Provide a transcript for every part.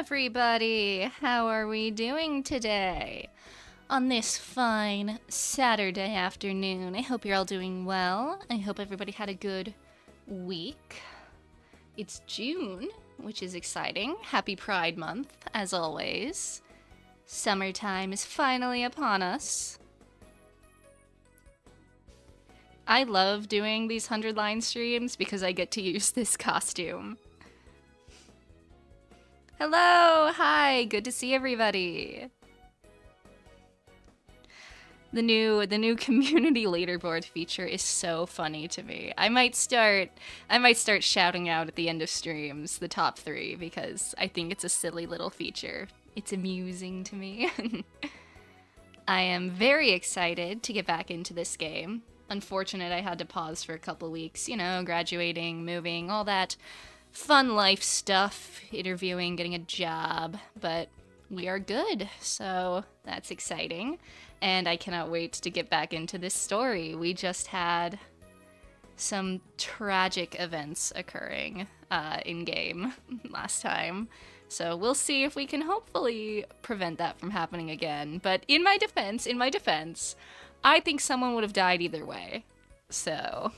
everybody! How are we doing today? On this fine Saturday afternoon. I hope you're all doing well. I hope everybody had a good week. It's June, which is exciting. Happy Pride Month, as always. Summertime is finally upon us. I love doing these 100-line streams because I get to use this costume. Hello! Hi! Good to see everybody! The new community leaderboard feature is so funny to me. I might start shouting out at the end of streams the top 3 because I think it's a silly little feature. It's amusing to me. I am very excited to get back into this game. Unfortunate I had to pause for a couple weeks, you know, graduating, moving, all that fun life stuff, interviewing, getting a job, but we are good, so that's exciting. And I cannot wait to get back into this story. We just had some tragic events occurring in-game last time. So we'll see if we can hopefully prevent that from happening again. But in my defense, I think someone would have died either way. So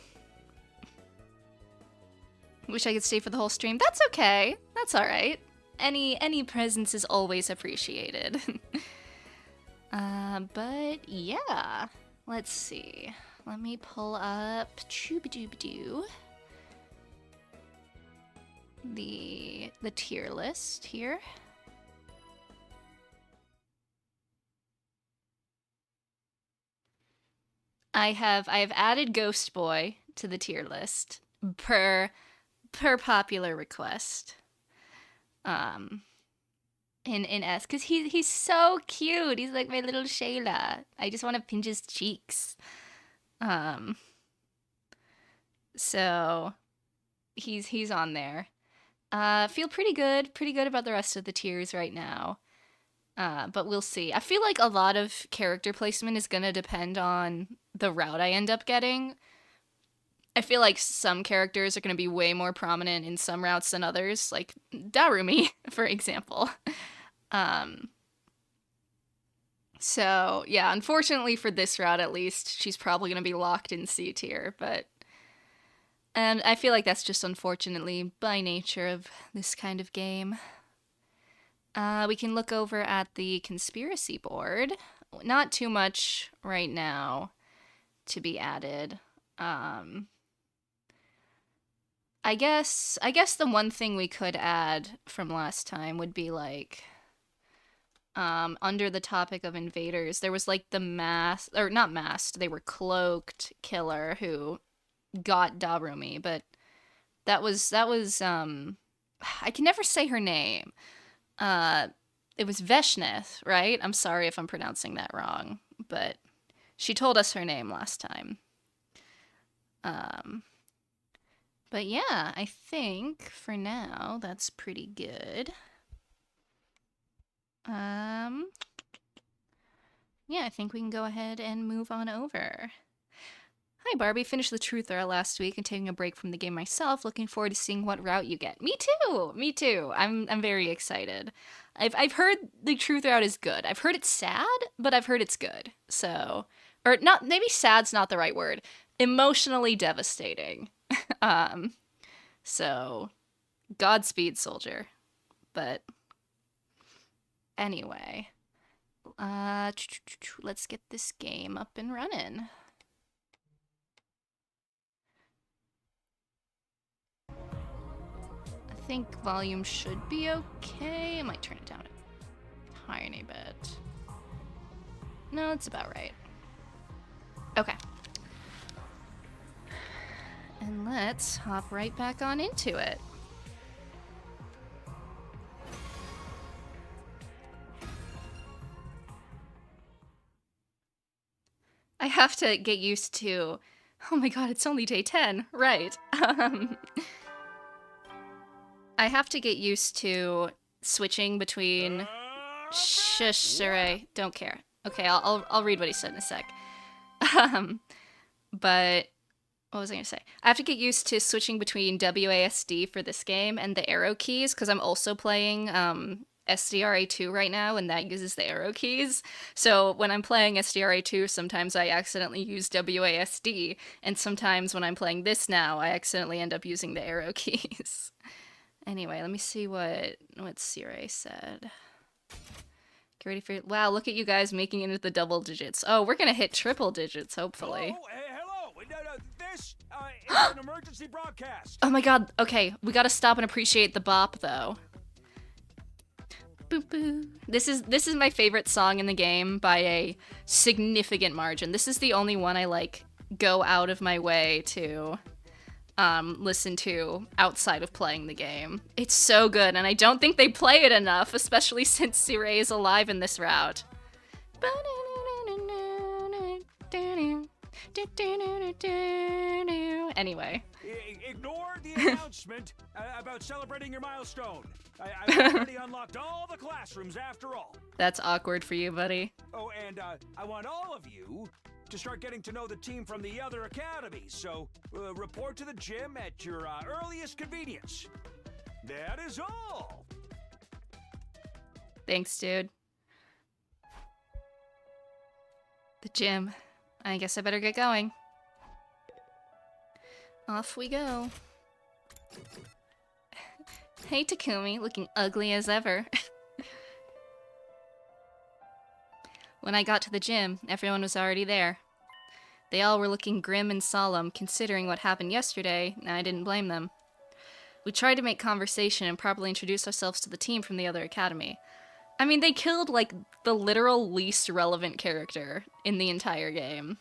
wish I could stay for the whole stream. That's okay. That's alright. Any presence is always appreciated. But yeah, let's see. Let me pull up chooba-dooba-doo. The tier list here. I have added Ghost Boy to the tier list per popular request. In S, because he's so cute. He's like my little Shayla. I just want to pinch his cheeks. So he's on there. Feel pretty good about the rest of the tiers right now. But we'll see. I feel like a lot of character placement is gonna depend on the route I end up getting. I feel like some characters are gonna be way more prominent in some routes than others, like Darumi, for example. So yeah, unfortunately for this route at least, she's probably gonna be locked in C tier, and I feel like that's just unfortunately by nature of this kind of game. We can look over at the conspiracy board. Not too much right now to be added. I guess the one thing we could add from last time would be like under the topic of invaders, there was like the not masked, they were cloaked killer who got Darumi, but that was I can never say her name. It was Veshneth, right? I'm sorry if I'm pronouncing that wrong, but she told us her name last time. But yeah, I think for now that's pretty good. Yeah, I think we can go ahead and move on over. Hi Barbie, finished the truth era last week and taking a break from the game myself. Looking forward to seeing what route you get. Me too. I'm very excited. I've heard the truth route is good. I've heard it's sad, but I've heard it's good. So, or not, maybe sad's not the right word. Emotionally devastating. So Godspeed, soldier. But anyway, let's get this game up and running. I think volume should be okay. I might turn it down a tiny bit. No, it's about right. Okay. And let's hop right back on into it. I have to get used to... Oh my god, it's only day 10. Right. I have to get used to switching between... Shush, Sarai. Don't care. Okay, I'll read what he said in a sec. But... What was I gonna say? I have to get used to switching between WASD for this game and the arrow keys, because I'm also playing SDRA2 right now, and that uses the arrow keys. So when I'm playing SDRA2, sometimes I accidentally use WASD, and sometimes when I'm playing this now, I accidentally end up using the arrow keys. Anyway, let me see what Sire said. Get ready for... Wow, look at you guys making it into the double digits. Oh, we're gonna hit triple digits, hopefully. Hello. This is an emergency broadcast. Oh my god, okay, we gotta stop and appreciate the bop, though. Boop, boop. This is my favorite song in the game by a significant margin. This is the only one I, like, go out of my way to listen to outside of playing the game. It's so good, and I don't think they play it enough, especially since Sire is alive in this route. Anyway. Ignore the announcement about celebrating your milestone. I've already unlocked all the classrooms after all. That's awkward for you, buddy. Oh, and I want all of you to start getting to know the team from the other academies, so report to the gym at your earliest convenience. That is all. Thanks, dude. The gym. I guess I better get going. Off we go. Hey, Takumi, looking ugly as ever. When I got to the gym, everyone was already there. They all were looking grim and solemn, considering what happened yesterday, and I didn't blame them. We tried to make conversation and properly introduce ourselves to the team from the other academy. I mean, they killed, like, the literal least relevant character in the entire game.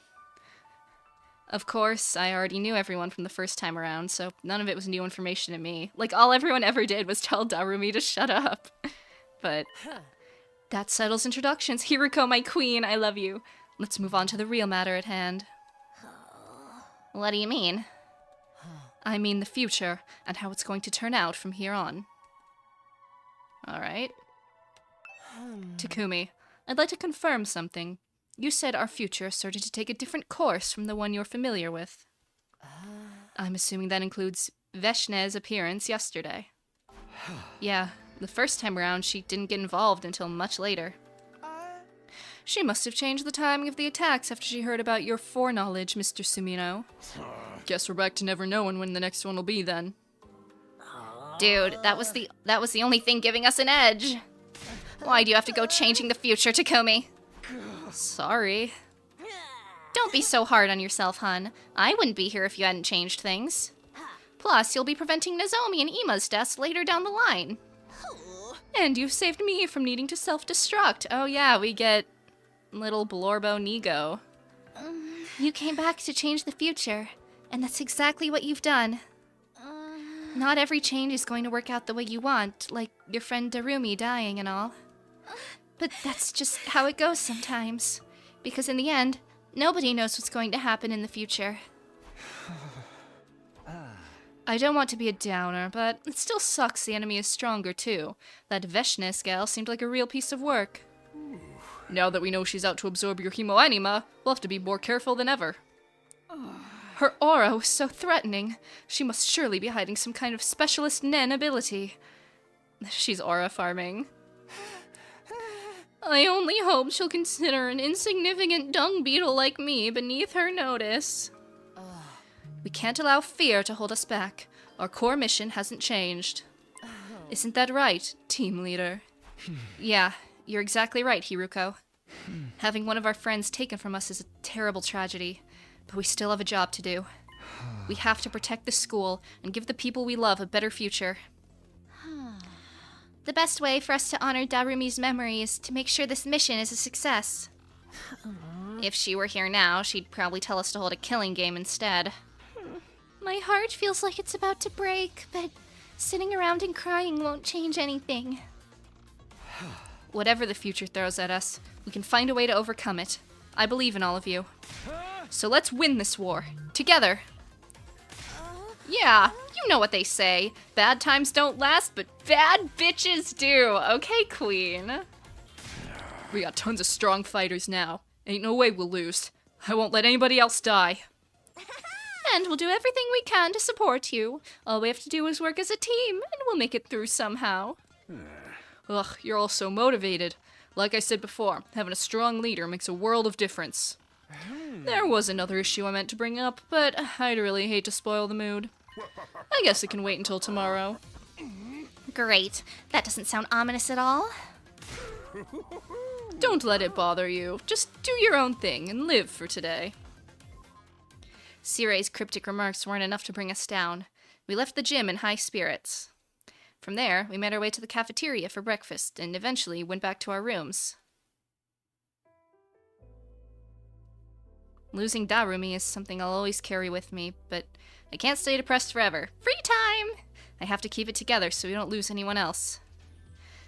Of course, I already knew everyone from the first time around, so none of it was new information to me. Like, all everyone ever did was tell Darumi to shut up. But that settles introductions. Hiruko, my queen, I love you. Let's move on to the real matter at hand. What do you mean? I mean the future, and how it's going to turn out from here on. Alright. Takumi, I'd like to confirm something. You said our future started to take a different course from the one you're familiar with. I'm assuming that includes Veshne's appearance yesterday. Yeah, the first time around she didn't get involved until much later. She must have changed the timing of the attacks after she heard about your foreknowledge, Mr. Sumino. Guess we're back to never knowing when the next one will be then. Dude, that was the only thing giving us an edge. Why do you have to go changing the future, Takumi? Sorry. Don't be so hard on yourself, hun. I wouldn't be here if you hadn't changed things. Plus, you'll be preventing Nozomi and Ima's deaths later down the line. And you've saved me from needing to self-destruct. Oh yeah, we get little Blorbo Nigo. You came back to change the future, and that's exactly what you've done. Not every change is going to work out the way you want, like your friend Darumi dying and all. But that's just how it goes sometimes. Because in the end, nobody knows what's going to happen in the future. I don't want to be a downer, but it still sucks the enemy is stronger too. That Veshne gal seemed like a real piece of work. Now that we know she's out to absorb your hemoanima, we'll have to be more careful than ever. Her aura was so threatening. She must surely be hiding some kind of specialist Nen ability. She's aura farming. I only hope she'll consider an insignificant dung beetle like me beneath her notice. We can't allow fear to hold us back. Our core mission hasn't changed. Isn't that right, team leader? Yeah, you're exactly right, Hiruko. Having one of our friends taken from us is a terrible tragedy, but we still have a job to do. We have to protect the school and give the people we love a better future. The best way for us to honor Darumi's memory is to make sure this mission is a success. If she were here now, she'd probably tell us to hold a killing game instead. My heart feels like it's about to break, but sitting around and crying won't change anything. Whatever the future throws at us, we can find a way to overcome it. I believe in all of you. So let's win this war. Together. Yeah, you know what they say. Bad times don't last, but bad bitches do. Okay, queen. We got tons of strong fighters now. Ain't no way we'll lose. I won't let anybody else die. And we'll do everything we can to support you. All we have to do is work as a team, and we'll make it through somehow. Ugh, you're all so motivated. Like I said before, having a strong leader makes a world of difference. There was another issue I meant to bring up, but I'd really hate to spoil the mood. I guess it can wait until tomorrow. Great. That doesn't sound ominous at all. Don't let it bother you. Just do your own thing and live for today. Sirei's cryptic remarks weren't enough to bring us down. We left the gym in high spirits. From there, we made our way to the cafeteria for breakfast and eventually went back to our rooms. Losing Darumi is something I'll always carry with me, but I can't stay depressed forever. Free time! I have to keep it together so we don't lose anyone else.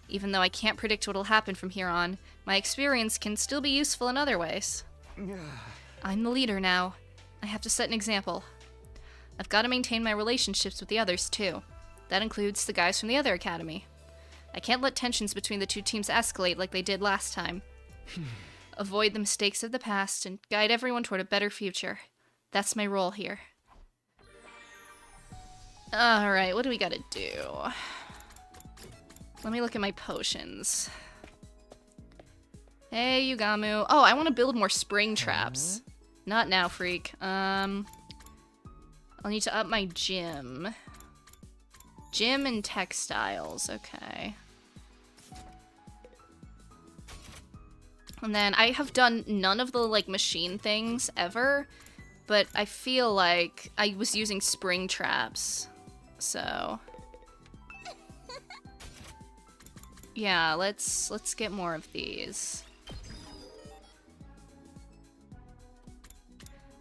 Even though I can't predict what'll happen from here on, my experience can still be useful in other ways. I'm the leader now. I have to set an example. I've got to maintain my relationships with the others, too. That includes the guys from the other academy. I can't let tensions between the two teams escalate like they did last time. Avoid the mistakes of the past and guide everyone toward a better future. That's my role here. Alright, what do we gotta do? Let me look at my potions. Hey, Yugamu. Oh, I want to build more spring traps. Not now, freak. I'll need to up my gym. Gym and textiles, okay. And then I have done none of the, like, machine things ever, but I feel like I was using spring traps, so... Yeah, let's get more of these.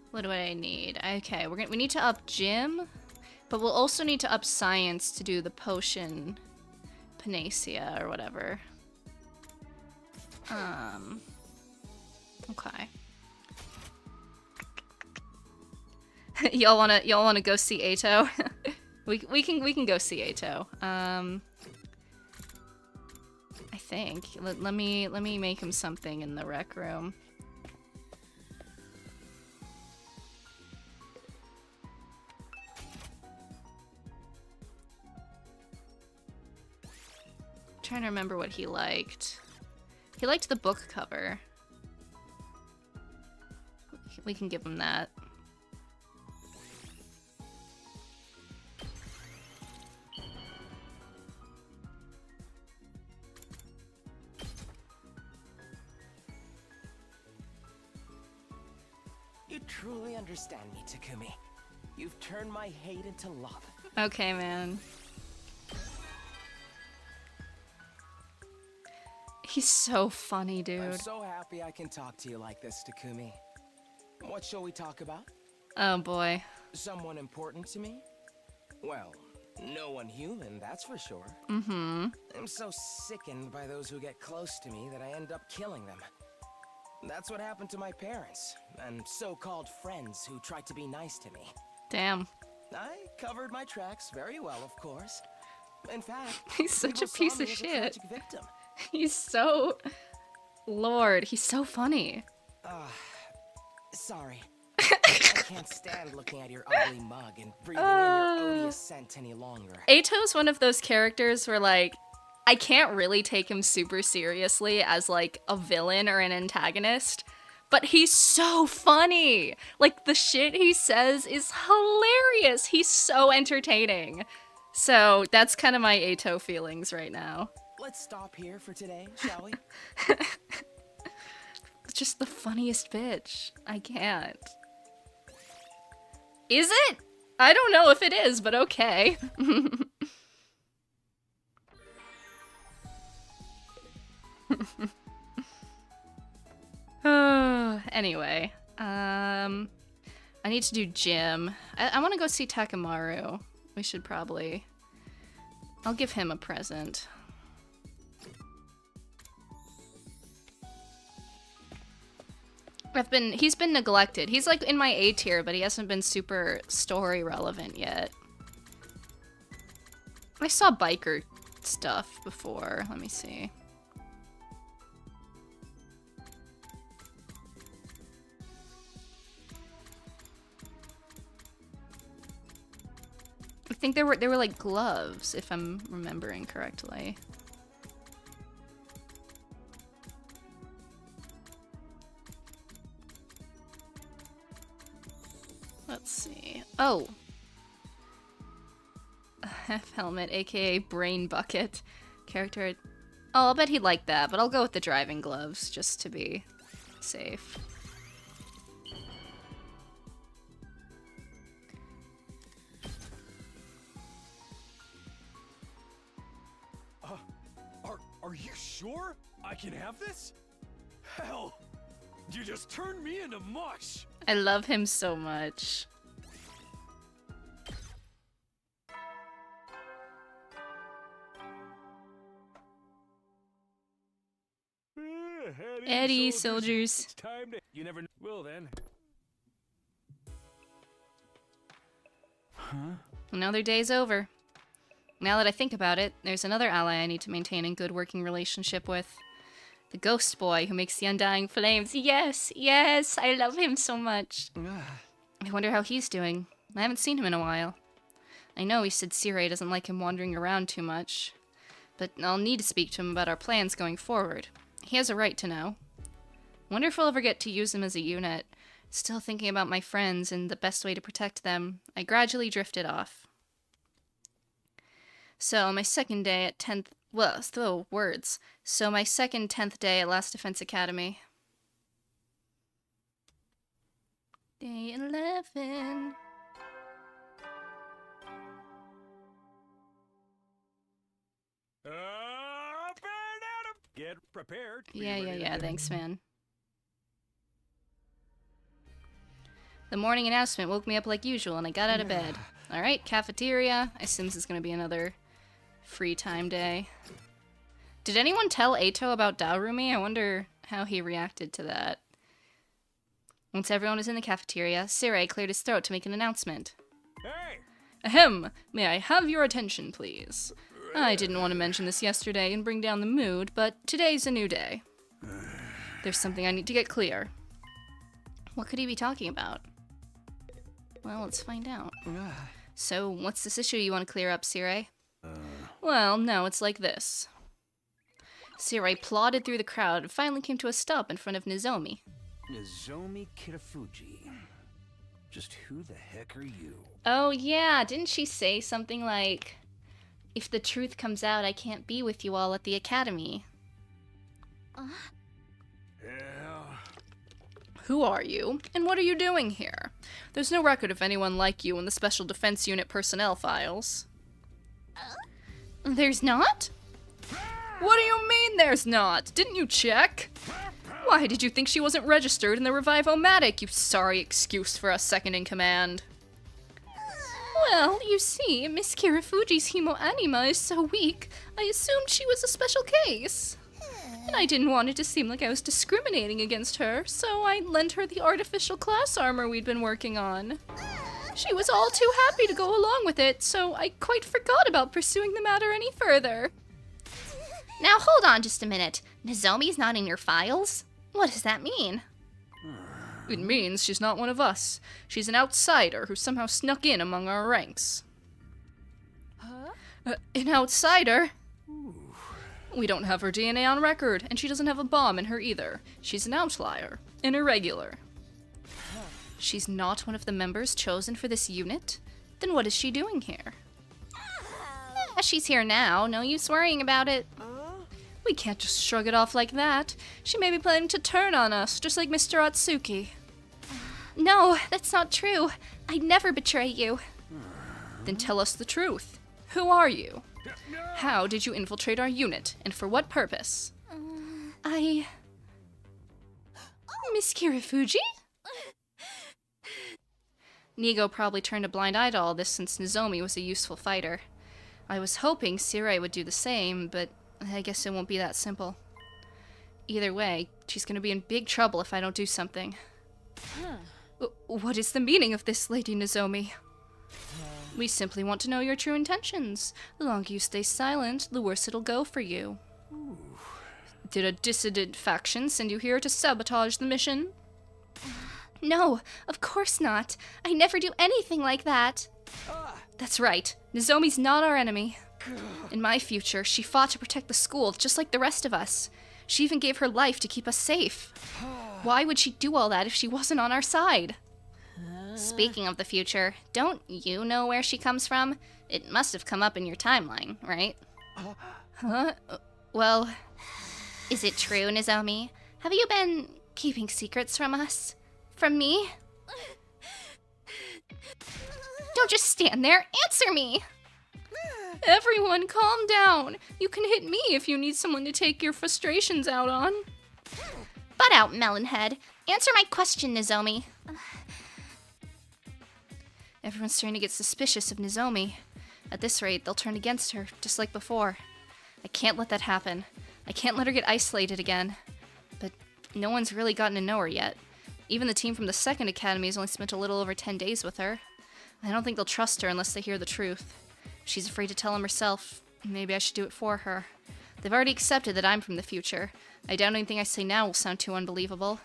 What do I need? Okay, we need to up gym, but we'll also need to up science to do the potion panacea or whatever. Okay. y'all wanna go see Ato? we can go see Ato. I think. Let me make him something in the rec room. Trying to remember what he liked. He liked the book cover. We can give him that. You truly understand me, Takumi. You've turned my hate into love. Okay, man. He's so funny, dude. I'm so happy I can talk to you like this, Takumi. What shall we talk about? Oh boy. Someone important to me? Well, no one human, that's for sure. Mm-hmm. I'm so sickened by those who get close to me that I end up killing them. That's what happened to my parents, and so-called friends who tried to be nice to me. Damn. I covered my tracks very well, of course. In fact, He's such a people saw piece me of as a shit. tragic victim. He's so... Lord, he's so funny. Sorry. I can't stand looking at your ugly mug and breathing in your odious scent any longer. Ato's one of those characters where, like, I can't really take him super seriously as, like, a villain or an antagonist, but he's so funny. Like, the shit he says is hilarious. He's so entertaining. So that's kind of my Ato feelings right now. Let's stop here for today, shall we? Just the funniest bitch. I can't. Is it? I don't know if it is, but okay. Anyway, I need to do gym. I want to go see Takemaru. We should probably... I'll give him a present. He's been neglected. He's like in my A tier, but he hasn't been super story relevant yet. I saw biker stuff before. Let me see. I think they were like gloves, if I'm remembering correctly. Let's see. Oh. Half helmet, aka brain bucket. Character. Oh, I'll bet he'd like that, but I'll go with the driving gloves just to be safe. Are you sure I can have this? Hell, you just turned me into mush. I love him so much. Eddie, soldiers. It's time to. You never will then. Another day's over. Now that I think about it, there's another ally I need to maintain a good working relationship with. The ghost boy who makes the undying flames. Yes, yes, I love him so much. I wonder how he's doing. I haven't seen him in a while. I know he said Sirei doesn't like him wandering around too much, but I'll need to speak to him about our plans going forward. He has a right to know. Wonder if we'll ever get to use him as a unit. Still thinking about my friends and the best way to protect them, I gradually drifted off. So, my second day at 10th... Well, still words. So, my second 10th day at Last Defense Academy. Day 11. Get prepared. Yeah, thanks, man. The morning announcement woke me up like usual, and I got out of bed. Alright, cafeteria. I assume this is going to be another free time day. Did anyone tell Eito about Darumi? I wonder how he reacted to that. Once everyone was in the cafeteria, Sirei cleared his throat to make an announcement. Hey! Ahem! May I have your attention, please? I didn't want to mention this yesterday and bring down the mood, but today's a new day. There's something I need to get clear. What could he be talking about? Well, let's find out. So, what's this issue you want to clear up, Sirei? Well, no, it's like this. Sirei plodded through the crowd and finally came to a stop in front of Nozomi. Nozomi Kitafuji. Just who the heck are you? Oh yeah, didn't she say something like, if the truth comes out, I can't be with you all at the academy? Yeah. Who are you, and what are you doing here? There's no record of anyone like you in the Special Defense Unit personnel files. There's not? What do you mean there's not? Didn't you check? Why did you think she wasn't registered in the Revive-O-Matic, you sorry excuse for a second-in-command? Well, you see, Miss Kirafuji's hemo-anima is so weak, I assumed she was a special case. And I didn't want it to seem like I was discriminating against her, so I lent her the artificial class armor we'd been working on. She was all too happy to go along with it, so I quite forgot about pursuing the matter any further. Now hold on just a minute. Nozomi's not in your files? What does that mean? It means she's not one of us. She's an outsider who somehow snuck in among our ranks. An outsider? We don't have her DNA on record, and she doesn't have a bomb in her either. She's an outlier, an irregular. She's not one of the members chosen for this unit? Then what is she doing here? She's here now. No use worrying about it. We can't just shrug it off like that. She may be planning to turn on us, just like Mr. Atsuki. No, that's not true. I'd never betray you. Then tell us the truth. Who are you? How did you infiltrate our unit, and for what purpose? Miss Kirafuji? Nigo probably turned a blind eye to all this since Nozomi was a useful fighter. I was hoping Sirei would do the same, but I guess it won't be that simple. Either way, she's gonna be in big trouble if I don't do something. What is the meaning of this, Lady Nozomi? We simply want to know your true intentions. The longer you stay silent, the worse it'll go for you. Did a dissident faction send you here to sabotage the mission? No, of course not. I never do anything like that. That's right. Nozomi's not our enemy. In my future, she fought to protect the school just like the rest of us. She even gave her life to keep us safe. Why would she do all that if she wasn't on our side? Speaking of the future, don't you know where she comes from? It must have come up in your timeline, right? Huh? Well, is it true, Nozomi? Have you been keeping secrets from us? From me? Don't just stand there, answer me! Everyone, calm down. You can hit me if you need someone to take your frustrations out on. Butt out, Melonhead. Answer my question, Nozomi. Everyone's starting to get suspicious of Nozomi. At this rate, they'll turn against her, just like before. I can't let that happen. I can't let her get isolated again. But no one's really gotten to know her yet. Even the team from the second academy has only spent a little over 10 days with her. I don't think they'll trust her unless they hear the truth. If she's afraid to tell them herself, maybe I should do it for her. They've already accepted that I'm from the future. I doubt anything I say now will sound too unbelievable.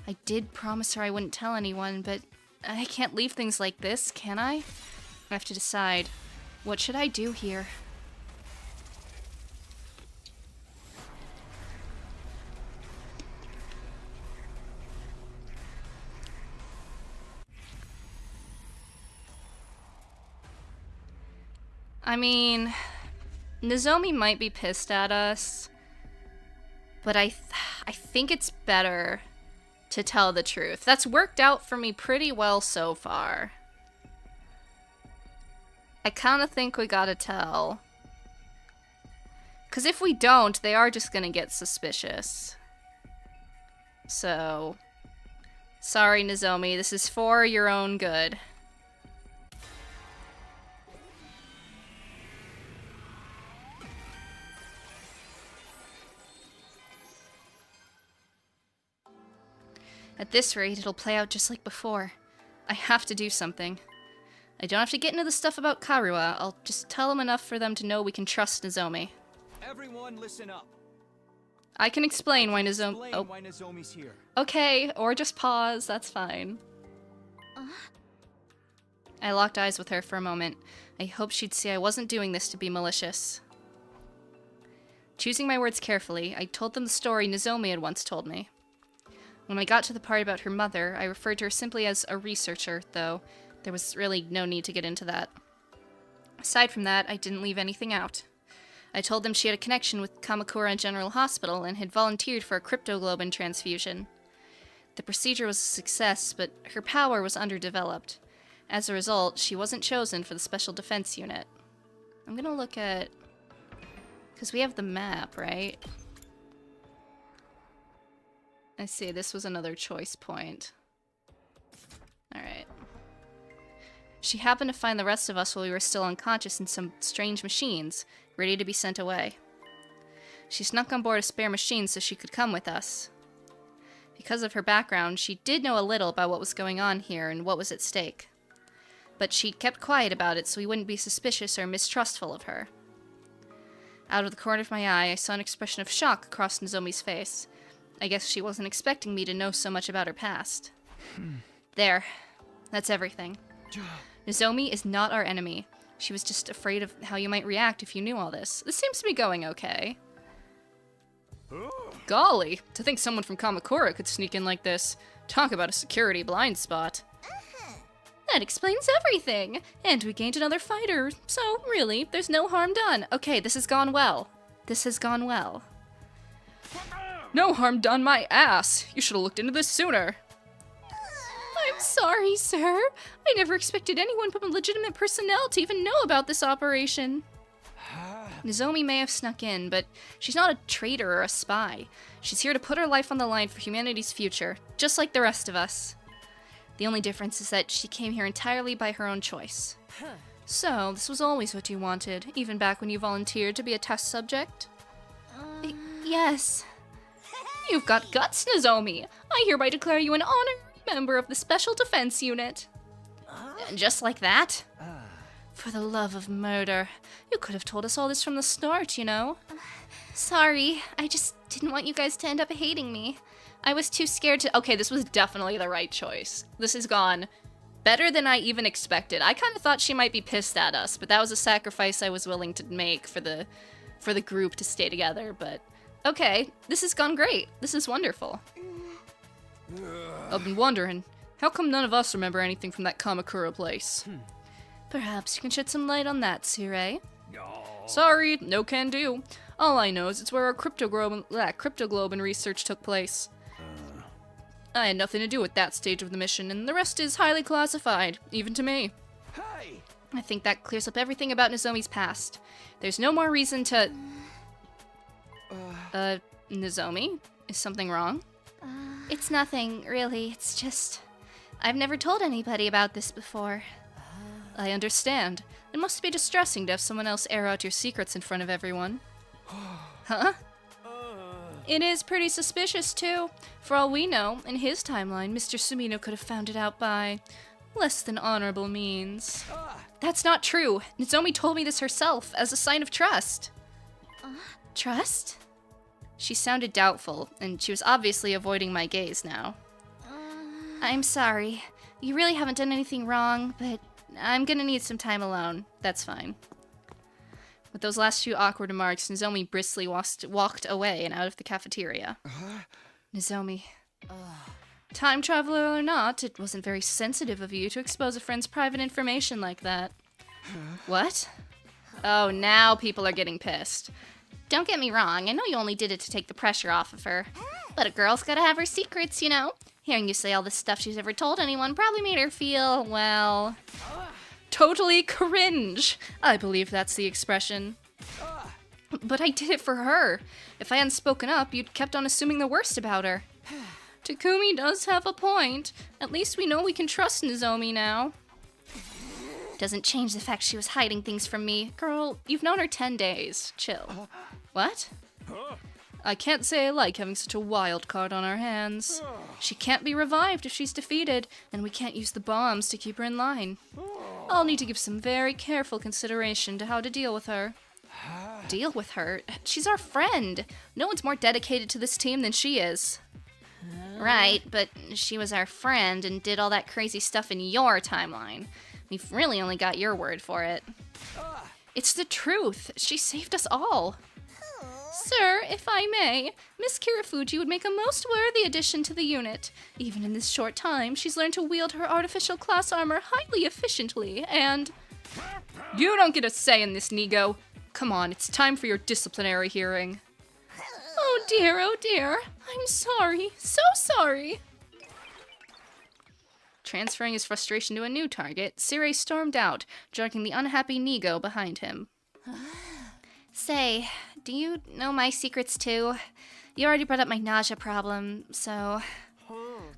I did promise her I wouldn't tell anyone, but I can't leave things like this, can I? I have to decide. What should I do here? I mean, Nozomi might be pissed at us, but I think it's better to tell the truth. That's worked out for me pretty well so far. I kind of think we gotta tell. Because if we don't, they are just gonna get suspicious. So, sorry Nozomi, this is for your own good. At this rate, it'll play out just like before. I have to do something. I don't have to get into the stuff about Karuha. I'll just tell him enough for them to know we can trust Nozomi. Everyone listen up. I can explain why Nozomi... Oh. Why Nozomi's here. Okay, or just pause, that's fine. I locked eyes with her for a moment. I hoped she'd see I wasn't doing this to be malicious. Choosing my words carefully, I told them the story Nozomi had once told me. When I got to the part about her mother, I referred to her simply as a researcher, though there was really no need to get into that. Aside from that, I didn't leave anything out. I told them she had a connection with Kamakura General Hospital and had volunteered for a cryptoglobin transfusion. The procedure was a success, but her power was underdeveloped. As a result, she wasn't chosen for the Special Defense Unit. I'm gonna look at... because we have the map, right? I see, this was another choice point. Alright. She happened to find the rest of us while we were still unconscious in some strange machines, ready to be sent away. She snuck on board a spare machine so she could come with us. Because of her background, she did know a little about what was going on here and what was at stake. But she kept quiet about it so we wouldn't be suspicious or mistrustful of her. Out of the corner of my eye, I saw an expression of shock across Nozomi's face. I guess she wasn't expecting me to know so much about her past. There. That's everything. Nozomi is not our enemy. She was just afraid of how you might react if you knew all this. This seems to be going okay. Golly, to think someone from Kamakura could sneak in like this. Talk about a security blind spot. That explains everything. And we gained another fighter. So, really, there's no harm done. Okay, this has gone well. This has gone well. No harm done, my ass. You should have looked into this sooner. I'm sorry, sir. I never expected anyone from legitimate personnel to even know about this operation. Nozomi may have snuck in, but she's not a traitor or a spy. She's here to put her life on the line for humanity's future, just like the rest of us. The only difference is that she came here entirely by her own choice. So, this was always what you wanted, even back when you volunteered to be a test subject? Yes. You've got guts, Nozomi. I hereby declare you an honorary member of the Special Defense Unit. And just like that? For the love of murder. You could have told us all this from the start, you know? Sorry, I just didn't want you guys to end up hating me. I was too scared to... Okay, this was definitely the right choice. This has gone better than I even expected. I kind of thought she might be pissed at us, but that was a sacrifice I was willing to make for the group to stay together, but... Okay, this has gone great. This is wonderful. I've been wondering, How come none of us remember anything from that Kamakura place? Perhaps you can shed some light on that, Sirei. Sorry, no can do. All I know is it's where our cryptoglobin research took place. I had nothing to do with that stage of the mission, and the rest is highly classified, even to me. Hey! I think that clears up everything about Nozomi's past. There's no more reason to... Nozomi? Is something wrong? It's nothing, really. It's just... I've never told anybody about this before. I understand. It must be distressing to have someone else air out your secrets in front of everyone. Huh? It is pretty suspicious, too. For all we know, in his timeline, Mr. Sumino could have found it out by less than honorable means. That's not true. Nozomi told me this herself, as a sign of trust. Trust? She sounded doubtful, and she was obviously avoiding my gaze now. I'm sorry. You really haven't done anything wrong, but I'm gonna need some time alone. That's fine. With those last few awkward remarks, Nozomi briskly walked away and out of the cafeteria. Nozomi. Time traveler or not, it wasn't very sensitive of you to expose a friend's private information like that. What? Oh, now people are getting pissed. Don't get me wrong, I know you only did it to take the pressure off of her. But a girl's gotta have her secrets, you know? Hearing you say all this stuff she's never told anyone probably made her feel, well... Totally cringe! I believe that's the expression. But I did it for her. If I hadn't spoken up, you'd kept on assuming the worst about her. Takumi does have a point. At least we know we can trust Nozomi now. Doesn't change the fact she was hiding things from me. Girl, you've known her 10 days. Chill. What? I can't say I like having such a wild card on our hands. She can't be revived if she's defeated, and we can't use the bombs to keep her in line. I'll need to give some very careful consideration to how to deal with her. Deal with her? She's our friend. No one's more dedicated to this team than she is. Right, but she was our friend and did all that crazy stuff in your timeline. We've really only got your word for it. It's the truth. She saved us all. Sir, if I may, Miss Kirafuji would make a most worthy addition to the unit. Even in this short time, she's learned to wield her artificial class armor highly efficiently, and... You don't get a say in this, Nigo. Come on, it's time for your disciplinary hearing. Oh dear. I'm sorry. So sorry. Transferring his frustration to a new target, Sirei stormed out, dragging the unhappy Nigo behind him. Say, do you know my secrets too? You already brought up my nausea problem, so...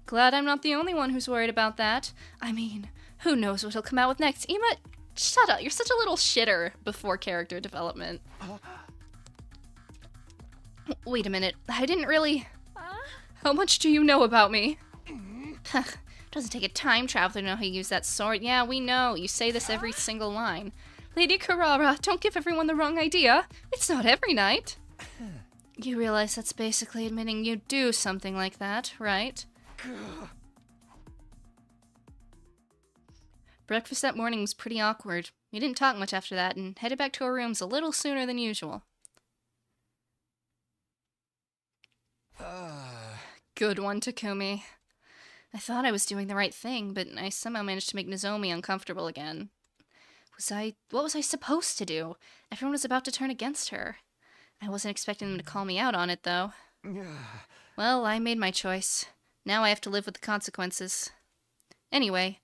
Glad I'm not the only one who's worried about that. I mean, who knows what he'll come out with next. Ima, shut up. You're such a little shitter before character development. Wait a minute. I didn't really... How much do you know about me? Doesn't take a time traveler to know how to use that sword. Yeah, we know. You say this every single line. Lady Carrara, don't give everyone the wrong idea. It's not every night. You realize that's basically admitting you do something like that, right? Breakfast that morning was pretty awkward. We didn't talk much after that and headed back to our rooms a little sooner than usual. Good one, Takumi. I thought I was doing the right thing, but I somehow managed to make Nozomi uncomfortable again. What was I supposed to do? Everyone was about to turn against her. I wasn't expecting them to call me out on it, though. Well, I made my choice. Now I have to live with the consequences. Anyway,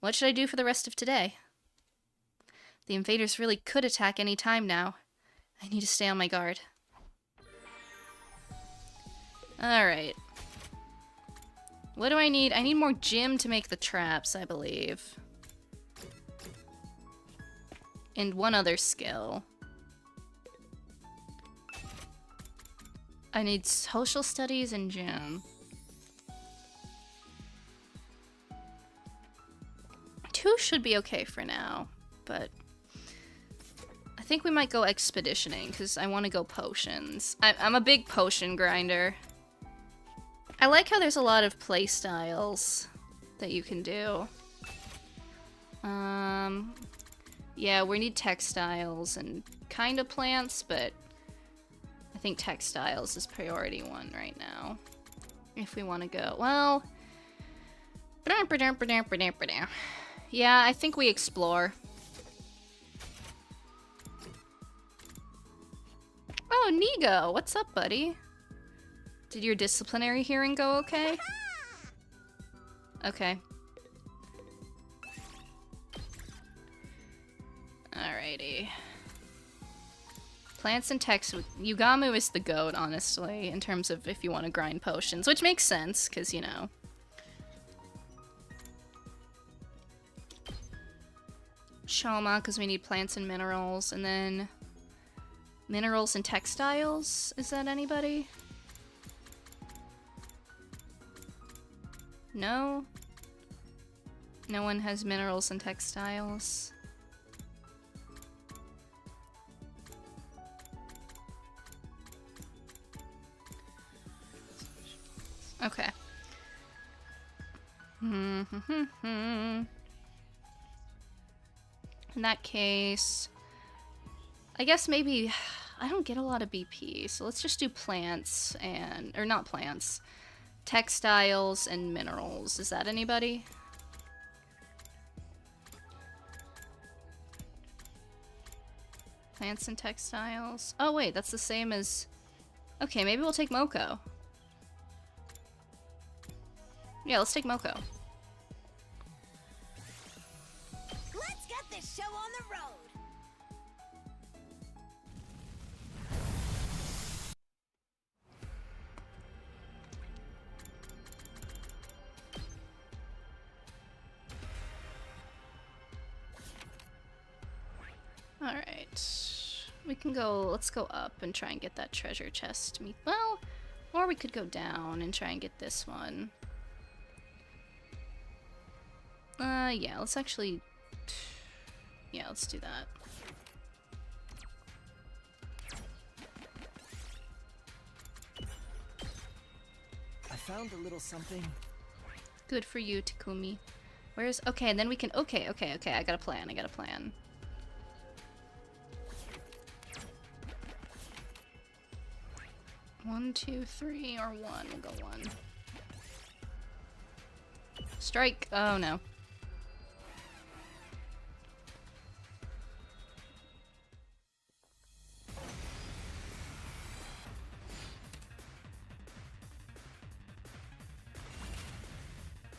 what should I do for the rest of today? The invaders really could attack any time now. I need to stay on my guard. Alright. What do I need? I need more gym to make the traps, I believe. And one other skill. I need social studies and gym. 2 should be okay for now, but I think we might go expeditioning because I want to go potions. I'm a big potion grinder. I like how there's a lot of play styles that you can do. Yeah, we need textiles and kind of plants, but I think textiles is priority 1 right now. If we want to go, well, Yeah, I think we explore. Oh, Nigo, what's up, buddy? Did your disciplinary hearing go okay? Okay. Alrighty. Plants and text. Yugamu is the goat, honestly, in terms of if you want to grind potions, which makes sense, because, you know. Shoma, because we need plants and minerals, and then minerals and textiles. Is that anybody? No? No one has minerals and textiles. Okay. In that case, I guess maybe I don't get a lot of BP, so let's just do plants and, or not plants, textiles and minerals. Is that anybody? Plants and textiles. Oh wait, that's the same as, okay, maybe we'll take Moko. Yeah, let's take Moko. Let's get this show on the road. Alright. We can go, let's go up and try and get that treasure chest. Well, or we could go down and try and get this one. Yeah, let's actually... Yeah, let's do that. I found a little something. Good for you, Takumi. Where's... Okay, and then we can... Okay, I got a plan, I got a plan. One, two, three, or one. We'll go one. Strike! Oh, no.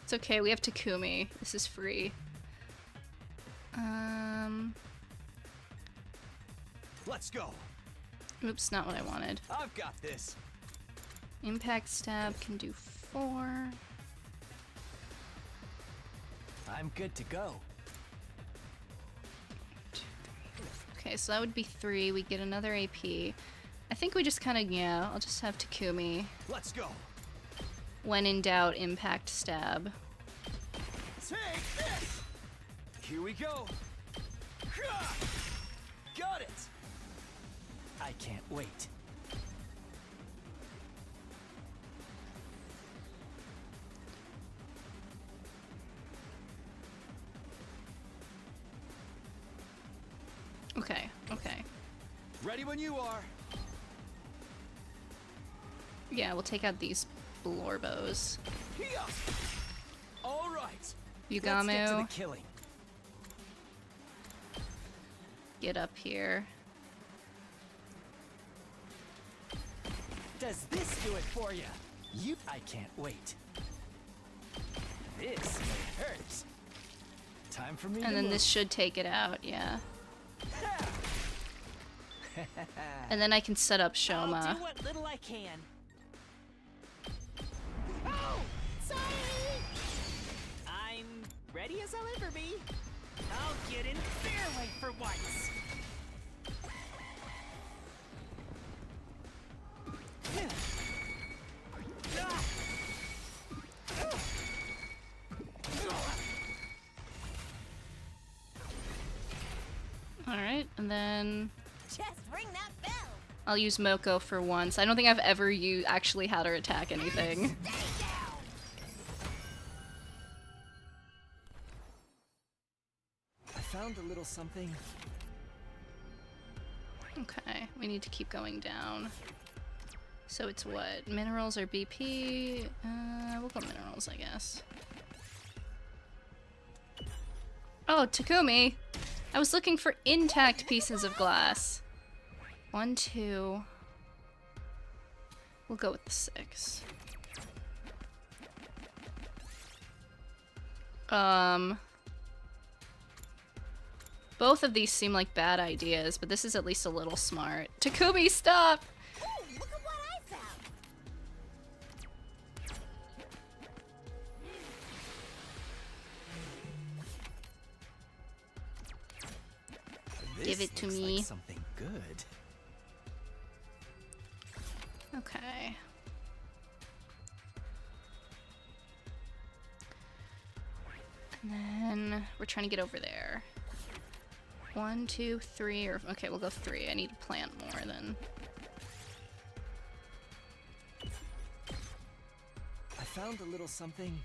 It's okay, we have Takumi. This is free. Let's go. Oops, not what I wanted. I've got this. Impact stab can do 4. I'm good to go. Okay, so that would be 3. We get another AP. I think we just kind of, yeah, I'll just have Takumi. Let's go. When in doubt, impact stab. Take this. Here we go. Got it. I can't wait. Okay, okay. Ready when you are. Yeah, we'll take out these blorbos. Here. All right. Let's get to the Yugamu, killing. get up here. Does this do it for you? I can't wait. This hurts. Time for me And to then move. this should take it out, yeah. And then I can set up I'll Shoma. do what little I can. Oh, sorry. I'm ready as I'll ever be. I'll get in their way for once. Alright, and then Just ring that bell. I'll use Moko for once. I don't think I've ever actually had her attack anything. Stay down. I found a little something. Okay, we need to keep going down. So it's what? Minerals or BP? We'll go minerals, I guess. Oh, Takumi. I was looking for intact pieces of glass. 1, 2. We'll go with the 6. Both of these seem like bad ideas, but this is at least a little smart. Takumi, stop! Oh, look at what I found! Give it to looks me. Like something good. Okay. And then we're trying to get over there. 1, 2, 3, or okay, we'll go 3. I need to plant more then. I found a little something.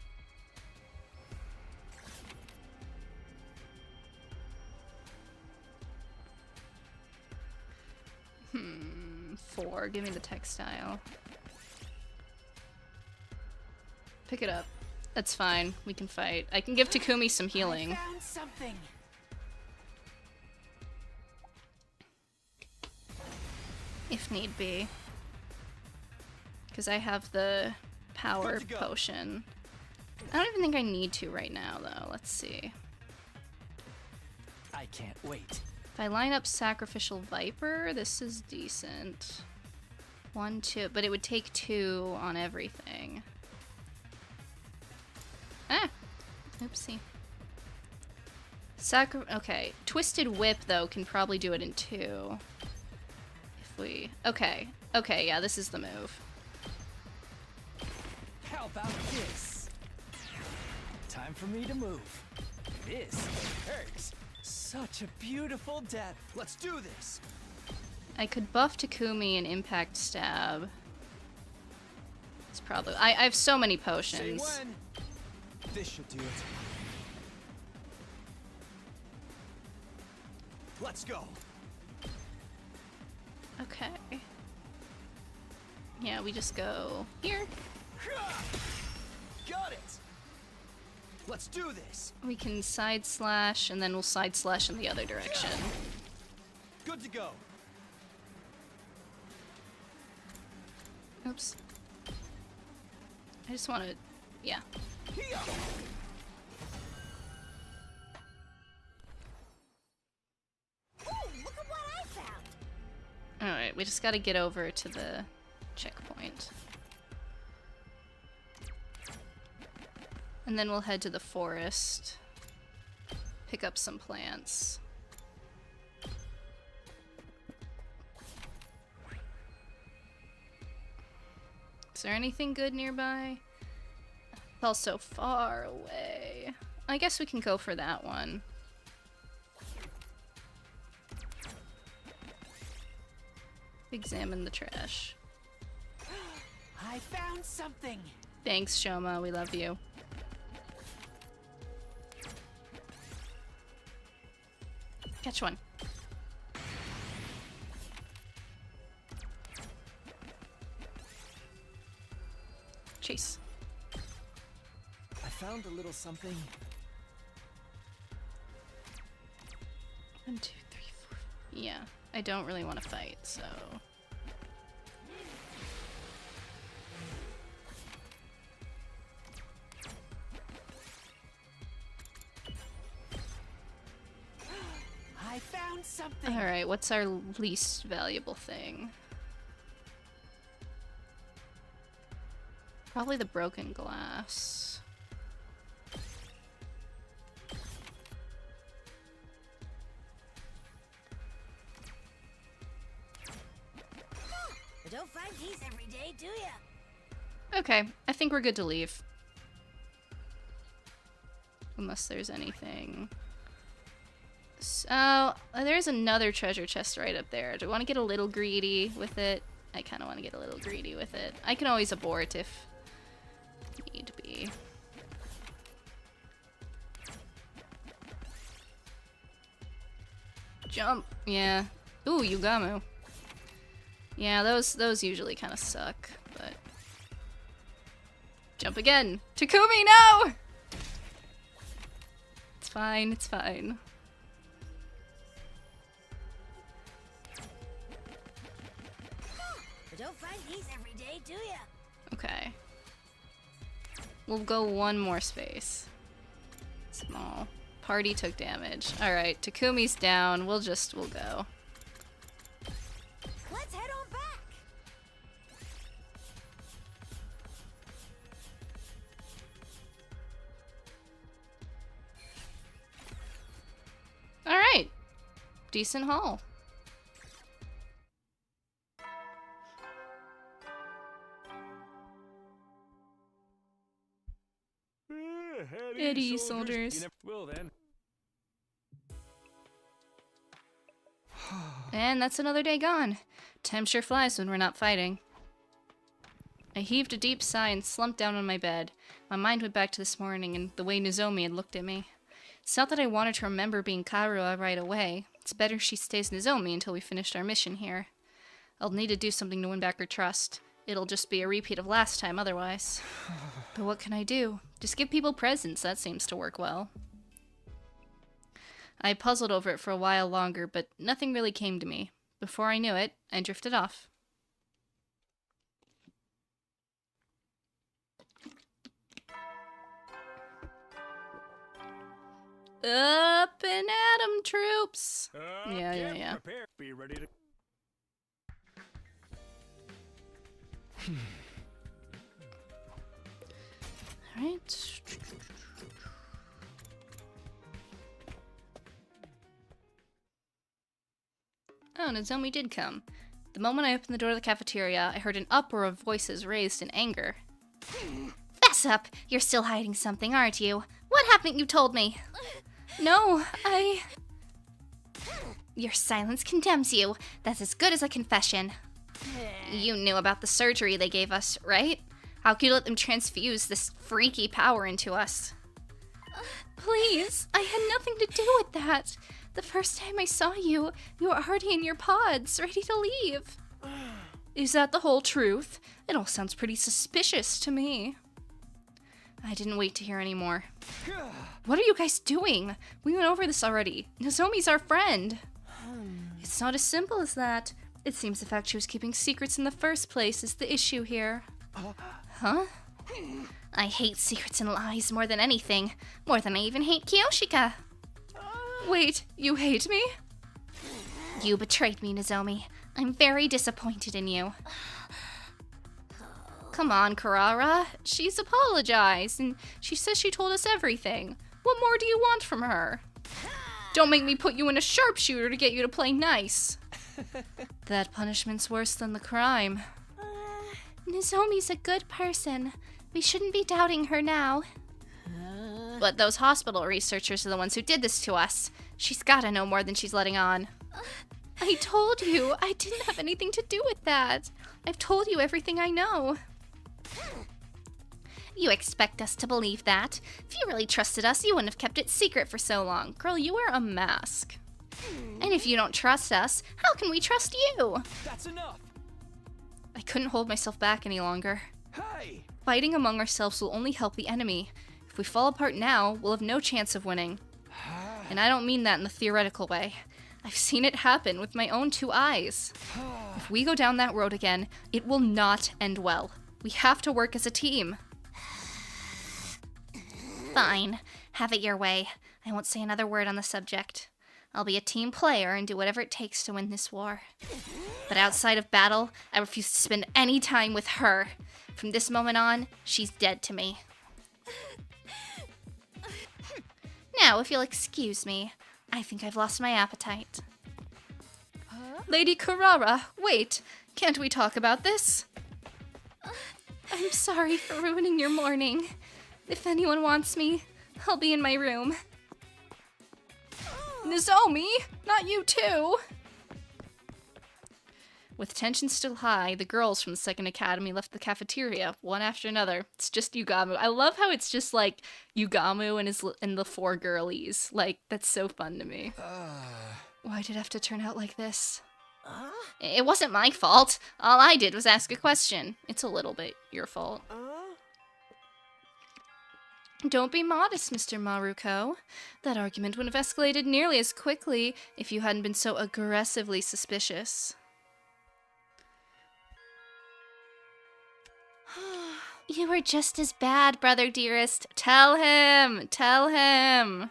4. Give me the textile. Pick it up. That's fine. We can fight. I can give Takumi some healing. I found something. If need be. Because I have the power Good to go. potion. I don't even think I need to right now, though. Let's see. I can't wait. If I line up Sacrificial Viper, this is decent. 1, 2, but it would take 2 on everything. Ah! Oopsie. Okay. Twisted Whip, though, can probably do it in 2. If we... Okay. Okay, yeah, this is the move. How about this? Time for me to move. This hurts. Such a beautiful death. Let's do this. I could buff Takumi and Impact Stab. It's probably... I have so many Say potions. when. This should do it. Let's go. Okay. Yeah, we just go here. Got it. Let's do this. We can side slash, and then we'll side slash in the other direction. Good to go. Oops. I just want to... Yeah. Here. Oh, look at what I found! Alright, we just gotta get over to the checkpoint. And then we'll head to the forest. Pick up some plants. Is there anything good nearby? It's all so far away. I guess we can go for that one. Examine the trash. I found something. Thanks, Shoma. We love you. Catch one. Chase. I found a little something. 1, 2, 3, 4. Yeah, I don't really want to fight, so. I found something. Alright, what's our least valuable thing? Probably the broken glass. You don't find these every day, do ya? Okay, I think we're good to leave. Unless there's anything. So, there's another treasure chest right up there. Do I want to get a little greedy with it? I kind of want to get a little greedy with it. I can always abort if need be. Jump. Yeah. Ooh, Yugamu. Yeah, those usually kind of suck, but... Jump again! Takumi, no! It's fine, it's fine. But don't find these every day, do ya? Okay. We'll go one more space. Small. Party took damage. Alright, Takumi's down. We'll go. Let's head on back. Alright. Decent haul. Eddie soldiers. You never will then. And that's another day gone. Time sure flies when we're not fighting. I heaved a deep sigh and slumped down on my bed. My mind went back to this morning and the way Nozomi had looked at me. It's not that I wanted to remember being Karua right away. It's better she stays Nozomi until we finished our mission here. I'll need to do something to win back her trust. It'll just be a repeat of last time otherwise. But what can I do? Just give people presents, that seems to work well. I puzzled over it for a while longer, but nothing really came to me. Before I knew it, I drifted off. Up and at 'em, troops! Yeah. Prepare. Be ready to. Alright. Oh, Nozomi did come. The moment I opened the door to the cafeteria, I heard an uproar of voices raised in anger. Fess up! You're still hiding something, aren't you? What haven't you told me? No, Your silence condemns you. That's as good as a confession. You knew about the surgery they gave us, right? How could you let them transfuse this freaky power into us? Please, I had nothing to do with that. The first time I saw you, you were already in your pods, ready to leave. Is that the whole truth? It all sounds pretty suspicious to me. I didn't wait to hear any more. What are you guys doing? We went over this already. Nozomi's our friend. It's not as simple as that. It seems the fact she was keeping secrets in the first place is the issue here. Huh? I hate secrets and lies more than anything. More than I even hate Kiyoshika. Wait, you hate me? You betrayed me, Nozomi. I'm very disappointed in you. Come on, Karara. She's apologized, and she says she told us everything. What more do you want from her? Don't make me put you in a sharpshooter to get you to play nice. That punishment's worse than the crime. Nozomi's a good person. We shouldn't be doubting her now. But those hospital researchers are the ones who did this to us. She's gotta know more than she's letting on. I told you, I didn't have anything to do with that. I've told you everything I know. You expect us to believe that? If you really trusted us, you wouldn't have kept it secret for so long. Girl, you wear a mask. And if you don't trust us, how can we trust you? That's enough. I couldn't hold myself back any longer. Hey! Fighting among ourselves will only help the enemy. If we fall apart now, we'll have no chance of winning. And I don't mean that in the theoretical way. I've seen it happen with my own 2 eyes. If we go down that road again, it will not end well. We have to work as a team. Fine. Have it your way. I won't say another word on the subject. I'll be a team player and do whatever it takes to win this war. But outside of battle, I refuse to spend any time with her. From this moment on, she's dead to me. Now, if you'll excuse me, I think I've lost my appetite. Lady Karara, wait! Can't we talk about this? I'm sorry for ruining your morning. If anyone wants me, I'll be in my room. Nozomi! Not you too! With tension still high, the girls from the second academy left the cafeteria, one after another. It's just Yugamu. I love how it's just like Yugamu and the 4 girlies. Like, that's so fun to me. Why did it have to turn out like this? It wasn't my fault. All I did was ask a question. It's a little bit your fault. Don't be modest, Mr. Maruko. That argument wouldn't have escalated nearly as quickly if you hadn't been so aggressively suspicious. You were just as bad, brother dearest. Tell him! Tell him!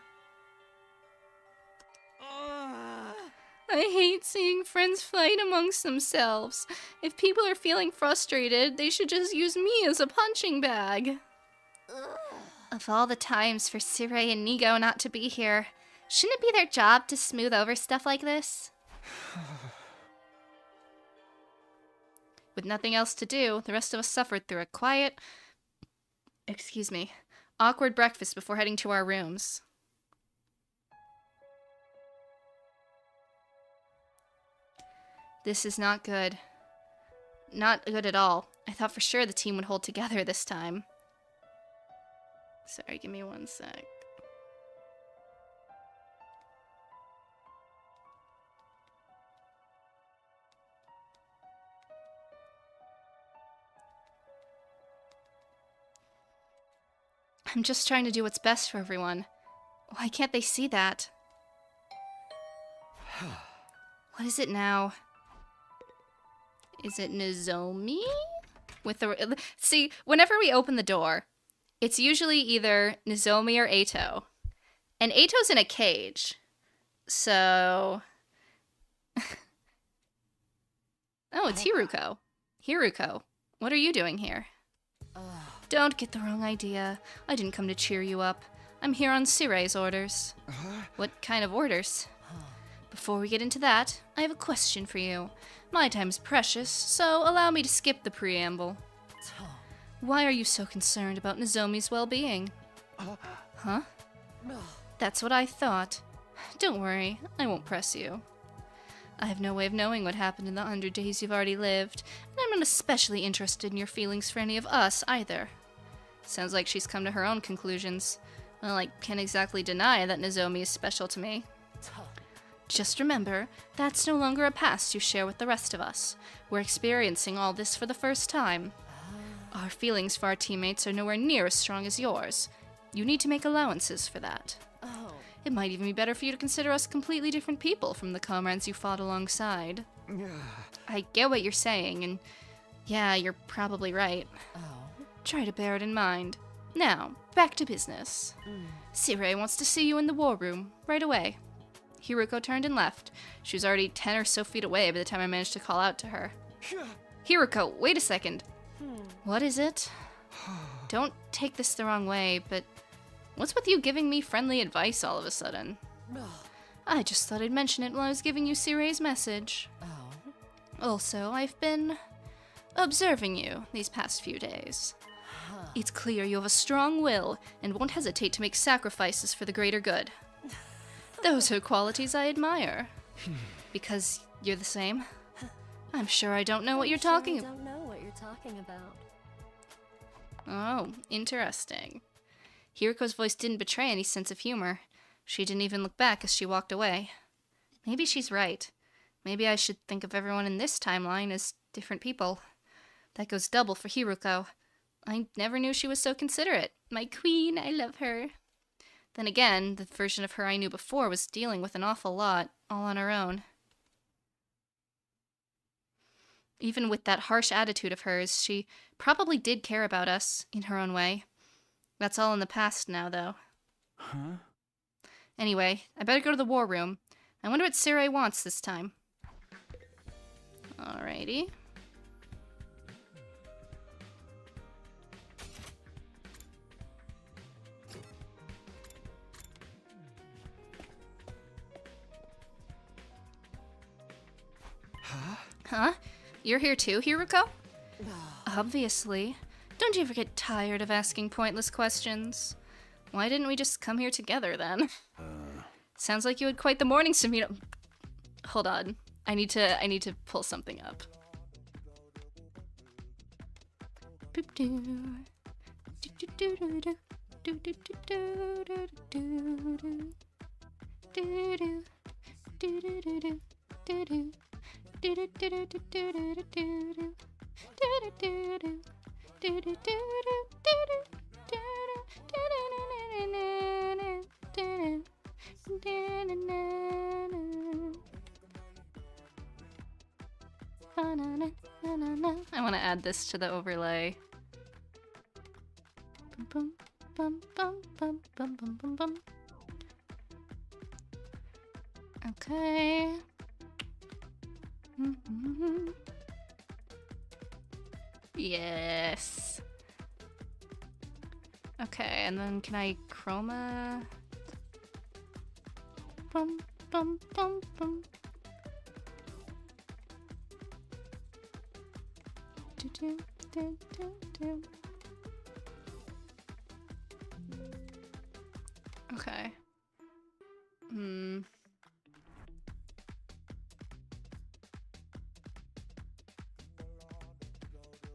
I hate seeing friends fight amongst themselves. If people are feeling frustrated, they should just use me as a punching bag. Of all the times for Sirei and Nigo not to be here, shouldn't it be their job to smooth over stuff like this? With nothing else to do, the rest of us suffered through a quiet, awkward breakfast before heading to our rooms. This is not good. Not good at all. I thought for sure the team would hold together this time. Sorry, give me one sec. I'm just trying to do what's best for everyone. Why can't they see that? What is it now? Is it Nozomi? See, whenever we open the door, it's usually either Nozomi or Eito. And Eito's in a cage. So... Oh, it's Hiruko. Hiruko, what are you doing here? Don't get the wrong idea. I didn't come to cheer you up. I'm here on Sirei's orders. What kind of orders? Before we get into that, I have a question for you. My time's precious, so allow me to skip the preamble. Why are you so concerned about Nozomi's well-being? Huh? That's what I thought. Don't worry, I won't press you. I have no way of knowing what happened in the 100 days you've already lived, and I'm not especially interested in your feelings for any of us, either. Sounds like she's come to her own conclusions. Well, I can't exactly deny that Nozomi is special to me. Just remember, that's no longer a past you share with the rest of us. We're experiencing all this for the first time. Our feelings for our teammates are nowhere near as strong as yours. You need to make allowances for that. It might even be better for you to consider us completely different people from the comrades you fought alongside. I get what you're saying, and yeah, you're probably right. Try to bear it in mind. Now, back to business. Sirei wants to see you in the war room, right away. Hiruko turned and left. She was already 10 or so feet away by the time I managed to call out to her. Hiruko, wait a second. What is it? Don't take this the wrong way, but what's with you giving me friendly advice all of a sudden? I just thought I'd mention it while I was giving you Sirei's message. Also, I've been observing you these past few days. It's clear you have a strong will and won't hesitate to make sacrifices for the greater good. Those are qualities I admire. Because you're the same? I'm sure I don't know what you're talking about. Oh, interesting. Hiruko's voice didn't betray any sense of humor. She didn't even look back as she walked away. Maybe she's right. Maybe I should think of everyone in this timeline as different people. That goes double for Hiruko. I never knew she was so considerate. My queen, I love her. Then again, the version of her I knew before was dealing with an awful lot, all on her own. Even with that harsh attitude of hers, she probably did care about us, in her own way. That's all in the past now, though. Anyway, I better go to the war room. I wonder what Sirei wants this time. Alrighty. Huh? You're here too, Hiruko? Obviously. Don't you ever get tired of asking pointless questions? Why didn't we just come here together then? Sounds like you had quite the morning, Samino. Hold on. I need to pull something up. I want to add this to the overlay. Bum, bum, bum, bum, bum, bum, bum, bum. Okay. Yes. Okay, and then can I chroma? Bum, bum, bum, bum. Do, do, do, do, do. Okay.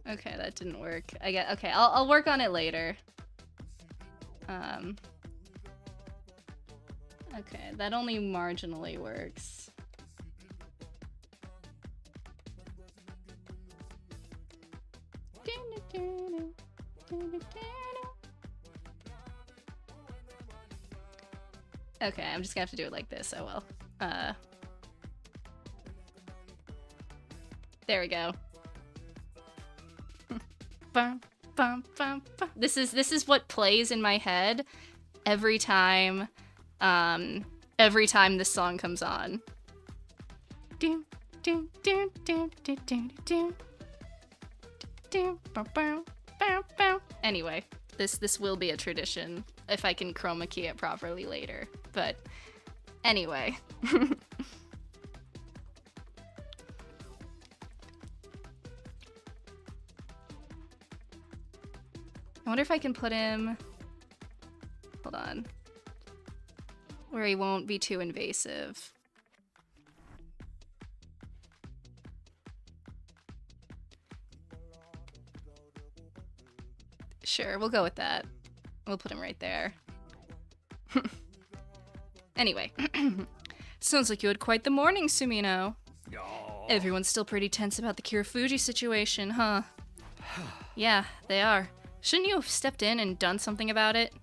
Okay, that didn't work. Okay, I'll work on it later. Okay, that only marginally works. Okay, I'm just gonna have to do it like this. Oh well. There we go. Bum, bum, bum, bum. This is what plays in my head every time this song comes on. Do, do, do, do, do, do, do. Do, bow, bow, bow, bow. Anyway, this will be a tradition if I can chroma key it properly later. But anyway. I wonder if I can put him, hold on, where he won't be too invasive. Sure, we'll go with that. We'll put him right there. Anyway. Sounds like you had quite the morning, Sumino. Everyone's still pretty tense about the Kirifuji situation, huh? Yeah, they are. Shouldn't you have stepped in and done something about it?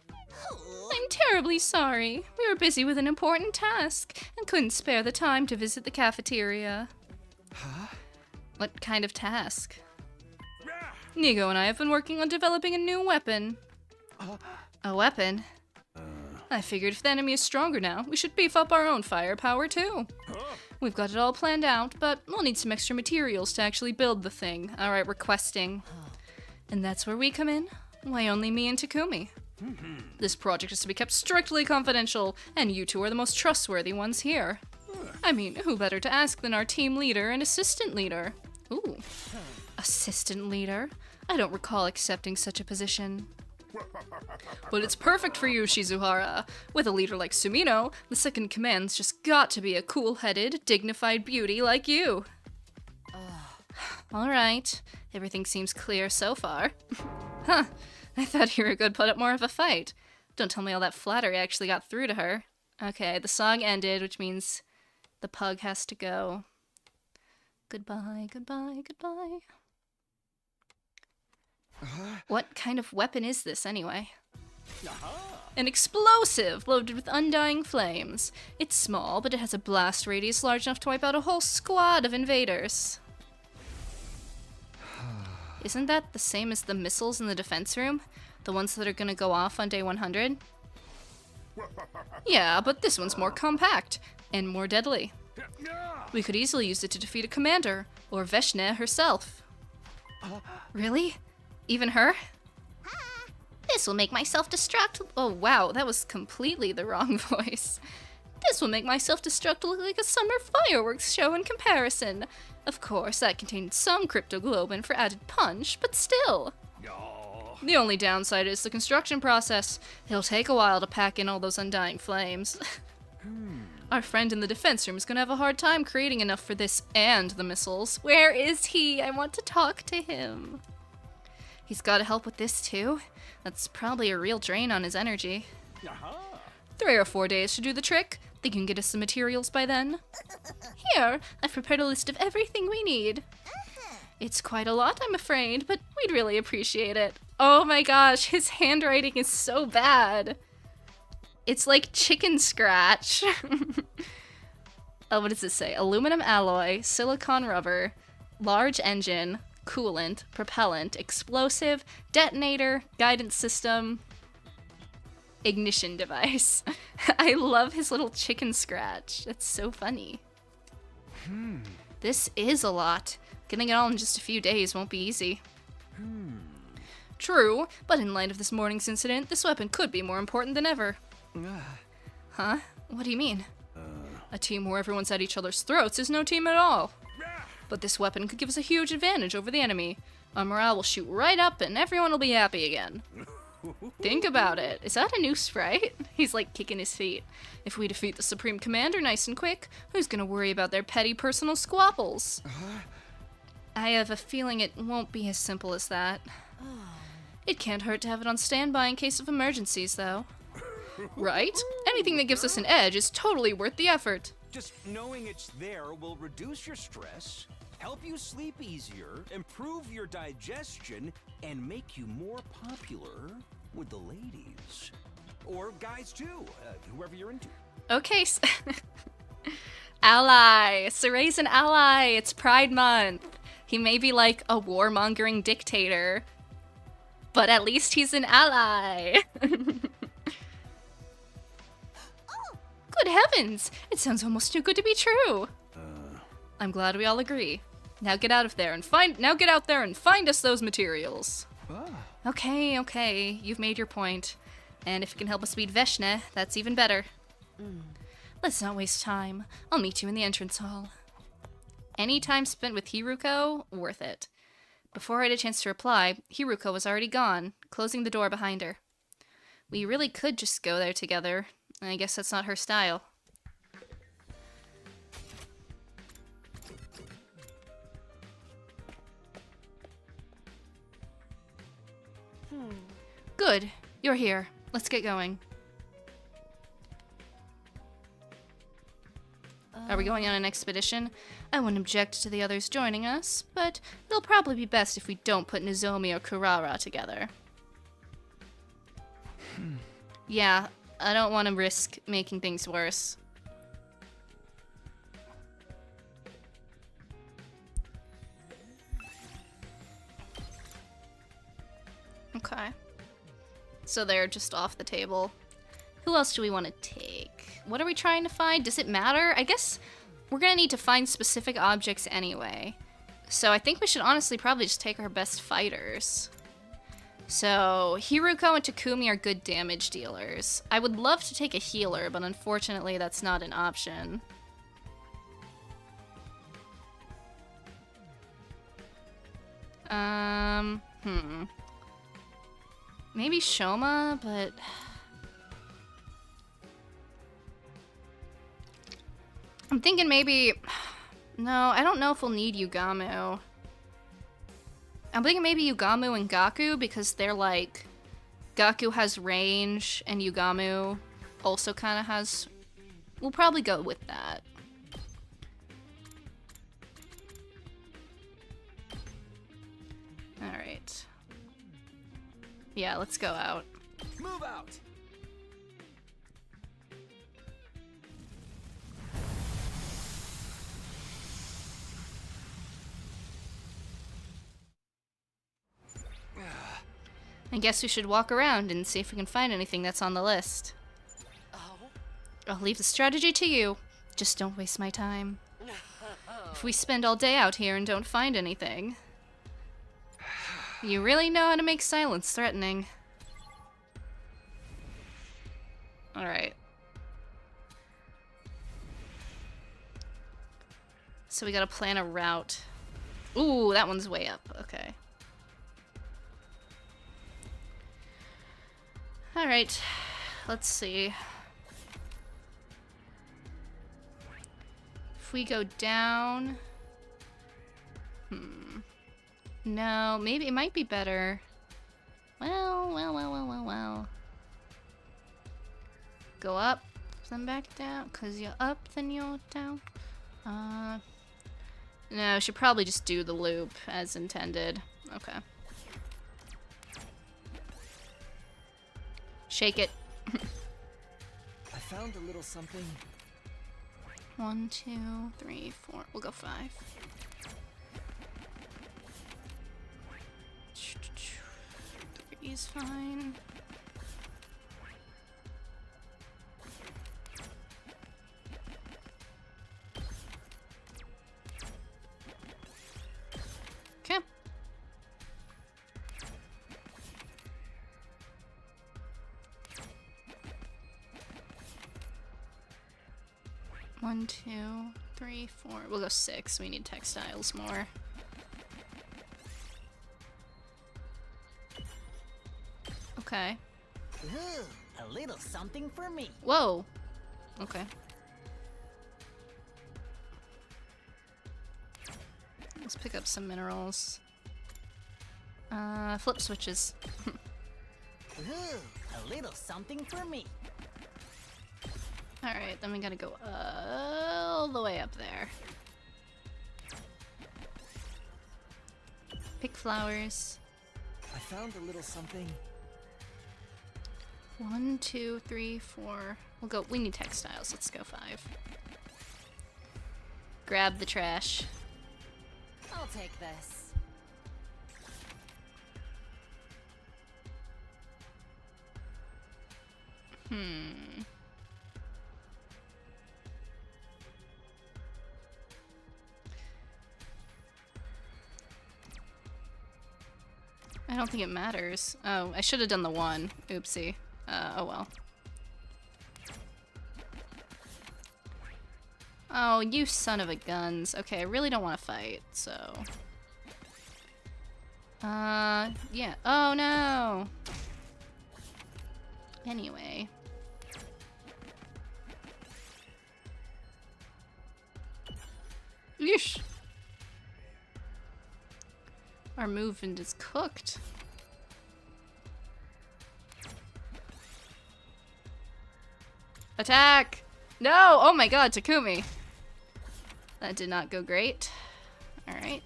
I'm terribly sorry. We were busy with an important task and couldn't spare the time to visit the cafeteria. Huh? What kind of task? Nigo and I have been working on developing a new weapon. A weapon? I figured if the enemy is stronger now, we should beef up our own firepower too. We've got it all planned out, but we'll need some extra materials to actually build the thing. Alright, requesting. And that's where we come in. Why only me and Takumi? This project is to be kept strictly confidential, and you two are the most trustworthy ones here. I mean, who better to ask than our team leader and assistant leader? Ooh. Assistant leader? I don't recall accepting such a position. But it's perfect for you, Shizuhara. With a leader like Sumino, the second command's just got to be a cool-headed, dignified beauty like you. Alright, everything seems clear so far. Huh, I thought Hiruko would put up more of a fight. Don't tell me all that flattery actually got through to her. Okay, the song ended, which means the pug has to go. Goodbye, goodbye, goodbye. What kind of weapon is this, anyway? An explosive loaded with undying flames. It's small, but it has a blast radius large enough to wipe out a whole squad of invaders. Isn't that the same as the missiles in the defense room? The ones that are gonna go off on day 100? Yeah, but this one's more compact and more deadly. We could easily use it to defeat a commander, or Veshne herself. Really? Even her? This will make my self-destruct. Oh wow, that was completely the wrong voice. This will make my self-destruct look like a summer fireworks show in comparison. Of course, that contained some cryptoglobin for added punch, but still. The only downside is the construction process. It'll take a while to pack in all those undying flames. Our friend in the defense room is gonna have a hard time creating enough for this and the missiles. Where is he? I want to talk to him. He's gotta help with this too. That's probably a real drain on his energy. 3 or 4 days should do the trick. They can get us some materials by then. Here, I've prepared a list of everything we need. It's quite a lot, I'm afraid, but we'd really appreciate it. Oh my gosh, his handwriting is so bad. It's like chicken scratch. Oh, what does this say? Aluminum alloy, silicon rubber, large engine, coolant, propellant, explosive, detonator, guidance system, ignition device. I love his little chicken scratch. That's so funny. This is a lot. Getting it all in just a few days won't be easy. True, but in light of this morning's incident, this weapon could be more important than ever. Huh? What do you mean? A team where everyone's at each other's throats is no team at all. But this weapon could give us a huge advantage over the enemy. Our morale will shoot right up and everyone will be happy again. Think about it. Is that a new sprite? He's like kicking his feet. If we defeat the Supreme Commander nice and quick, who's gonna worry about their petty personal squabbles? I have a feeling it won't be as simple as that. It can't hurt to have it on standby in case of emergencies, though. Right? Anything that gives us an edge is totally worth the effort. Just knowing it's there will reduce your stress, help you sleep easier, improve your digestion, and make you more popular with the ladies. Or guys too, whoever you're into. Okay, ally. Saray's an ally. It's Pride Month. He may be like a warmongering dictator, but at least he's an ally. Good heavens! It sounds almost too good to be true. I'm glad we all agree. Now get out there and find us those materials. Okay, you've made your point. And if it can help us beat Veshne, that's even better. Let's not waste time. I'll meet you in the entrance hall. Any time spent with Hiruko, worth it. Before I had a chance to reply, Hiruko was already gone, closing the door behind her. We really could just go there together. I guess that's not her style. Good. You're here. Let's get going. Are we going on an expedition? I wouldn't object to the others joining us, but it'll probably be best if we don't put Nozomi or Kurara together. Yeah, I don't want to risk making things worse. Okay. So they're just off the table. Who else do we want to take? What are we trying to find? Does it matter? I guess we're gonna need to find specific objects anyway. So I think we should honestly probably just take our best fighters. So Hiruko and Takumi are good damage dealers. I would love to take a healer, but unfortunately that's not an option. Maybe Shoma, but I'm thinking maybe... No, I don't know if we'll need Yugamu. I'm thinking maybe Yugamu and Gaku, because they're like... Gaku has range, and Yugamu also kind of has... We'll probably go with that. Alright. Yeah, let's go out. Move out! I guess we should walk around and see if we can find anything that's on the list. I'll leave the strategy to you. Just don't waste my time. If we spend all day out here and don't find anything... You really know how to make silence threatening. Alright. So we gotta plan a route. Ooh, that one's way up. Okay. Alright. Let's see. If we go down... No, maybe it might be better. Well. Go up, then back down. 'Cause you're up, then you're down. No, should probably just do the loop as intended. Okay. Shake it. found a little something. 1, 2, 3, 4. We'll go 5. Three is fine. Okay. One, 2, 3, 4. We'll go 6. We need textiles more. Okay. Ooh, a little something for me. Whoa. Okay. Let's pick up some minerals. Flip switches. Ooh, a little something for me. Alright, then we gotta go all the way up there. Pick flowers. I found a little something. 1, 2, 3, 4. We'll go. We need textiles. Let's go 5. Grab the trash. I'll take this. I don't think it matters. Oh, I should have done the 1. Oopsie. Oh well. Oh, you son of a guns. Okay, I really don't want to fight, so... yeah. Oh no! Anyway. Yeesh! Our movement is cooked. Attack! No! Oh my god, Takumi! That did not go great. Alright.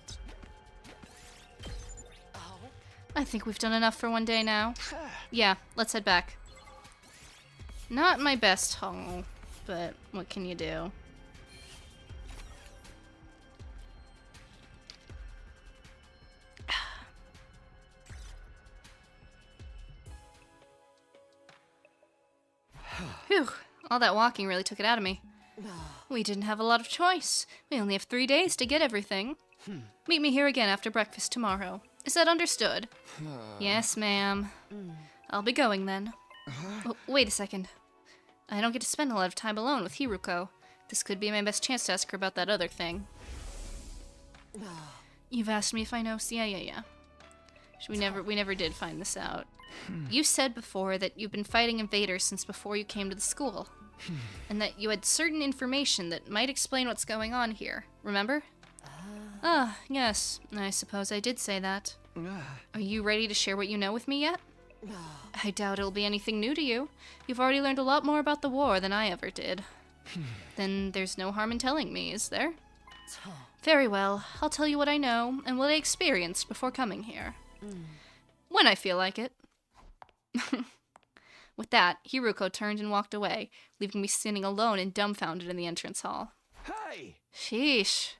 I think we've done enough for one day now. Yeah, let's head back. Not my best haul, but what can you do? Phew, all that walking really took it out of me. We didn't have a lot of choice. We only have 3 days to get everything. Meet me here again after breakfast tomorrow. Is that understood? Yes, ma'am. I'll be going then. Oh, wait a second. I don't get to spend a lot of time alone with Hiruko. This could be my best chance to ask her about that other thing. You've asked me if I know. Yeah. We never did find this out. You said before that you've been fighting invaders since before you came to the school. And that you had certain information that might explain what's going on here. Remember? Ah, yes. I suppose I did say that. Are you ready to share what you know with me yet? I doubt it'll be anything new to you. You've already learned a lot more about the war than I ever did. Then there's no harm in telling me, is there? Very well. I'll tell you what I know and what I experienced before coming here. When I feel like it. With that, Hiruko turned and walked away, leaving me standing alone and dumbfounded in the entrance hall. Hey! Sheesh.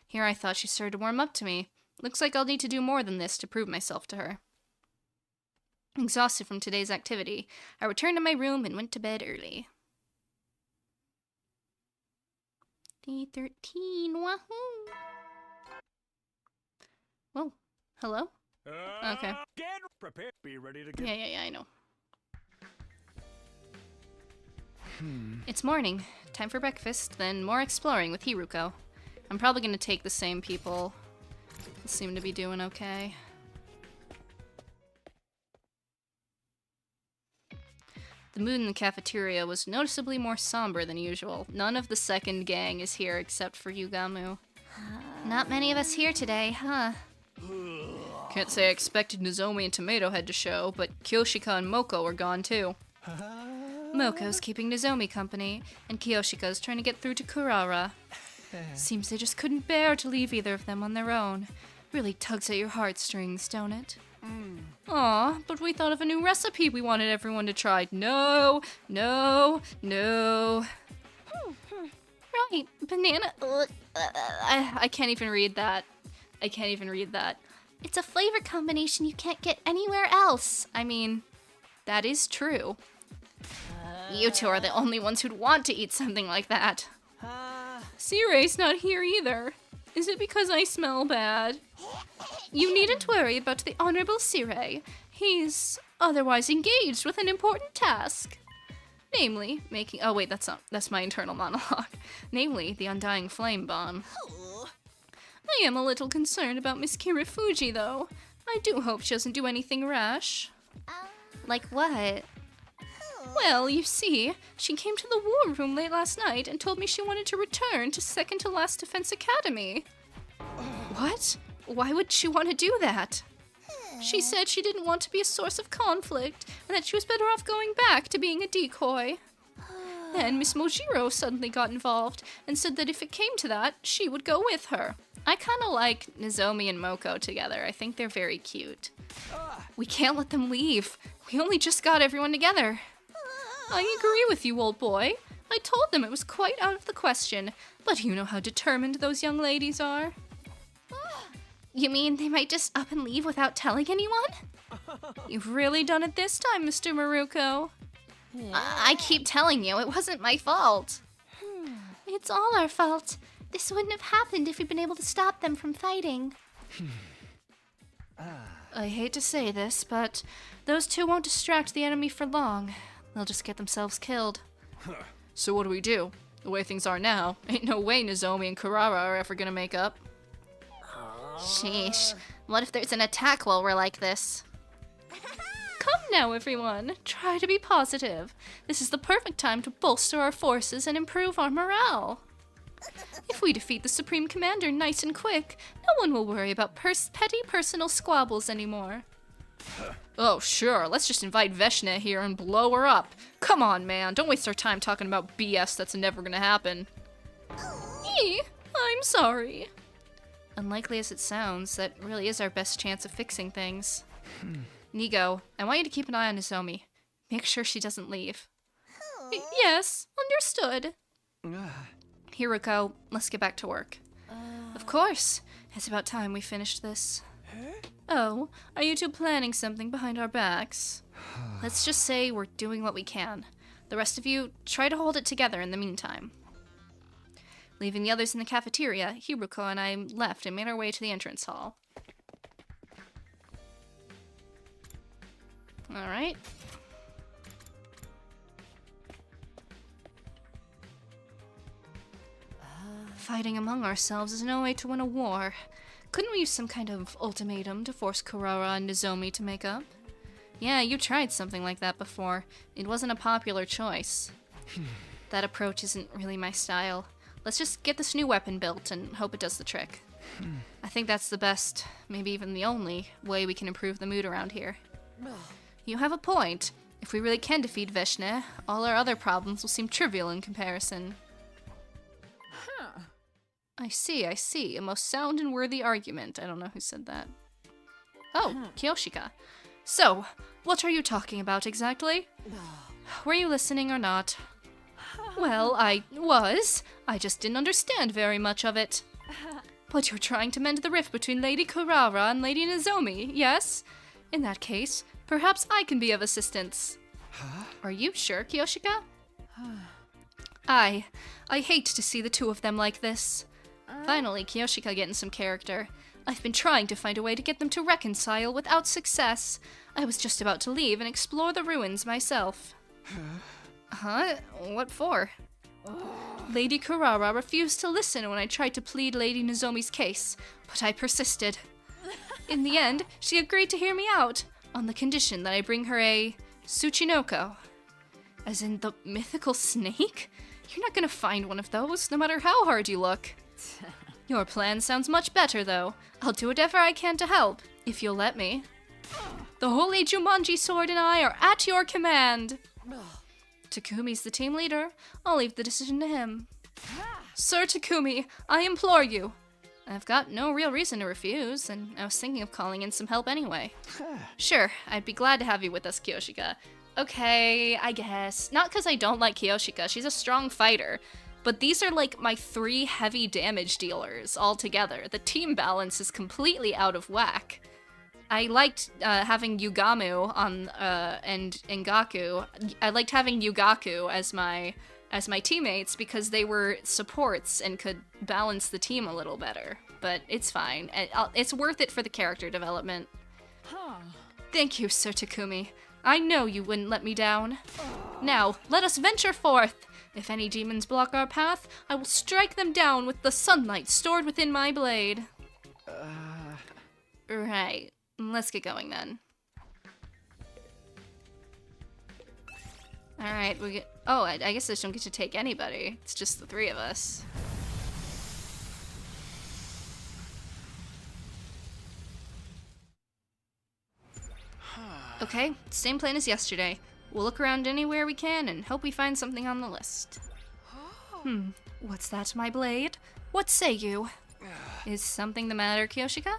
Here I thought she started to warm up to me. Looks like I'll need to do more than this to prove myself to her. Exhausted from today's activity, I returned to my room and went to bed early. Day 13, wahoo! Whoa, hello? Okay. Get prepared. Be ready to get. Yeah, I know. It's morning. Time for breakfast, then more exploring with Hiruko. I'm probably gonna take the same people. They seem to be doing okay. The mood in the cafeteria was noticeably more somber than usual. None of the second gang is here except for Yugamu. Not many of us here today, huh? Can't say I expected Nozomi and Tomato Head to show, but Kyoshika and Moko are gone too. Moko's keeping Nozomi company, and Kiyoshika's trying to get through to Kurara. Seems they just couldn't bear to leave either of them on their own. Really tugs at your heartstrings, don't it? Aw, but we thought of a new recipe we wanted everyone to try. No, no, no. Right, banana. I can't even read that. I can't even read that. It's a flavor combination you can't get anywhere else. I mean, that is true. You two are the only ones who'd want to eat something like that. Ciray's not here either. Is it because I smell bad? You needn't worry about the Honorable Siray. He's otherwise engaged with an important task. Namely, making— oh wait, that's my internal monologue. Namely, the Undying Flame Bomb. I am a little concerned about Miss Kirifuji, though. I do hope she doesn't do anything rash. Like what? Well, you see, she came to the war room late last night and told me she wanted to return to Second to Last Defense Academy. What? Why would she want to do that? She said she didn't want to be a source of conflict, and that she was better off going back to being a decoy. Then Miss Mojiro suddenly got involved, and said that if it came to that, she would go with her. I kinda like Nozomi and Moko together. I think they're very cute. We can't let them leave. We only just got everyone together. I agree with you, old boy. I told them it was quite out of the question, but you know how determined those young ladies are. You mean they might just up and leave without telling anyone? You've really done it this time, Mr. Maruko. I keep telling you, it wasn't my fault. It's all our fault. This wouldn't have happened if we'd been able to stop them from fighting. I hate to say this, but those two won't distract the enemy for long. They'll just get themselves killed. So what do? The way things are now, ain't no way Nozomi and Kurara are ever gonna make up. Sheesh. What if there's an attack while we're like this? Come now, everyone. Try to be positive. This is the perfect time to bolster our forces and improve our morale. If we defeat the Supreme Commander nice and quick, no one will worry about petty personal squabbles anymore. Oh, sure. Let's just invite Veshna here and blow her up. Come on, man. Don't waste our time talking about BS that's never gonna happen. I'm sorry. Unlikely as it sounds, that really is our best chance of fixing things. Nigo, I want you to keep an eye on Nozomi. Make sure she doesn't leave. Yes, understood. Hiruko, let's get back to work. Of course. It's about time we finished this. Oh, are you two planning something behind our backs? Let's just say we're doing what we can. The rest of you, try to hold it together in the meantime. Leaving the others in the cafeteria, Hiruko and I left and made our way to the entrance hall. Alright. Fighting among ourselves is no way to win a war. Couldn't we use some kind of ultimatum to force Kurara and Nozomi to make up? Yeah, you tried something like that before. It wasn't a popular choice. That approach isn't really my style. Let's just get this new weapon built and hope it does the trick. I think that's the best, maybe even the only, way we can improve the mood around here. You have a point. If we really can defeat Veshna, all our other problems will seem trivial in comparison. I see. A most sound and worthy argument. I don't know who said that. Oh, Kiyoshika. So, what are you talking about exactly? Were you listening or not? Well, I was. I just didn't understand very much of it. But you're trying to mend the rift between Lady Kurara and Lady Nozomi, yes? In that case, perhaps I can be of assistance. Are you sure, Kiyoshika? I hate to see the two of them like this. Finally, Kiyoshika getting some character. I've been trying to find a way to get them to reconcile without success. I was just about to leave and explore the ruins myself. Huh? What for? Lady Kurara refused to listen when I tried to plead Lady Nozomi's case, but I persisted. In the end, she agreed to hear me out, on the condition that I bring her a Tsuchinoko. As in the mythical snake? You're not gonna find one of those, no matter how hard you look. Your plan sounds much better, though. I'll do whatever I can to help, if you'll let me. The Holy Jumanji Sword and I are at your command. Takumi's the team leader. I'll leave the decision to him. Sir Takumi, I implore you. I've got no real reason to refuse, and I was thinking of calling in some help anyway. Sure, I'd be glad to have you with us, Kiyoshika. Okay, I guess. Not because I don't like Kiyoshika, she's a strong fighter. But these are like my 3 heavy damage dealers all together. The team balance is completely out of whack. I liked having Yugamu on and Ngaku. I liked having Yugaku as my teammates because they were supports and could balance the team a little better. But it's fine. It's worth it for the character development. Thank you, Sir Takumi. I know you wouldn't let me down. Now, let us venture forth. If any demons block our path, I will strike them down with the sunlight stored within my blade. Right. Let's get going then. Alright, we get. Oh, I guess I just don't get to take anybody. It's just the 3 of us. Okay, same plan as yesterday. We'll look around anywhere we can and hope we find something on the list. What's that, my blade? What say you? Is something the matter, Kiyoshika?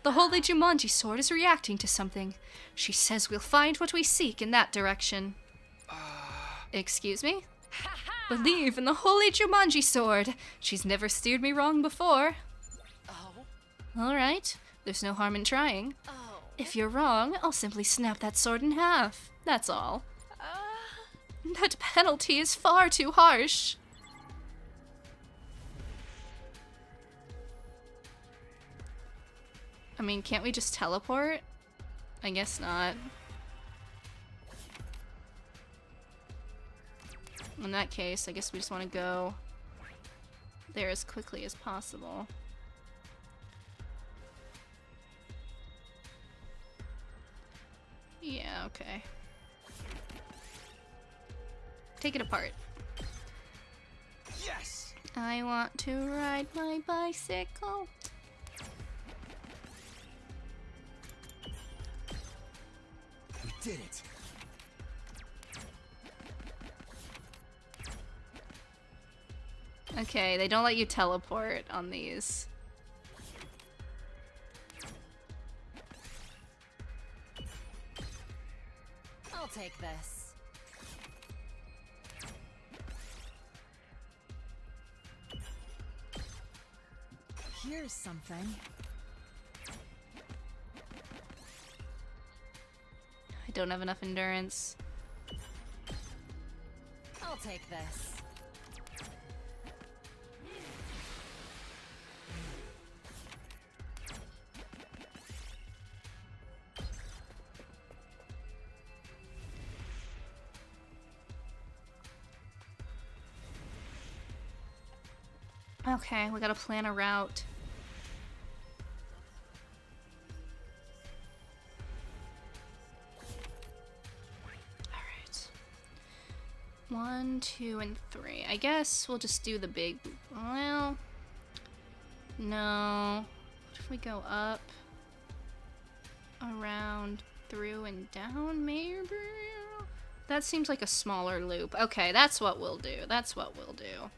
The holy Jumanji sword is reacting to something. She says we'll find what we seek in that direction. Excuse me? Believe in the holy Jumanji sword. She's never steered me wrong before. Alright, there's no harm in trying. If you're wrong, I'll simply snap that sword in half. That's all. That penalty is far too harsh. I mean, can't we just teleport? I guess not. In that case, I guess we just want to go there as quickly as possible. Yeah, okay. Take it apart. Yes! I want to ride my bicycle. We did it. Okay, they don't let you teleport on these. I'll take this. Here's something. I don't have enough endurance. I'll take this. Okay, we gotta plan a route. Alright. 1, 2, and 3. I guess we'll just do the big... Well... No. What if we go up? Around, through, and down, maybe? That seems like a smaller loop. Okay, that's what we'll do. That's what we'll do.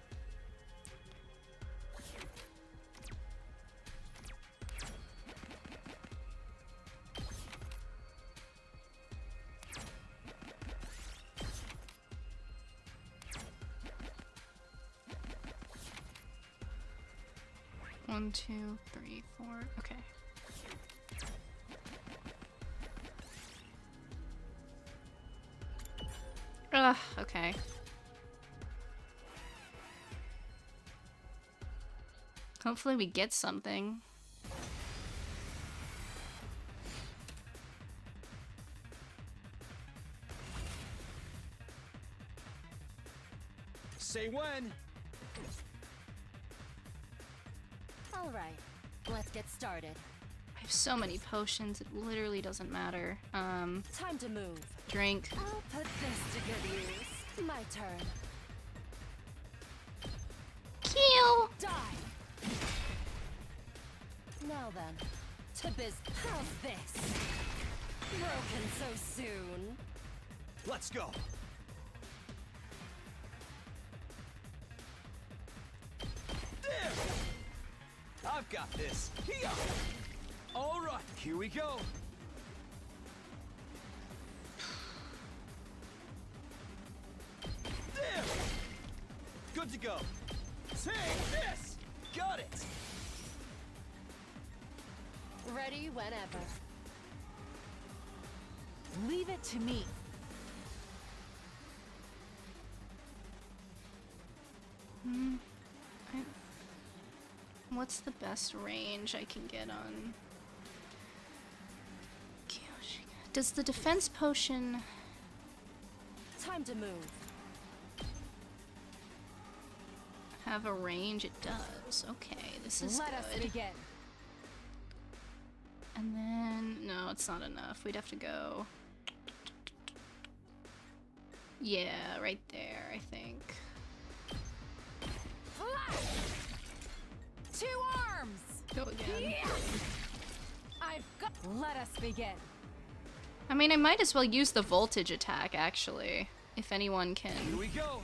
One, 2, 3, 4. Okay. Ugh, okay. Hopefully we get something. Say when. All right, let's get started. I have so many potions, it literally doesn't matter. Time to move. Drink. I'll put this to good use. My turn. Kill! Die! Now then, to biz. How's this? Broken so soon. Let's go. I've got this. Here. All right, here we go. There. Good to go. Take this. Got it. Ready whenever. Leave it to me. What's the best range I can get on Kyoshika? Does the defense potion Time to move. have a range? It does. Okay, this is Let us good. begin. And then, no, it's not enough. We'd have to go. Yeah, right there, I think. Flash! 2 arms! Go again. I've got. Let us begin. I mean, I might as well use the voltage attack, actually. If anyone Here can. we go.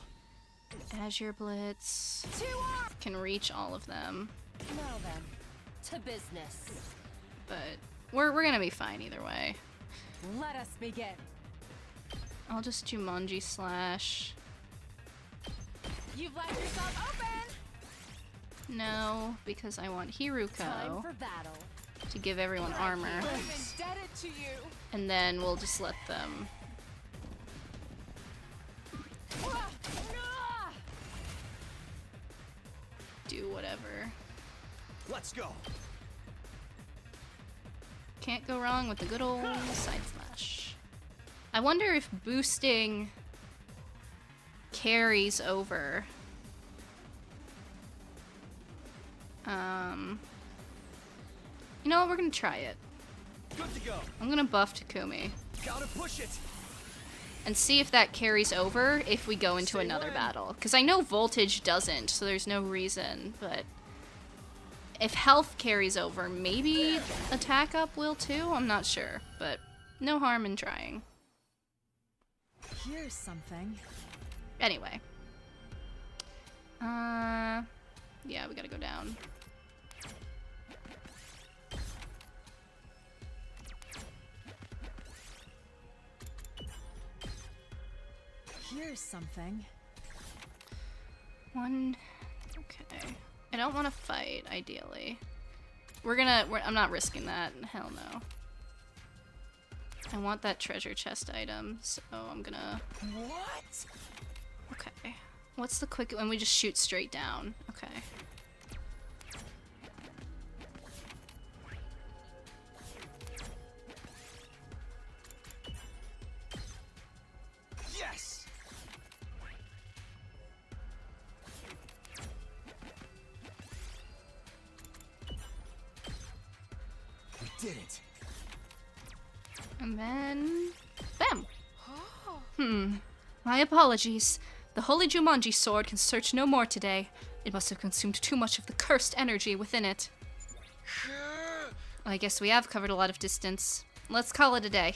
Azure Blitz 2 arms! can reach all of them. Now then, to business. But we're gonna be fine either way. Let us begin. I'll just Jumanji slash. You've left yourself open! No, because I want Time Hiruko for battle. to give everyone armor. I'm indebted to you. And then we'll just let them. Do whatever. Let's go. Can't go wrong with the good old side slash. I wonder if boosting carries over. You know what? We're gonna try it. Good to go. I'm gonna buff Takumi Gotta push it. and see if that carries over if we go into Say another when. battle. Because I know voltage doesn't, so there's no reason. But if health carries over, maybe attack up will too. I'm not sure, but no harm in trying. Here's something. Anyway. Yeah, we gotta go down. Here's something. One. Okay. I don't want to fight, ideally. I'm not risking that. Hell no. I want that treasure chest item, so I'm gonna. What? Okay. What's the quick. When we just shoot straight down. Okay. Yes. We did it. And then. Bam! My apologies. The Holy Jumanji sword can search no more today. It must have consumed too much of the cursed energy within it. I guess we have covered a lot of distance. Let's call it a day.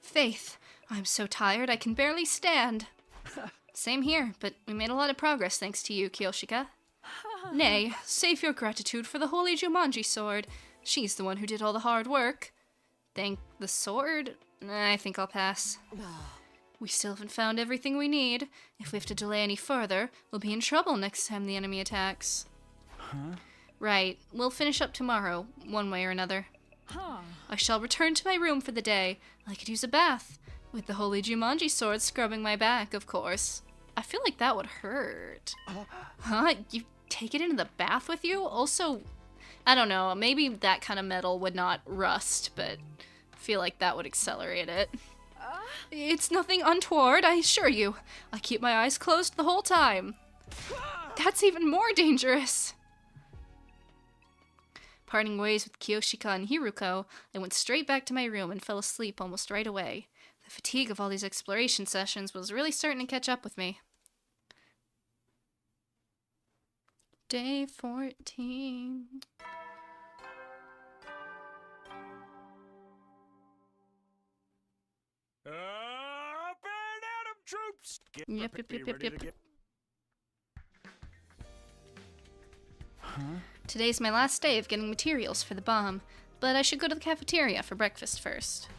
Faith, I'm so tired I can barely stand. Same here, but we made a lot of progress thanks to you, Kyoshika. Nay, save your gratitude for the Holy Jumanji sword. She's the one who did all the hard work. Thank the sword? I think I'll pass. We still haven't found everything we need. If we have to delay any further, we'll be in trouble next time the enemy attacks. Huh? Right, we'll finish up tomorrow, one way or another. Huh. I shall return to my room for the day. I could use a bath. With the Holy Jumanji sword scrubbing my back, of course. I feel like that would hurt. Huh? You take it into the bath with you? Also, I don't know, maybe that kind of metal would not rust, but I feel like that would accelerate it. It's nothing untoward, I assure you. I keep my eyes closed the whole time. That's even more dangerous. Parting ways with Kyoshika and Hiruko, I went straight back to my room and fell asleep almost right away. The fatigue of all these exploration sessions was really starting to catch up with me. Day 14. Up and at 'em, troops! Get Yep. ready to get- Today's my last day of getting materials for the bomb, but I should go to the cafeteria for breakfast first.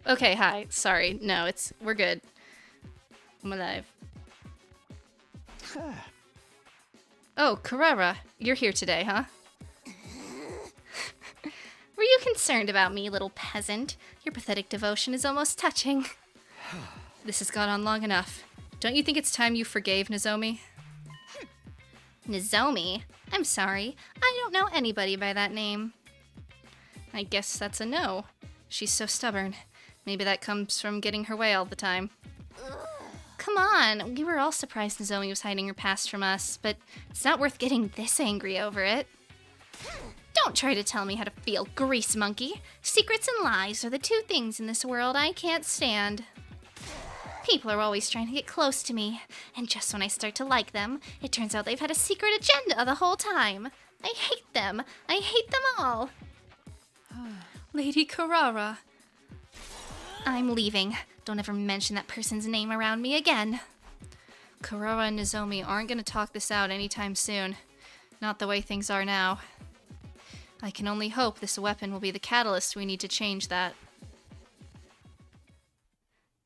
Okay, hi. Sorry. No, we're good. I'm alive. Oh, Carrara, you're here today, huh? Were you concerned about me, little peasant? Your pathetic devotion is almost touching. This has gone on long enough. Don't you think it's time you forgave Nozomi? Nozomi? I'm sorry. I don't know anybody by that name. I guess that's a no. She's so stubborn. Maybe that comes from getting her way all the time. Come on, we were all surprised Nozomi was hiding her past from us, but it's not worth getting this angry over it. Don't try to tell me how to feel, grease monkey. Secrets and lies are the two things in this world I can't stand. People are always trying to get close to me, and just when I start to like them, it turns out they've had a secret agenda the whole time. I hate them. I hate them all. Lady Carrara. I'm leaving. Don't ever mention that person's name around me again. Carrara and Nozomi aren't going to talk this out anytime soon. Not the way things are now. I can only hope this weapon will be the catalyst we need to change that.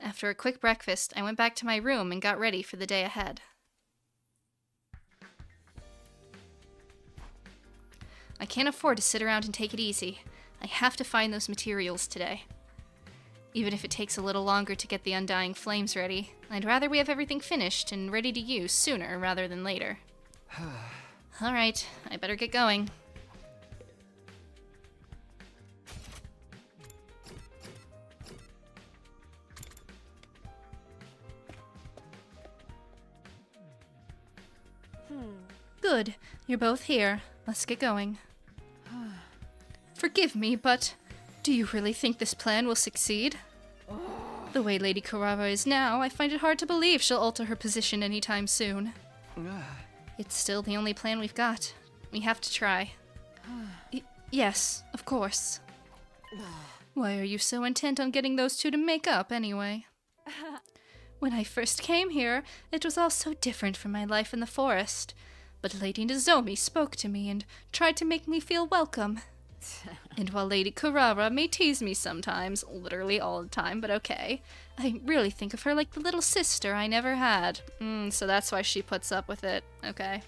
After a quick breakfast, I went back to my room and got ready for the day ahead. I can't afford to sit around and take it easy. I have to find those materials today. Even if it takes a little longer to get the Undying Flames ready, I'd rather we have everything finished and ready to use sooner rather than later. Alright, I better get going. Good, you're both here. Let's get going. Forgive me, but do you really think this plan will succeed? The way Lady Carrara is now, I find it hard to believe she'll alter her position anytime soon. It's still the only plan we've got. We have to try. Yes, of course. Why are you so intent on getting those two to make up, anyway? When I first came here, it was all so different from my life in the forest. But Lady Nozomi spoke to me and tried to make me feel welcome. And while Lady Carrara may tease me sometimes, literally all the time, but okay, I really think of her like the little sister I never had. So that's why she puts up with it, okay.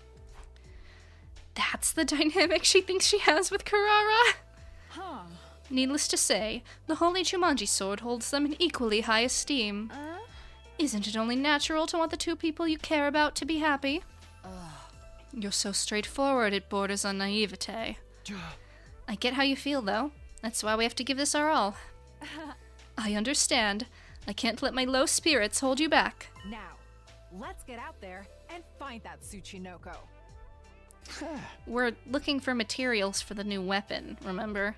That's the dynamic she thinks she has with Carrara? Huh. Needless to say, the Holy Jumanji Sword holds them in equally high esteem. Isn't it only natural to want the two people you care about to be happy? You're so straightforward it borders on naivete. I get how you feel, though. That's why we have to give this our all. I understand. I can't let my low spirits hold you back. Now, let's get out there and find that Tsuchinoko. We're looking for materials for the new weapon, remember?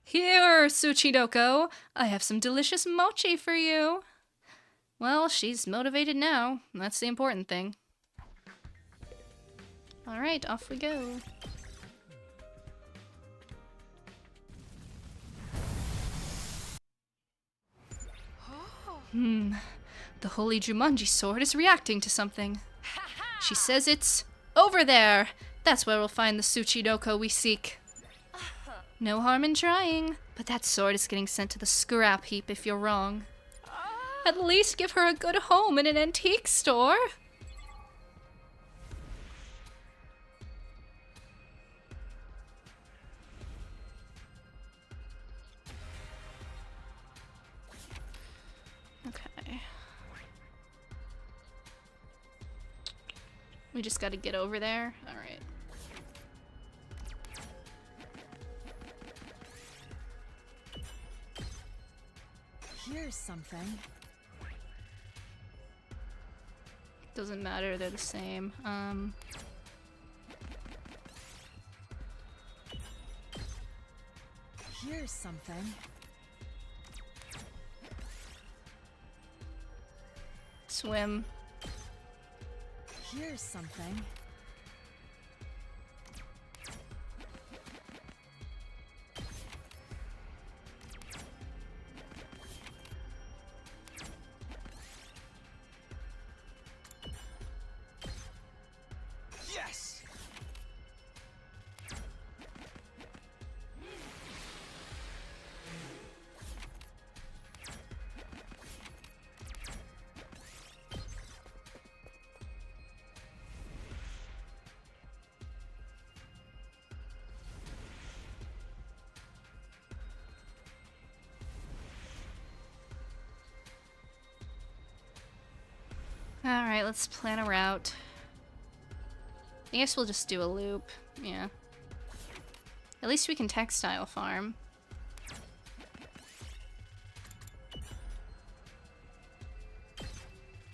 Here, Tsuchinoko! I have some delicious mochi for you! Well, she's motivated now. That's the important thing. Alright, off we go. The Holy Jumanji sword is reacting to something. She says it's over there! That's where we'll find the Tsuchinoko we seek. No harm in trying, but that sword is getting sent to the scrap heap if you're wrong. At least give her a good home in an antique store. Okay. We just gotta get over there. Alright. Here's something. Doesn't matter, they're the same. Here's something. Swim. Here's something. Yes! Alright, let's plan a route. I guess we'll just do a loop. Yeah. At least we can textile farm.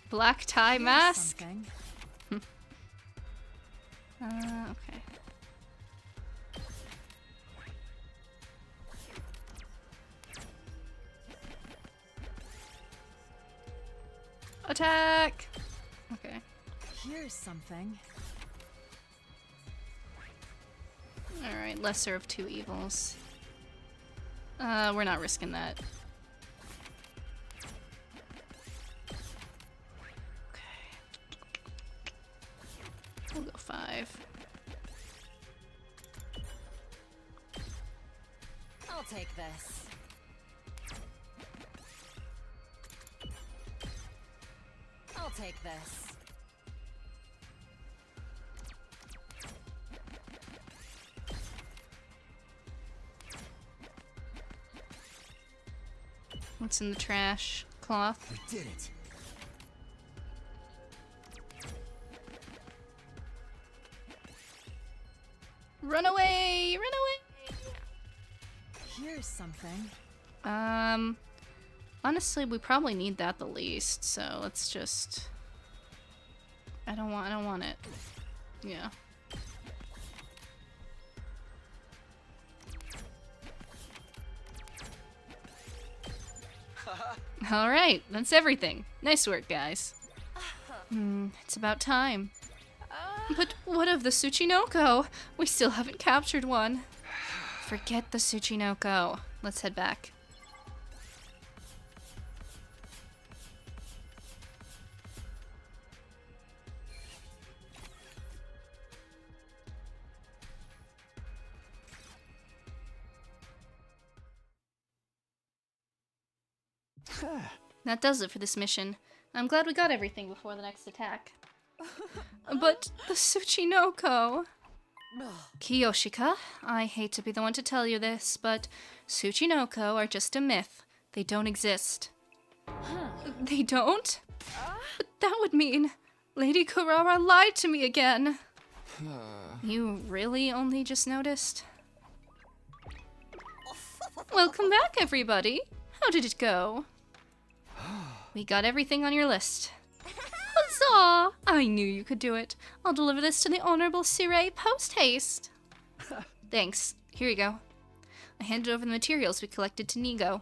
Black tie Here's mask? something. Okay. Attack! Okay. Here's something. Alright, lesser of two evils. We're not risking that. Okay. We'll go 5. I'll take this. I'll take this. What's in the trash? Cloth? We did it. Run away! Run away! Here's something. Honestly, we probably need that the least, so let's just... I don't want it. Yeah. Alright, that's everything. Nice work, guys. It's about time. But what of the Tsuchinoko? We still haven't captured one. Forget the Tsuchinoko. Let's head back. That does it for this mission. I'm glad we got everything before the next attack. But the Tsuchinoko... Kiyoshika, I hate to be the one to tell you this, but Tsuchinoko are just a myth. They don't exist. They don't? But that would mean Lady Kurara lied to me again. You really only just noticed? Welcome back, everybody. How did it go? We got everything on your list. Huzzah! I knew you could do it. I'll deliver this to the Honorable Sire post-haste. Thanks. Here you go. I handed over the materials we collected to Nigo.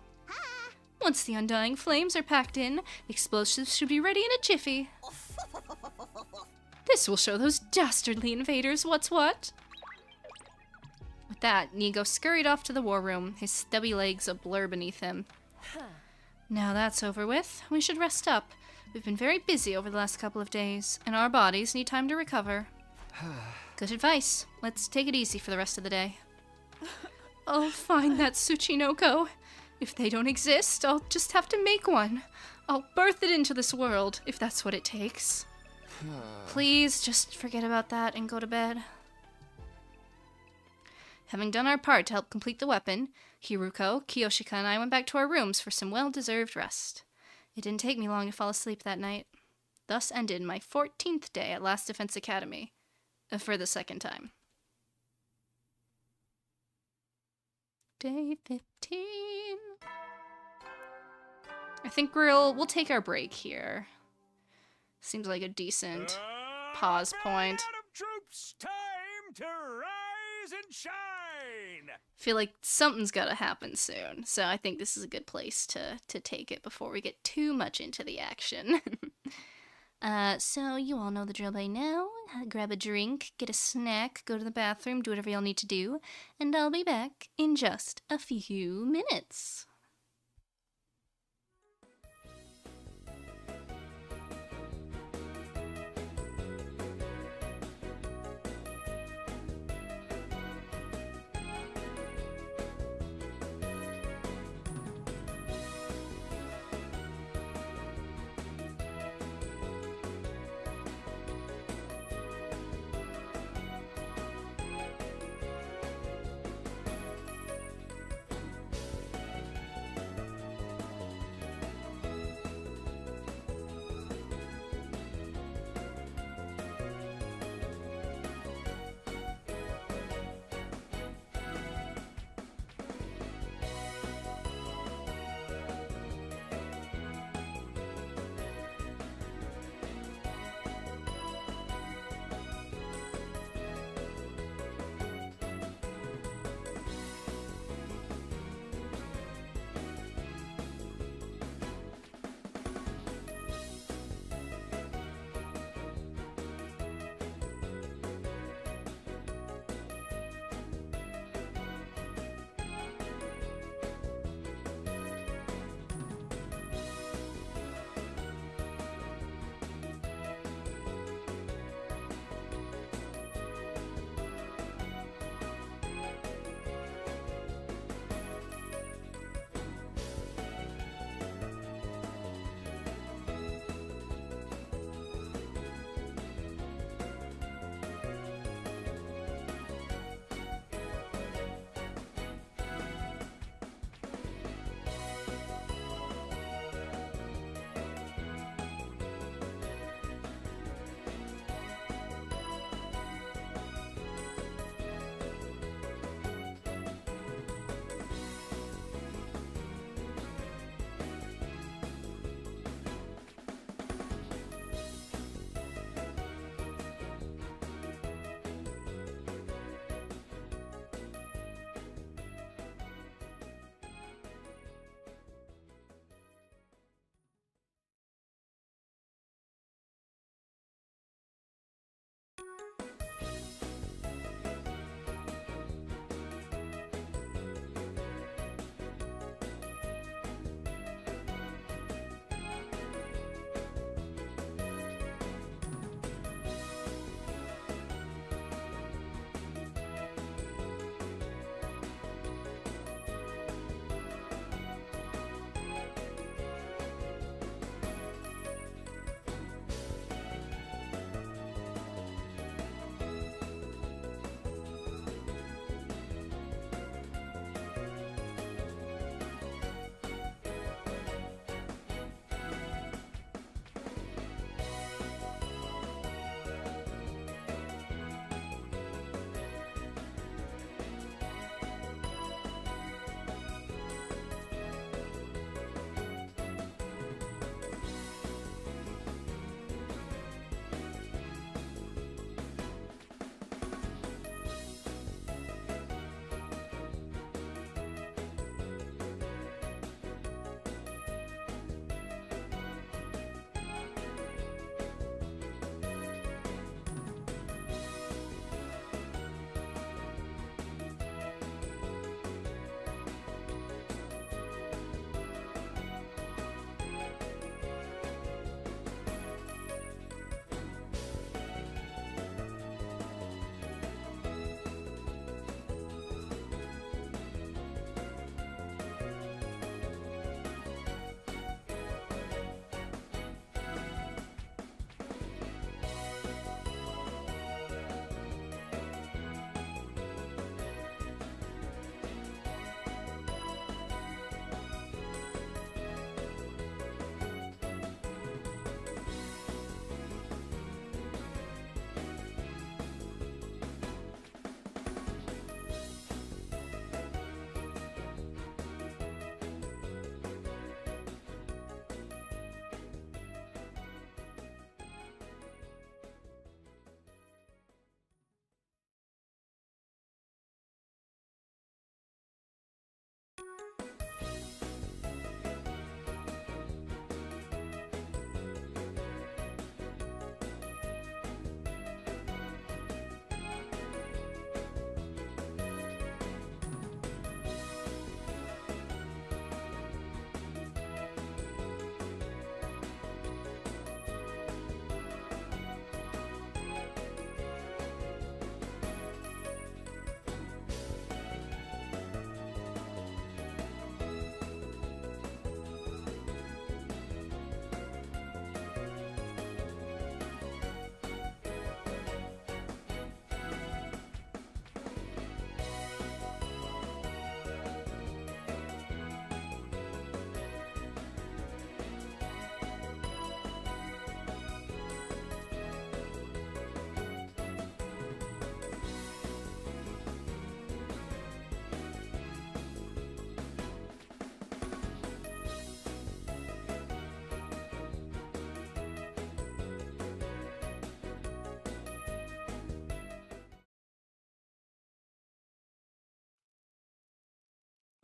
Once the undying flames are packed in, the explosives should be ready in a jiffy. This will show those dastardly invaders what's what. With that, Nigo scurried off to the war room, his stubby legs a blur beneath him. Now that's over with, we should rest up. We've been very busy over the last couple of days, and our bodies need time to recover. Good advice. Let's take it easy for the rest of the day. I'll find that Tsuchinoko. If they don't exist, I'll just have to make one. I'll birth it into this world, if that's what it takes. Please, just forget about that and go to bed. Having done our part to help complete the weapon, Hiruko, Kiyoshika, and I went back to our rooms for some well-deserved rest. It didn't take me long to fall asleep that night. Thus ended my 14th day at Last Defense Academy. For the second time. Day 15. I think we'll take our break here. Seems like a decent pause point. Troops, time to rise and shine. Feel like something's gotta happen soon, so I think this is a good place to take it before we get too much into the action. So you all know the drill by now. Grab a drink, get a snack, go to the bathroom, do whatever y'all need to do, and I'll be back in just a few minutes.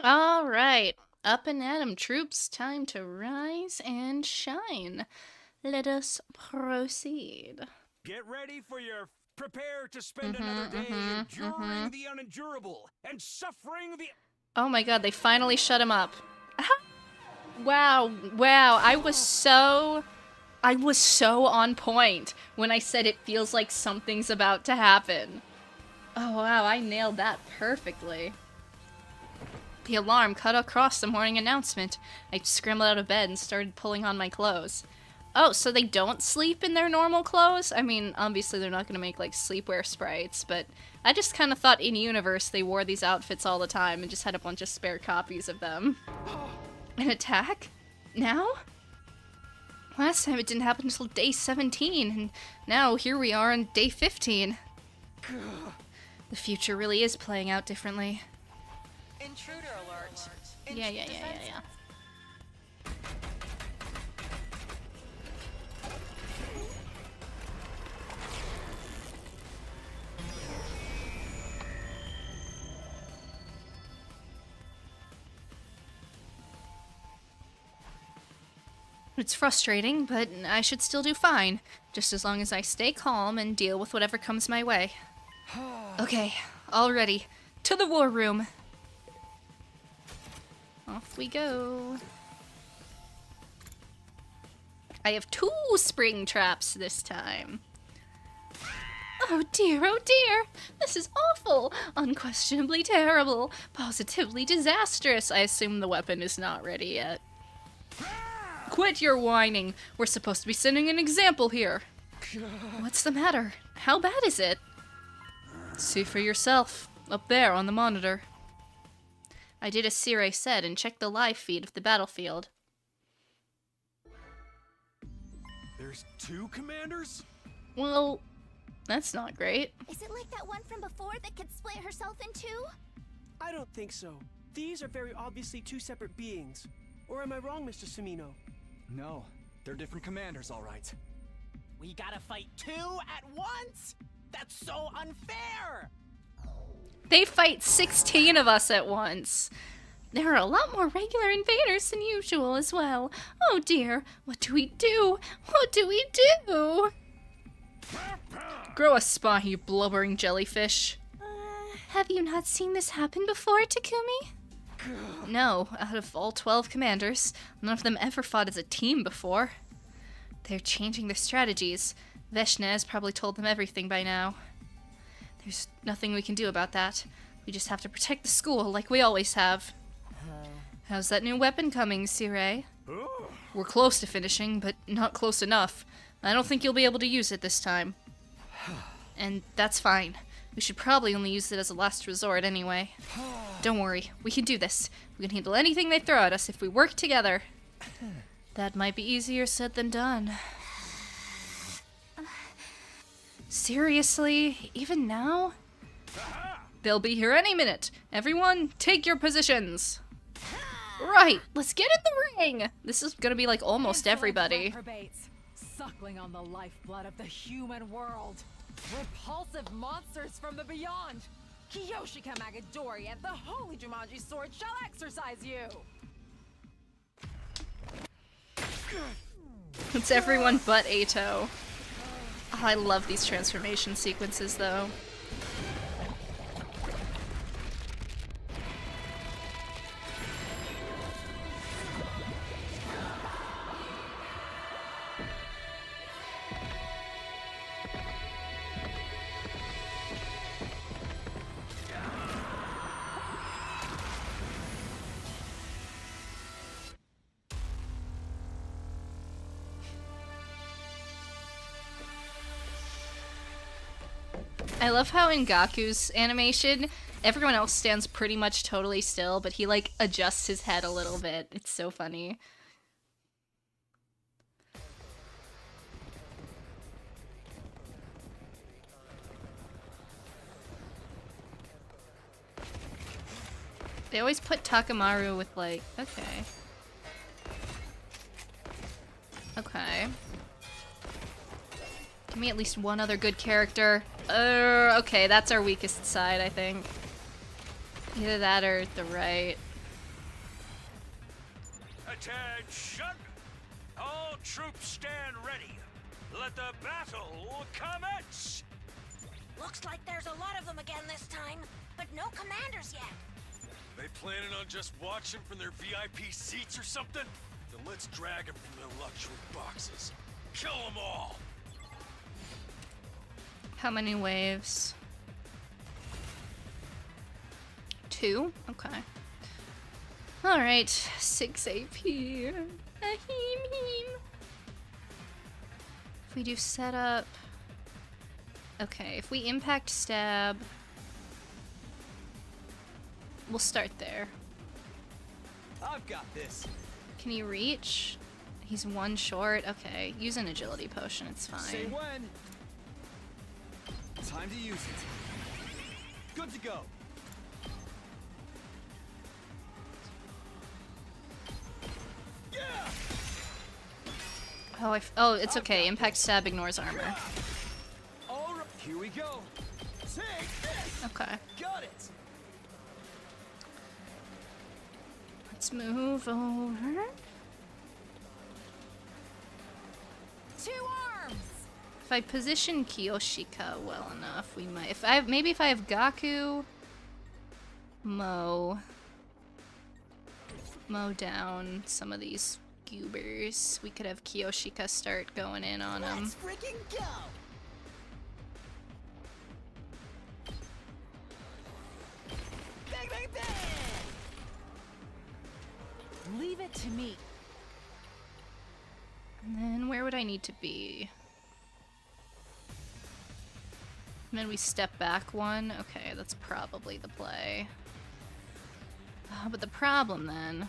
All right, up and at 'em, troops. Time to rise and shine. Let us proceed. Get ready for your prepare to spend another day enduring the unendurable and suffering the. Oh my god, they finally shut him up. Wow, wow, I was so on point when I said it feels like something's about to happen. Oh wow, I nailed that perfectly. The alarm cut across the morning announcement. I scrambled out of bed and started pulling on my clothes. Oh, so they don't sleep in their normal clothes? I mean, obviously they're not gonna make, like, sleepwear sprites, but I just kind of thought in-universe they wore these outfits all the time and just had a bunch of spare copies of them. An attack? Now? Last time it didn't happen until day 17, and now here we are on day 15. The future really is playing out differently. Intruder alert. Yeah. It's frustrating, but I should still do fine, just as long as I stay calm and deal with whatever comes my way. Okay, all ready. To the war room. Off we go. I have 2 spring traps this time. Oh dear, this is awful, unquestionably terrible, positively disastrous. I assume the weapon is not ready yet. Quit your whining. We're supposed to be setting an example here. What's the matter? How bad is it? See for yourself, up there on the monitor. I did as Sire said and checked the live feed of the battlefield. There's 2 commanders? Well, that's not great. Is it like that one from before that could split herself in two? I don't think so. These are very obviously 2 separate beings. Or am I wrong, Mr. Sumino? No, they're different commanders, all right. We gotta fight 2 at once? That's so unfair! They fight 16 of us at once. There are a lot more regular invaders than usual as well. Oh dear, what do we do? What do we do? Grow a spine, you blubbering jellyfish. Have you not seen this happen before, Takumi? No, out of all 12 commanders, none of them ever fought as a team before. They're changing their strategies. Veshna has probably told them everything by now. There's nothing we can do about that. We just have to protect the school like we always have. How's that new weapon coming, Sire? We're close to finishing, but not close enough. I don't think you'll be able to use it this time. And that's fine. We should probably only use it as a last resort anyway. Don't worry, we can do this. We can handle anything they throw at us if we work together. That might be easier said than done. Seriously? Even now? They'll be here any minute. Everyone, take your positions. Right, let's get in the ring. This is gonna be like almost everybody. Reprobates, suckling on the lifeblood of the human world. Repulsive monsters from the beyond. Kiyoshika Magadori and the Holy Jumanji Sword shall exercise you. It's everyone but Ato. Oh, I love these transformation sequences though. I love how in Gaku's animation, everyone else stands pretty much totally still, but he like adjusts his head a little bit. It's so funny. They always put Takamaru with like, okay. Okay. Give me at least one other good character. Okay, that's our weakest side, I think. Either that or the right. Attention! All troops stand ready. Let the battle commence! Looks like there's a lot of them again this time, but no commanders yet. They planning on just watching from their VIP seats or something? Then let's drag them from their luxury boxes. Kill them all! How many waves? 2? Okay. Alright, 6 AP. If we do setup... Okay, if we impact stab... We'll start there. I've got this. Can he reach? He's 1 short. Okay, use an agility potion, it's Say fine. when. Time to use it. Good to go. Oh, it's okay. Impact stab ignores armor. All right, here we go. Take this. Okay. Got it. Let's move over. 2 arms! If I position Kiyoshika well enough, we might. Maybe if I have Gaku, mow down some of these goobers, we could have Kiyoshika start going in on them. Let's freaking go! Bang, bang, bang! Leave it to me. And then where would I need to be? And then we step back 1. Okay, that's probably the play. But the problem then...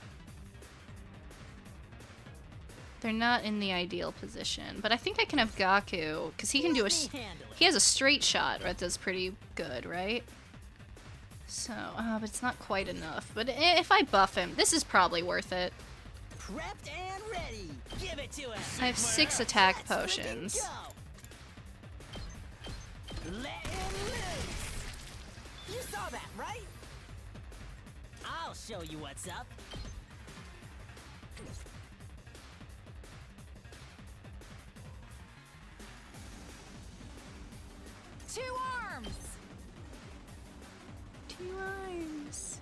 They're not in the ideal position. But I think I can have Gaku, because he can do a... He has a straight shot that does pretty good, right? So, but it's not quite enough. But if I buff him, this is probably worth it. Prepped and ready. Give it to us. I have 6 attack potions. Let him loose. You saw that, right? I'll show you what's up. Two arms! 2 arms.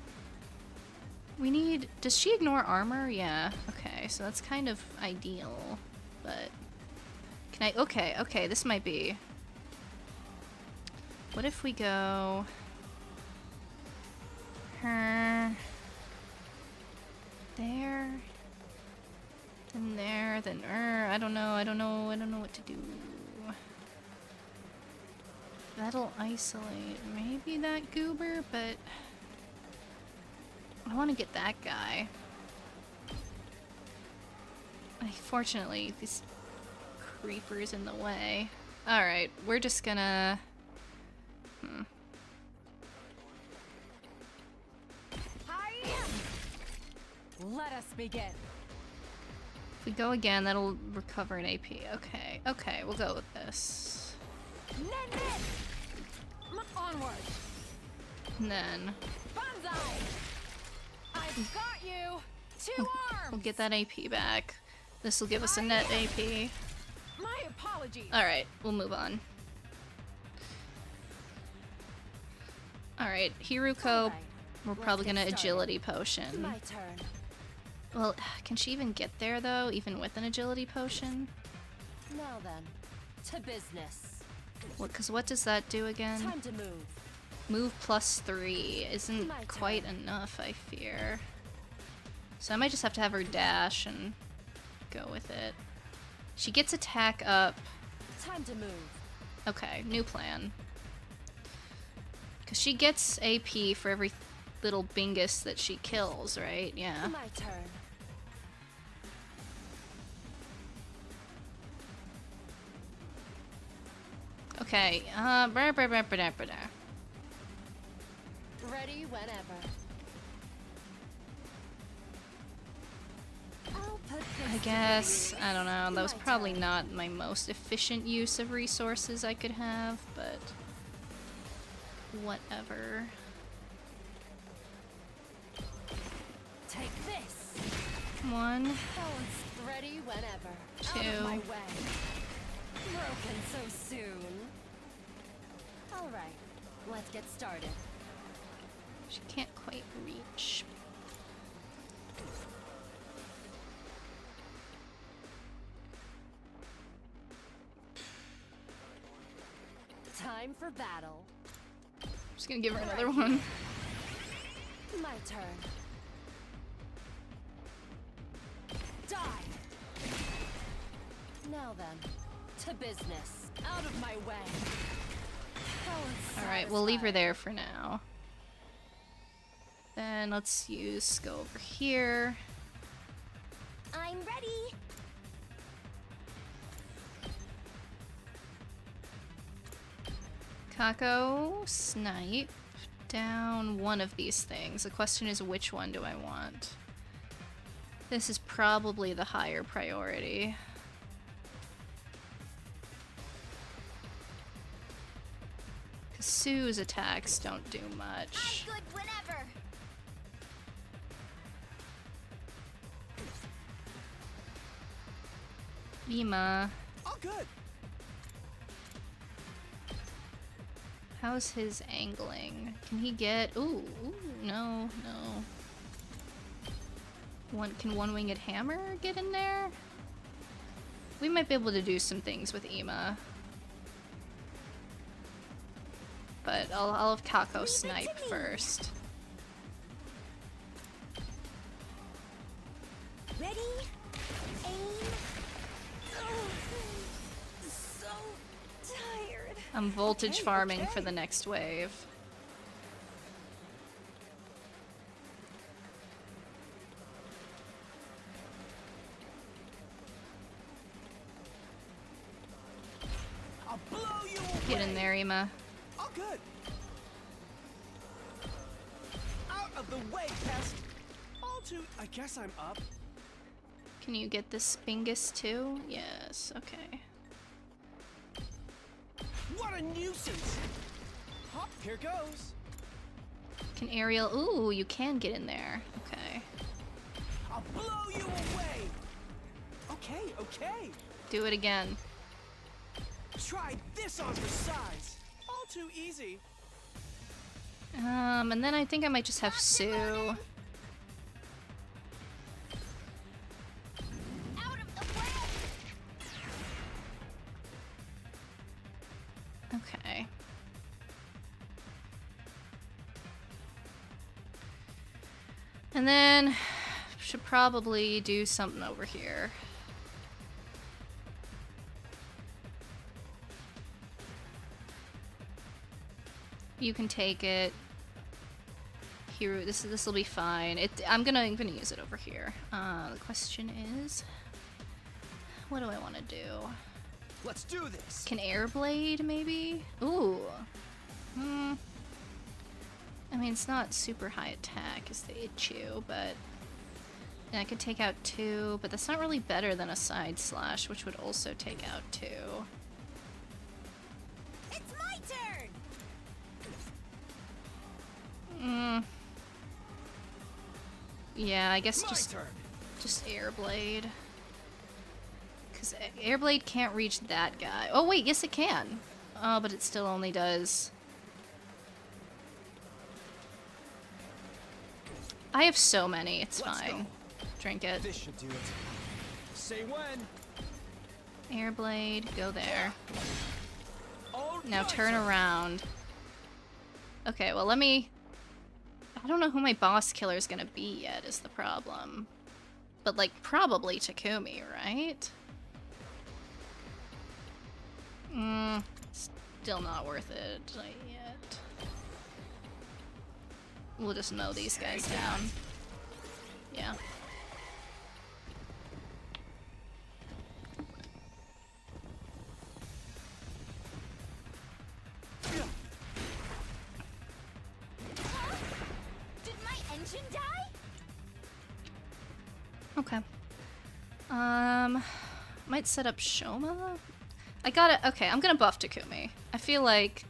We need... Does she ignore armor? Yeah. Okay, so that's kind of ideal. But... Can I... Okay, this might be... What if we go... Her... There... Then there, then I don't know what to do. That'll isolate maybe that goober, but I want to get that guy. Fortunately, this creeper's in the way. Alright, we're just gonna... Let us begin. If we go again, that'll recover an AP. Okay, we'll go with this. Onward. And then Banzai! I've got you! 2 arms! we'll get that AP back. This will give us a net AP. My apologies. Alright, we'll move on. Alright, Hiruko, we're probably gonna agility potion. My turn. Well, can she even get there though, even with an agility potion? Now then, to business. Because what does that do again? Time to move. Move +3 isn't My turn. quite enough, I fear. So I might just have to have her dash and go with it. She gets attack up. Time to move. Okay, new plan. Because she gets AP for every little bingus that she kills, right? Yeah. My turn. Okay, Ready whenever. I'll put I this guess, I don't know, that was My probably turn. not my most efficient use of resources I could have, but whatever. Take this. 1, Balance ready whenever. Out 2. of my way. Broken so soon. All right, let's get started. She can't quite reach. Time for battle. Just gonna give her another one. My turn. Die! Now then, to business. Out of my way. Alright, we'll leave her there for now. Then let's go over here. I'm ready. Kako, snipe, down one of these things. The question is, which one do I want? This is probably the higher priority. Sue's attacks don't do much. I'm good whenever. Ima, All good. how's his angling? Can he get... Ooh, no. Can one-winged hammer get in there? We might be able to do some things with Ima. But I'll have Kako snipe first. Ready? Aim. Oh, so tired. I'm voltage farming for the next wave. I'll blow you away. Get in there, Ima. All good. Out of the way, pest. All too. I guess I'm up. Can you get this Spingus too? Yes, okay. What a nuisance. Hop, here goes. Can Ariel... Ooh, you can get in there. Okay. I'll blow you away. Okay. Do it again. Try this on for size. All too easy. And then I think I might just have Sue. Out of the way. Okay. And then should probably do something over here. You can take it. Here, this will be fine. I'm gonna use it over here. The question is, what do I want to do? Let's do this. Can Airblade maybe? Ooh. I mean, it's not super high attack as the Ichu, but I could take out 2, but that's not really better than a side slash, which would also take out 2. It's my turn. Yeah, I guess My just turn. Airblade. Because Airblade can't reach that guy. Oh wait, yes it can. Oh, but it still only does... I have so many, it's Let's fine. go. Drink it. This should do it. Say when. Airblade, go there. Oh, Now my turn turn. around. Okay, well let me... I don't know who my boss killer is gonna be yet, is the problem. But like, probably Takumi, right? Still not worth it yet. We'll just mow these guys down. Yeah. Did my engine die? Okay. Might set up Shoma? I gotta... Okay, I'm gonna buff Takumi. I feel like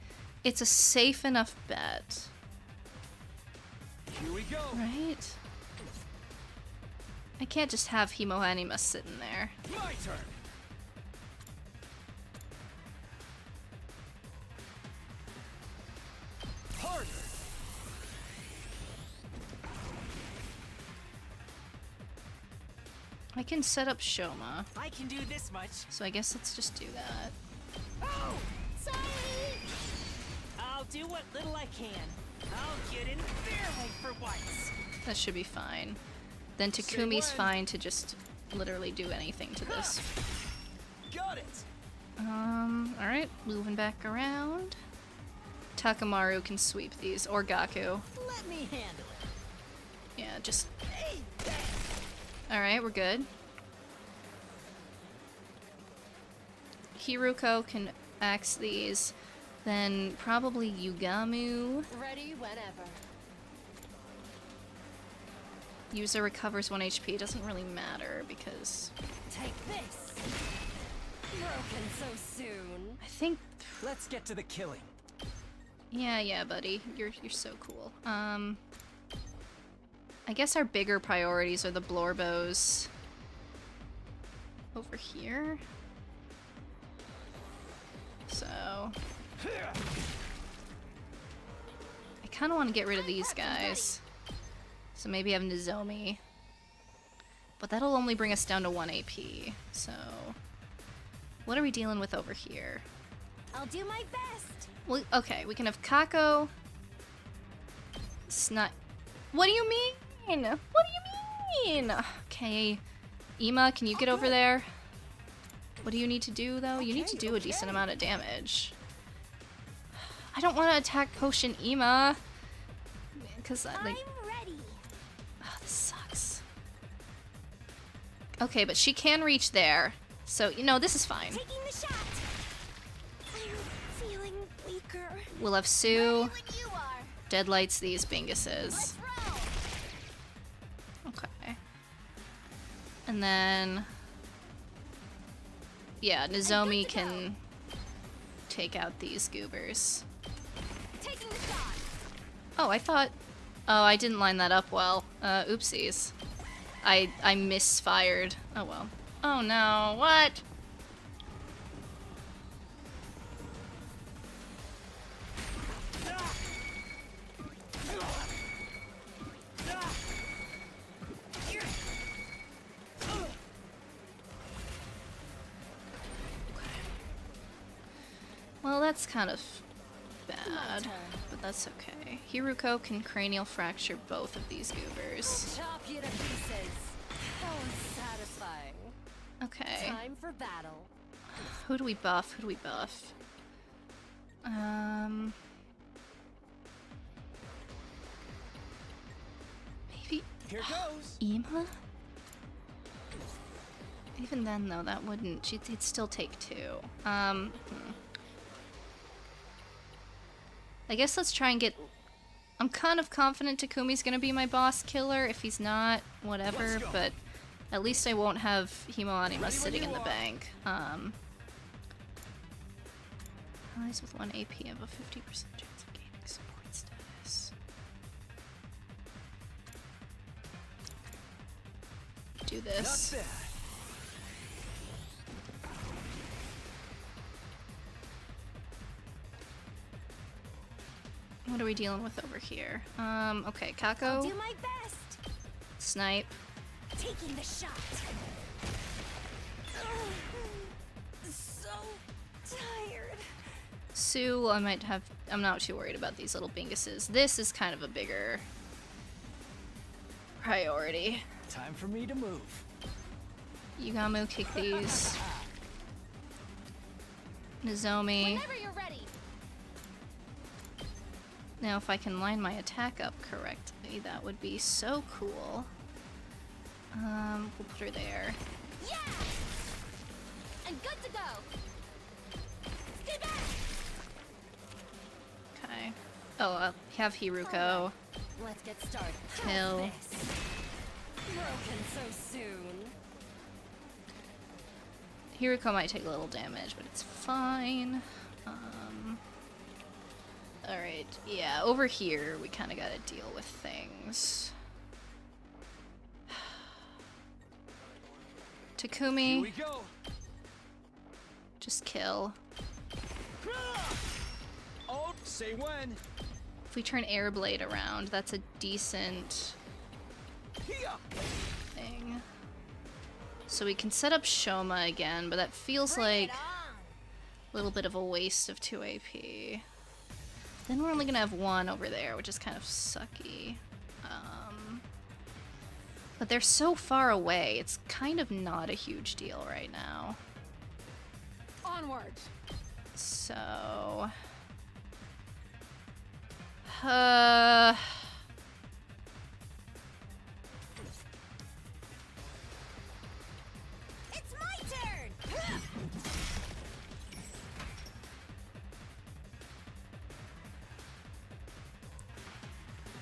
it's a safe enough bet. Here we go. Right? I can't just have Himo Anima sitting there. My turn. Harder. I can set up Shoma, I can do this much. so I guess let's just do that. Oh, sorry. I'll do what little I can. I'll get in their way for once. That should be fine. Then Takumi's fine to just literally do anything to this. Got it. Alright, moving back around. Takamaru can sweep these, or Gaku. Let me handle it. Yeah, just... Alright, we're good. Hiruko can axe these. Then probably Yugamu. Ready whenever. User recovers 1 HP. Doesn't really matter because Take this. Broken so soon. I think... Let's get to the killing. Yeah, buddy. You're so cool. I guess our bigger priorities are the Blorbos over here. So I kind of want to get rid of these guys. So maybe have Nozomi. But that'll only bring us down to 1 AP. So what are we dealing with over here? I'll do my best. Well, okay, we can have Kako. What do you mean? What do you mean? Okay, Ima, can you get over there? What do you need to do, though? You need to do a decent amount of damage. I don't want to attack Koshin Ima. Because, like... I'm ready. Oh, this sucks. Okay, but she can reach there. So, you know, this is fine. Taking the shot. I'm feeling weaker. We'll have Sue. When you are. Deadlights these Binguses. Let's roll. Okay. And then... Yeah, Nozomi can take out these goobers. Taking the shot. Oh, I thought... Oh, I didn't line that up well. Oopsies. I misfired. Oh well. Oh no, what? Well, that's kind of bad, but that's okay. Hiruko can cranial fracture both of these goobers. Chop you to pieces. That was satisfying. Okay. Time for battle. Who do we buff? Who do we buff? Maybe Here goes. Ima? Even then, though, that wouldn't... It'd still take 2. I guess let's try and get... I'm kind of confident Takumi's gonna be my boss killer. If he's not, whatever, but at least I won't have Himo Anima sitting in the bank. Allies with 1 AP have a 50% chance of gaining support status. Do this. Not bad. What are we dealing with over here? Okay, I'll Kako, do my best. snipe. Taking the shot. So tired. Sue, I might have... I'm not too worried about these little binguses. This is kind of a bigger priority. Time for me to move. Yugamu, kick these. Nozomi. Whenever you're ready. Now, if I can line my attack up correctly, that would be so cool. We'll put her there. Yeah. And good to go. Stay back. Okay. Oh, I'll have Hiruko. Let's get started. Kill. This. Broken so soon. Hiruko might take a little damage, but it's fine. Alright, yeah, over here we kind of gotta deal with things. Takumi, Here we go. just kill. Oh, say when. If we turn Airblade around, that's a decent Here. thing. So we can set up Shoma again, but that feels like a little bit of a waste of 2 AP. Then we're only gonna have 1 over there, which is kind of sucky. But they're so far away, it's kind of not a huge deal right now. Onward. So... It's my turn!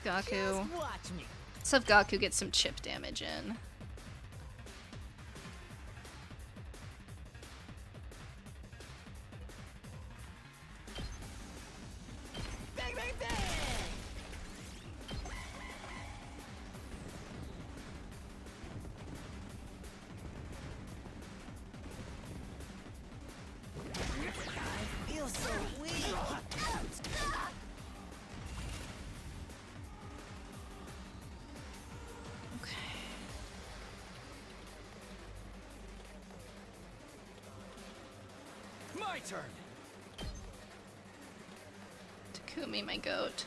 Gaku. Just watch me. Let's have Gaku get some chip damage in. Bang, bang, bang! I feel so weak. Okay. My turn. Takumi, my goat.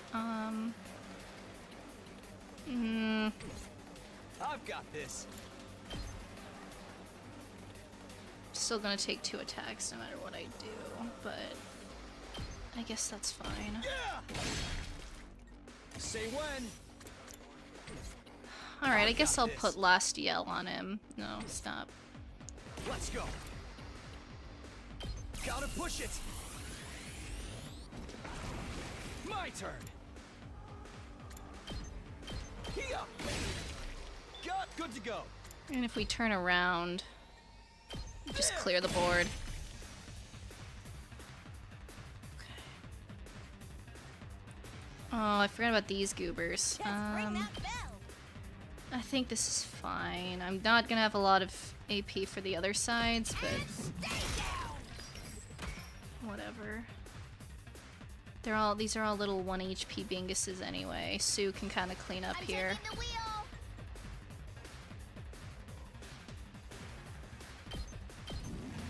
I've got this. Still gonna take 2 attacks no matter what I do, but I guess that's fine. Yeah. Say when. Alright, I guess I'll put Last Yell on him. No, stop. Let's go. Gotta push it. My turn. Here. Got good to go. And if we turn around, just clear the board. Okay. Oh, I forgot about these goobers. Just ring that bell! I think this is fine. I'm not gonna have a lot of AP for the other sides, but Stay down! whatever. These are all little 1 HP Binguses anyway. Sue can kind of clean up I'm here. taking the wheel!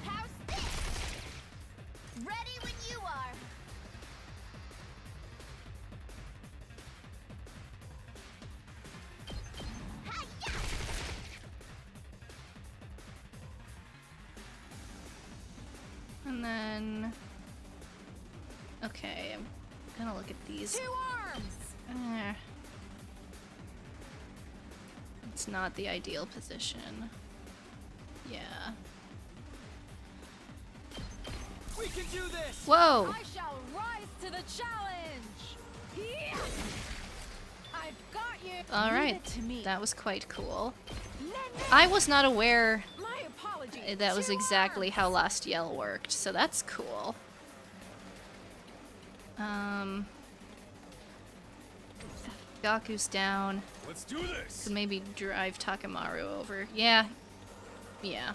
How's this? Ready when you are! Hi-ya! And then... Okay, I'm gonna look at these. 2 arms! Eh. It's not the ideal position. Yeah. We can do this. Whoa! I shall rise to the challenge! Yeah! I've got you! Leave Alright, it to me. that was quite cool. Let me- I was not aware My apologies. that was 2 exactly arms! how Last Yell worked, so that's cool. Gaku's down. Let's do this. So maybe drive Takemaru over. Yeah. Yeah.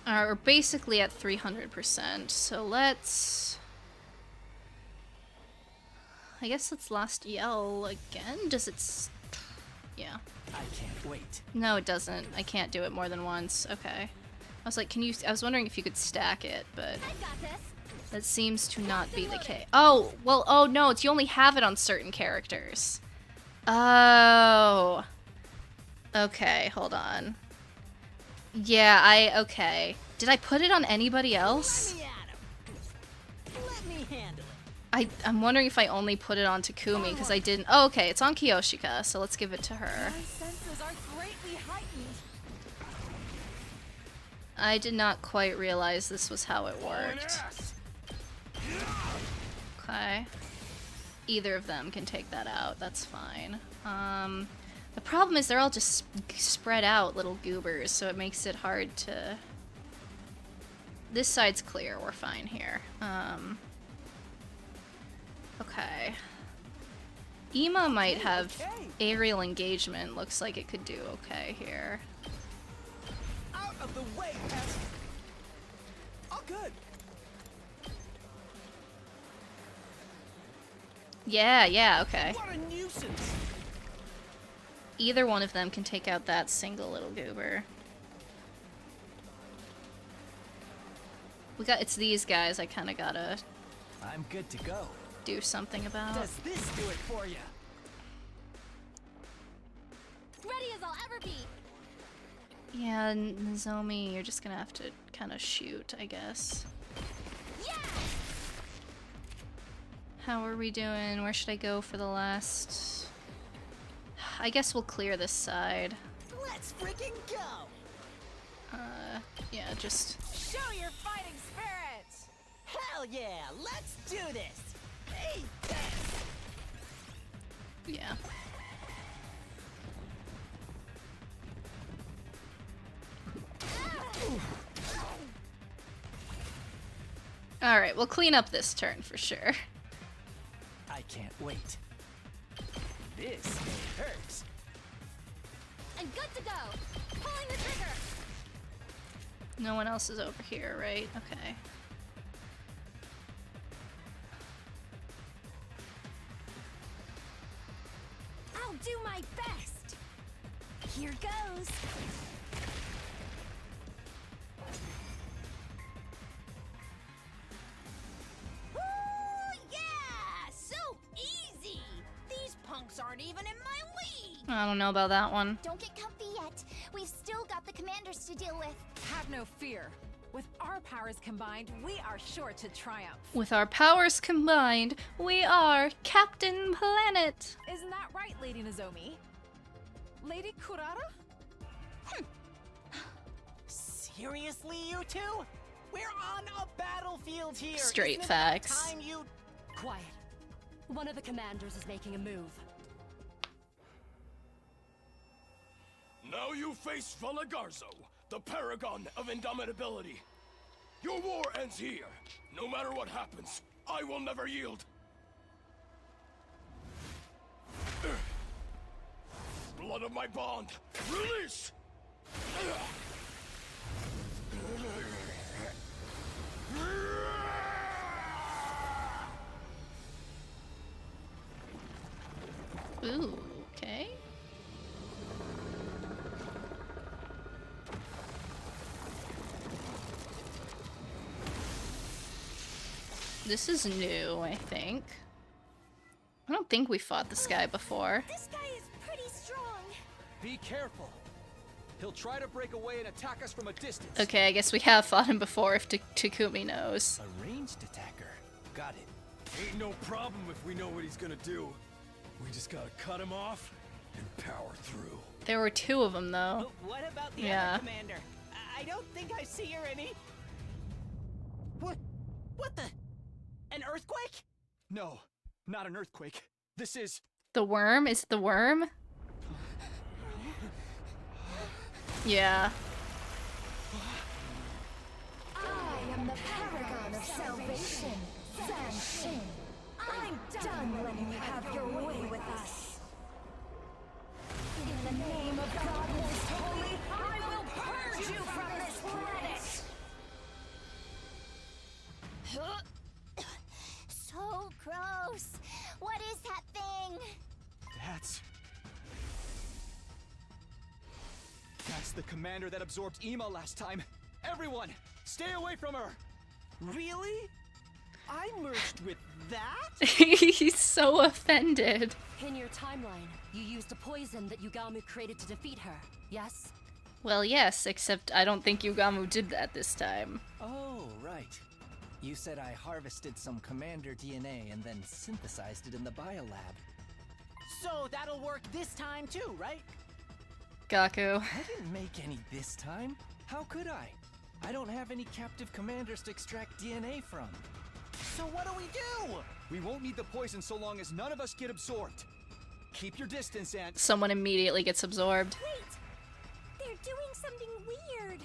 We're basically at 300%, so let's... I guess it's Last Yell again? Does it... Yeah. I can't wait. No, it doesn't. I can't do it more than once. Okay. I was like, can you... I was wondering if you could stack it, but... I got this! That seems to not be the case. Oh! Well, oh no, it's you only have it on certain characters. Oh. Okay, hold on. Yeah, okay. Did I put it on anybody else? Let me at him. Let me handle it. I'm wondering if I only put it on Takumi, because I didn't... Oh, okay, it's on Kiyoshika, so let's give it to her. My senses are greatly heightened. I did not quite realize this was how it worked. Okay. Either of them can take that out, that's fine. The problem is they're all just spread out little goobers, so it makes it hard to... This side's clear, we're fine here. Okay. Ema might have aerial engagement, looks like it could do okay here. Out of the way, pest! All good. Yeah, okay. What a nuisance! Either one of them can take out that single little goober. It's these guys I kinda gotta I'm good to go. do something about. Does this do it for you? Ready as I'll ever be. Yeah, Nozomi, you're just gonna have to kinda shoot, I guess. Yeah! How are we doing? Where should I go for the last... I guess we'll clear this side. Let's freaking go! Yeah, just... Show your fighting spirit! Hell yeah, let's do this! Hey, yeah. Alright, we'll clean up this turn for sure. I can't wait. This hurts. I'm good to go. Pulling the trigger. No one else is over here, right? Okay. I'll do my best. Here goes. Woo! Yeah! So easy! These punks aren't even in my league! I don't know about that one. Don't get comfy yet. We've still got the commanders to deal with. Have no fear. With our powers combined, we are sure to triumph. With our powers combined, we are Captain Planet! Isn't that right, Lady Nozomi? Lady Kurara? seriously, you two? We're on a battlefield here. Straight Isn't it about facts. time you... Quiet. One of the commanders is making a move. Now you face Valagarzo, the paragon of indomitability. Your war ends here. No matter what happens, I will never yield. Blood of my bond, release! Ooh, okay. This is new, I think. I don't think we fought this guy before. This guy is pretty strong. Be careful. He'll try to break away and attack us from a distance. Okay, I guess we have fought him before if Takumi knows. A ranged attacker. Got it. Ain't no problem if we know what he's gonna do. We just gotta cut him off and power through. There were two of them, though. But what about the Yeah. other commander? I don't think I see her any... What the... An earthquake? No, not an earthquake. This is... The worm? Is it the worm? Yeah. I am the paragon of salvation, Zanshin. I'm done letting you have your way with us. In the name of God most holy, I will purge you from this planet. So gross. What is that thing? That's the commander that absorbed Ema last time. Everyone, stay away from her! Really? I merged with that? He's so offended. In your timeline, you used a poison that Yugamu created to defeat her, yes? Well, yes, except I don't think Yugamu did that this time. Oh, right. You said I harvested some commander DNA and then synthesized it in the biolab. So that'll work this time too, right? Gaku. I didn't make any this time. How could I? I don't have any captive commanders to extract DNA from. So what do? We won't need the poison so long as none of us get absorbed. Keep your distance, and Someone immediately gets absorbed. Wait! They're doing something weird.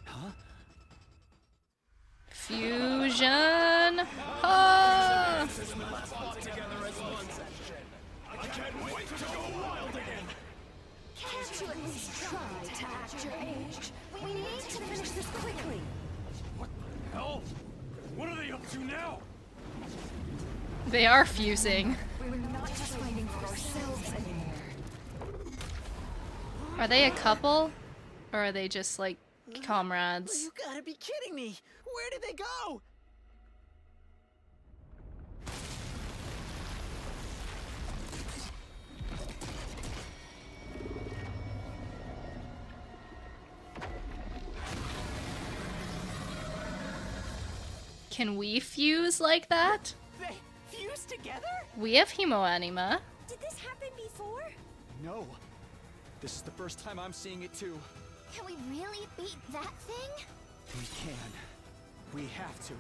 huh? Fusion. Ah! Can't you at least try to act your age? We need to finish this quickly. Hell? What are they up to now? They are fusing. We're not just fighting for ourselves anymore. Are they a couple? Or are they just like comrades? You gotta be kidding me! Where did they go? Can we fuse like that? They fused together? We have hemoanima. Did this happen before? No. This is the first time I'm seeing it too. Can we really beat that thing? We can. We have to.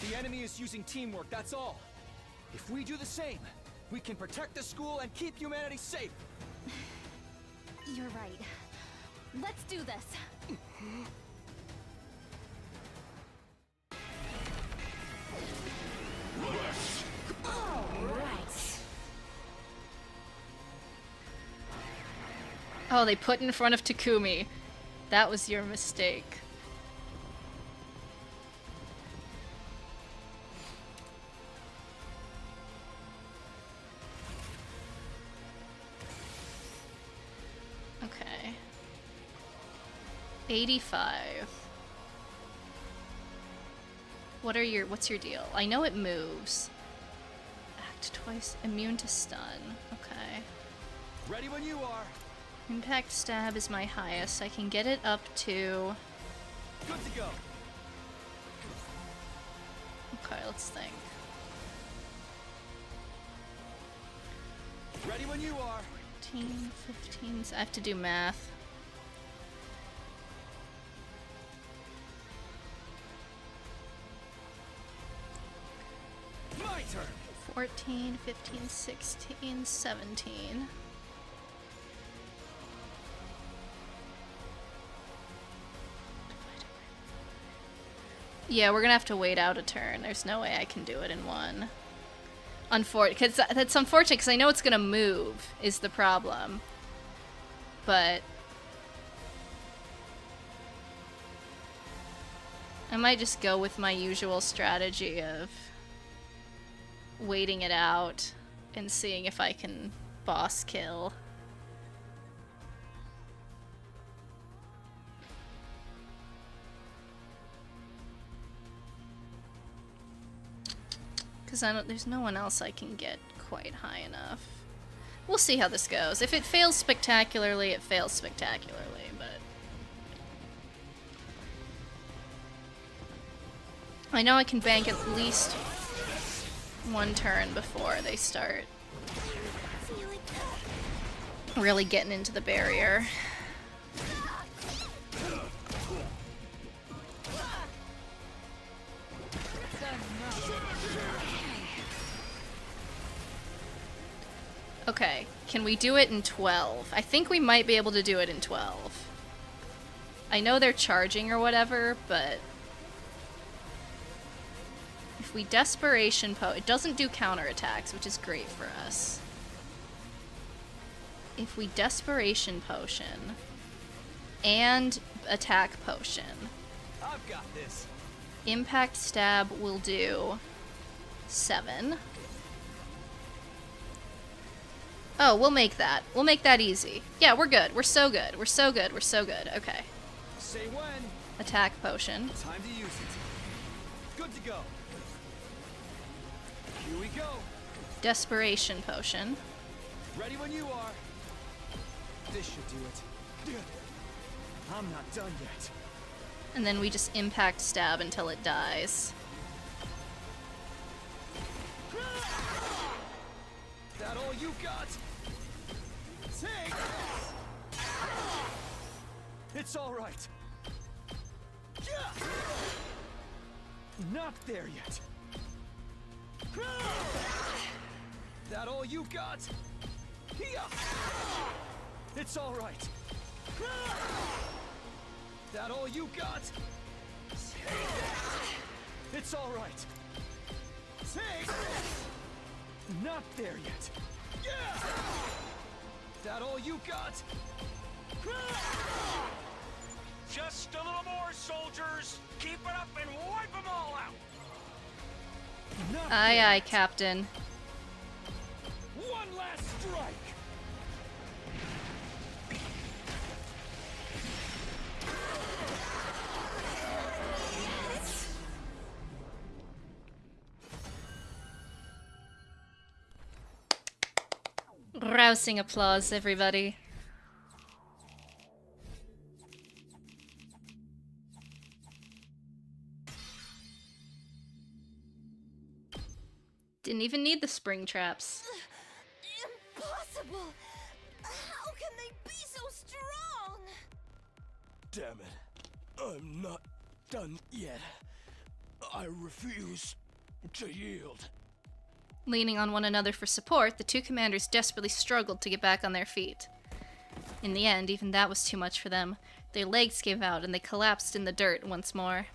The enemy is using teamwork, that's all. If we do the same, we can protect the school and keep humanity safe. You're right. Let's do this. All right. Oh, they put in front of Takumi. That was your mistake. Okay. 85. What's your deal? I know it moves. Act twice, immune to stun. Okay. Ready when you are. Impact stab is my highest. I can get it up to... Good to go. Okay, let's think. Ready when you are. 14, 15... I have to do math. My turn. 14, 15, 16, 17. Yeah, we're gonna have to wait out a turn. There's no way I can do it in one. Because that's unfortunate, because I know it's gonna move, is the problem. But... I might just go with my usual strategy of waiting it out and seeing if I can boss kill. Because there's no one else I can get quite high enough. We'll see how this goes. If it fails spectacularly, it fails spectacularly, but... I know I can bank at least one turn before they start really getting into the barrier. Okay, can we do it in 12? I think we might be able to do it in 12. I know they're charging or whatever, but... If we Desperation it doesn't do counterattacks, which is great for us. If we Desperation Potion and Attack Potion, I've got this. Impact Stab will do 7. Oh, we'll make that. We'll make that easy. Yeah, we're good. We're so good. We're so good. We're so good. Okay. Say when. Attack Potion. Time to use it. Good to go. Here we go. Desperation Potion. Ready when you are. This should do it. I'm not done yet. And then we just Impact Stab until it dies. That all you got? Take! It's all right. Not there yet. That all you got? It's all right. That all you got? Take that. It's all right. Take this. Not there yet. That all you got? Just a little more, soldiers! Keep it up and wipe them all out! Not Aye, there aye, yet. Captain. One last strike. Rousing applause, everybody. Didn't even need the spring traps. Impossible! How can they be so strong? Damn it. I'm not done yet. I refuse to yield. Leaning on one another for support, the two commanders desperately struggled to get back on their feet. In the end, even that was too much for them. Their legs gave out and they collapsed in the dirt once more.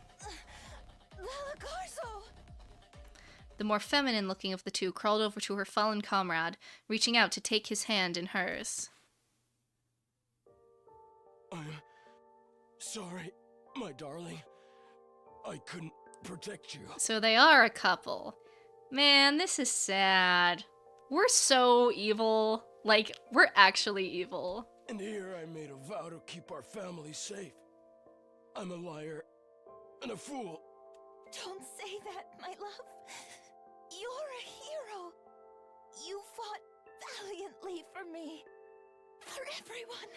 Lalagarso! The more feminine looking of the two crawled over to her fallen comrade, reaching out to take his hand in hers. I'm sorry, my darling. I couldn't protect you. So they are a couple. Man, this is sad. We're so evil. Like, we're actually evil. And here I made a vow to keep our family safe. I'm a liar and a fool. Don't say that, my love. You're a hero. You fought valiantly for me. For everyone.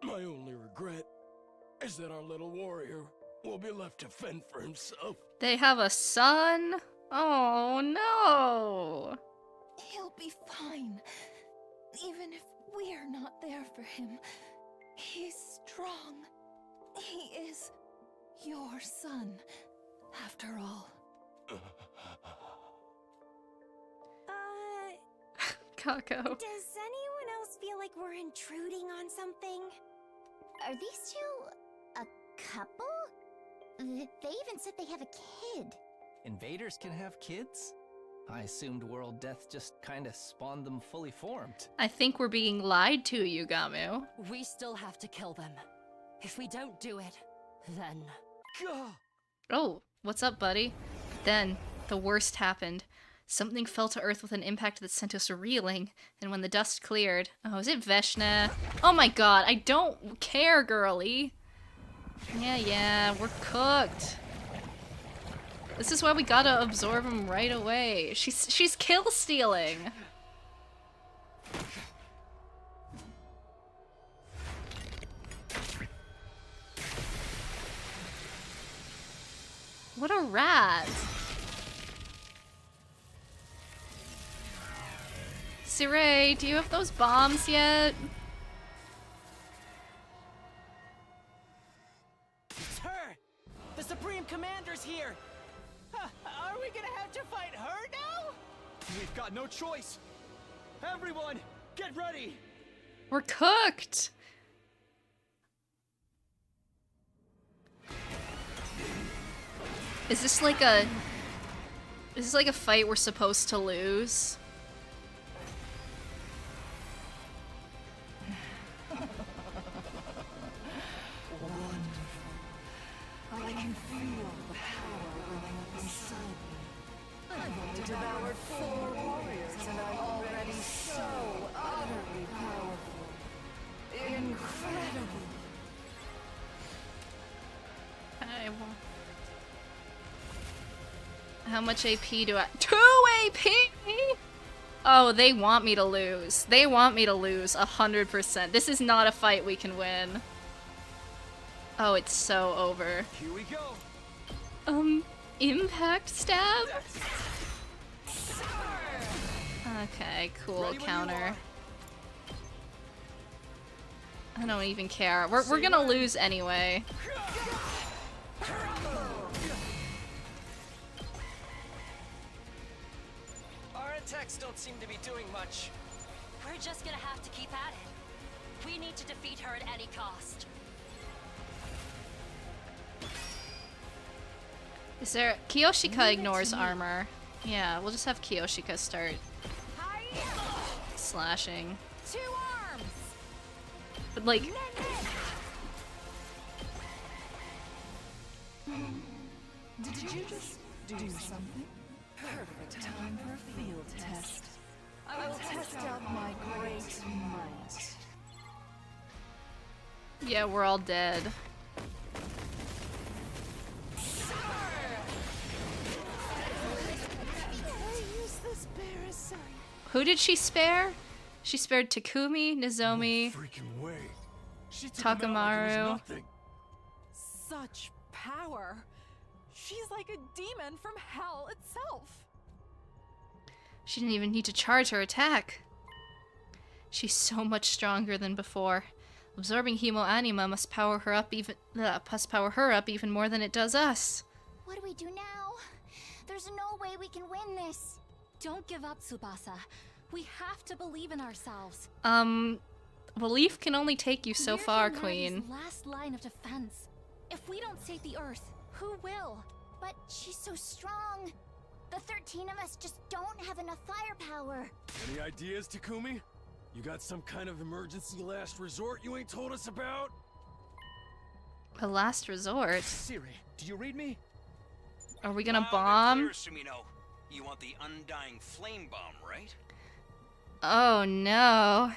My only regret is that our little warrior will be left to fend for himself. They have a son? Oh no! He'll be fine. Even if we're not there for him. He's strong. He is your son, after all. Kako. Does anyone else feel like we're intruding on something? Are these two a couple? They even said they have a kid. Invaders can have kids? I assumed world death just kinda spawned them fully formed. I think we're being lied to, Yugamu. We still have to kill them. If we don't do it, then... Gah! Oh, what's up, buddy? Then, the worst happened. Something fell to earth with an impact that sent us reeling, and when the dust cleared... Oh, is it Veshna? Oh my god, I don't care, girly! Yeah, we're cooked. This is why we gotta absorb him right away. She's kill stealing. What a rat. Siray, do you have those bombs yet? It's her! The Supreme Commander's here! Are we gonna have to fight her now? We've got no choice. Everyone, get ready. We're cooked. Is this like a fight we're supposed to lose? I can feel the power inside me. I've only devoured 4 warriors and I'm already so utterly powerful. Incredible. How much AP do I... 2 AP?! Oh, they want me to lose. They want me to lose 100%. This is not a fight we can win. Oh, it's so over. Here we go. Impact stab? Okay, cool, Ready when you counter. are. I don't even care. We're gonna lose anyway. Our attacks don't seem to be doing much. We're just gonna have to keep at it. We need to defeat her at any cost. Is there... Kiyoshika ignores armor. Yeah, we'll just have Kiyoshika start slashing. 2 arms! But like... Did you just do something? Perfect time for a field test. I will test out my great might. Yeah, we're all dead. Who did she spare? She spared Takumi, Nozomi, Freaking way. She took him out like it was Takamaru. nothing. Such power. She's like a demon from hell itself. She didn't even need to charge her attack. She's so much stronger than before. Absorbing Hemo Anima must power her up even more than it does us. What do we do now? There's no way we can win this. Don't give up, Tsubasa. We have to believe in ourselves. Belief can only take you so We're far, humanity's Queen. last line of defense. If we don't save the Earth, who will? But she's so strong. The 13 of us just don't have enough firepower. Any ideas, Takumi? You got some kind of emergency last resort you ain't told us about? A last resort. Siri, do you read me? Are we gonna Loud and bomb? clear, Sumino. You want the undying flame bomb, right? Oh no.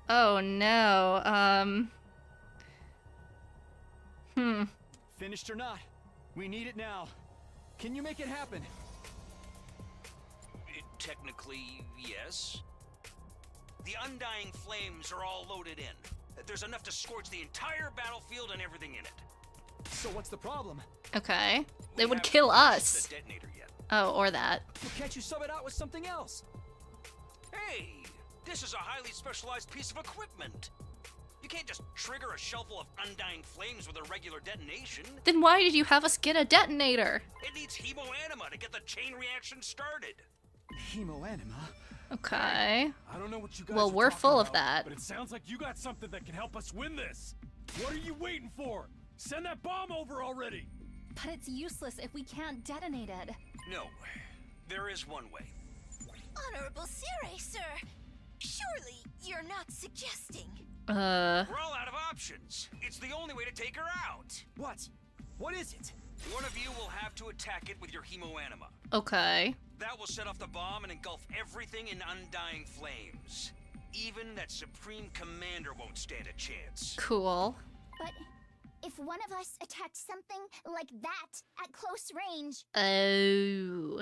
Oh no. Finished or not, we need it now. Can you make it happen? Technically, yes. The undying flames are all loaded in. There's enough to scorch the entire battlefield and everything in it. So what's the problem? Okay. They We would haven't kill purchased us. the detonator yet. Oh, or that. Well, can't you sub it out with something else? Hey, this is a highly specialized piece of equipment. You can't just trigger a shell full of undying flames with a regular detonation. Then why did you have us get a detonator? It needs hemo anima to get the chain reaction started. Hemo anima? Okay. I don't know what you guys Well, are we're talking full of about, that. But it sounds like you got something that can help us win this. What are you waiting for? Send that bomb over already. But it's useless if we can't detonate it. No, there is one way. Honorable Sire, sir. Surely you're not suggesting. We're all out of options. It's the only way to take her out. What? What is it? One of you will have to attack it with your hemo anima. Okay. That will set off the bomb and engulf everything in undying flames. Even that Supreme Commander won't stand a chance. Cool. But if one of us attacks something like that at close range, Oh.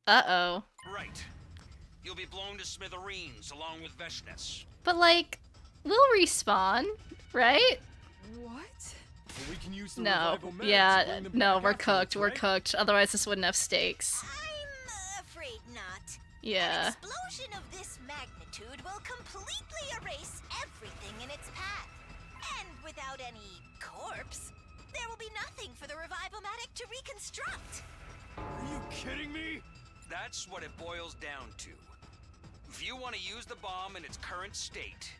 Uh-oh. Right. You'll be blown to smithereens along with Veshnes. But like, we'll respawn, right? What? But we can use the No. revival meds to Yeah, bring them no, back we're afterwards, cooked. We're right? cooked. Otherwise this wouldn't have stakes. I'm afraid not. Yeah. An explosion of this magnitude will completely erase everything in its path. And without any corpse, there will be nothing for the Revival-matic to reconstruct. Are you kidding me? That's what it boils down to. If you want to use the bomb in its current state,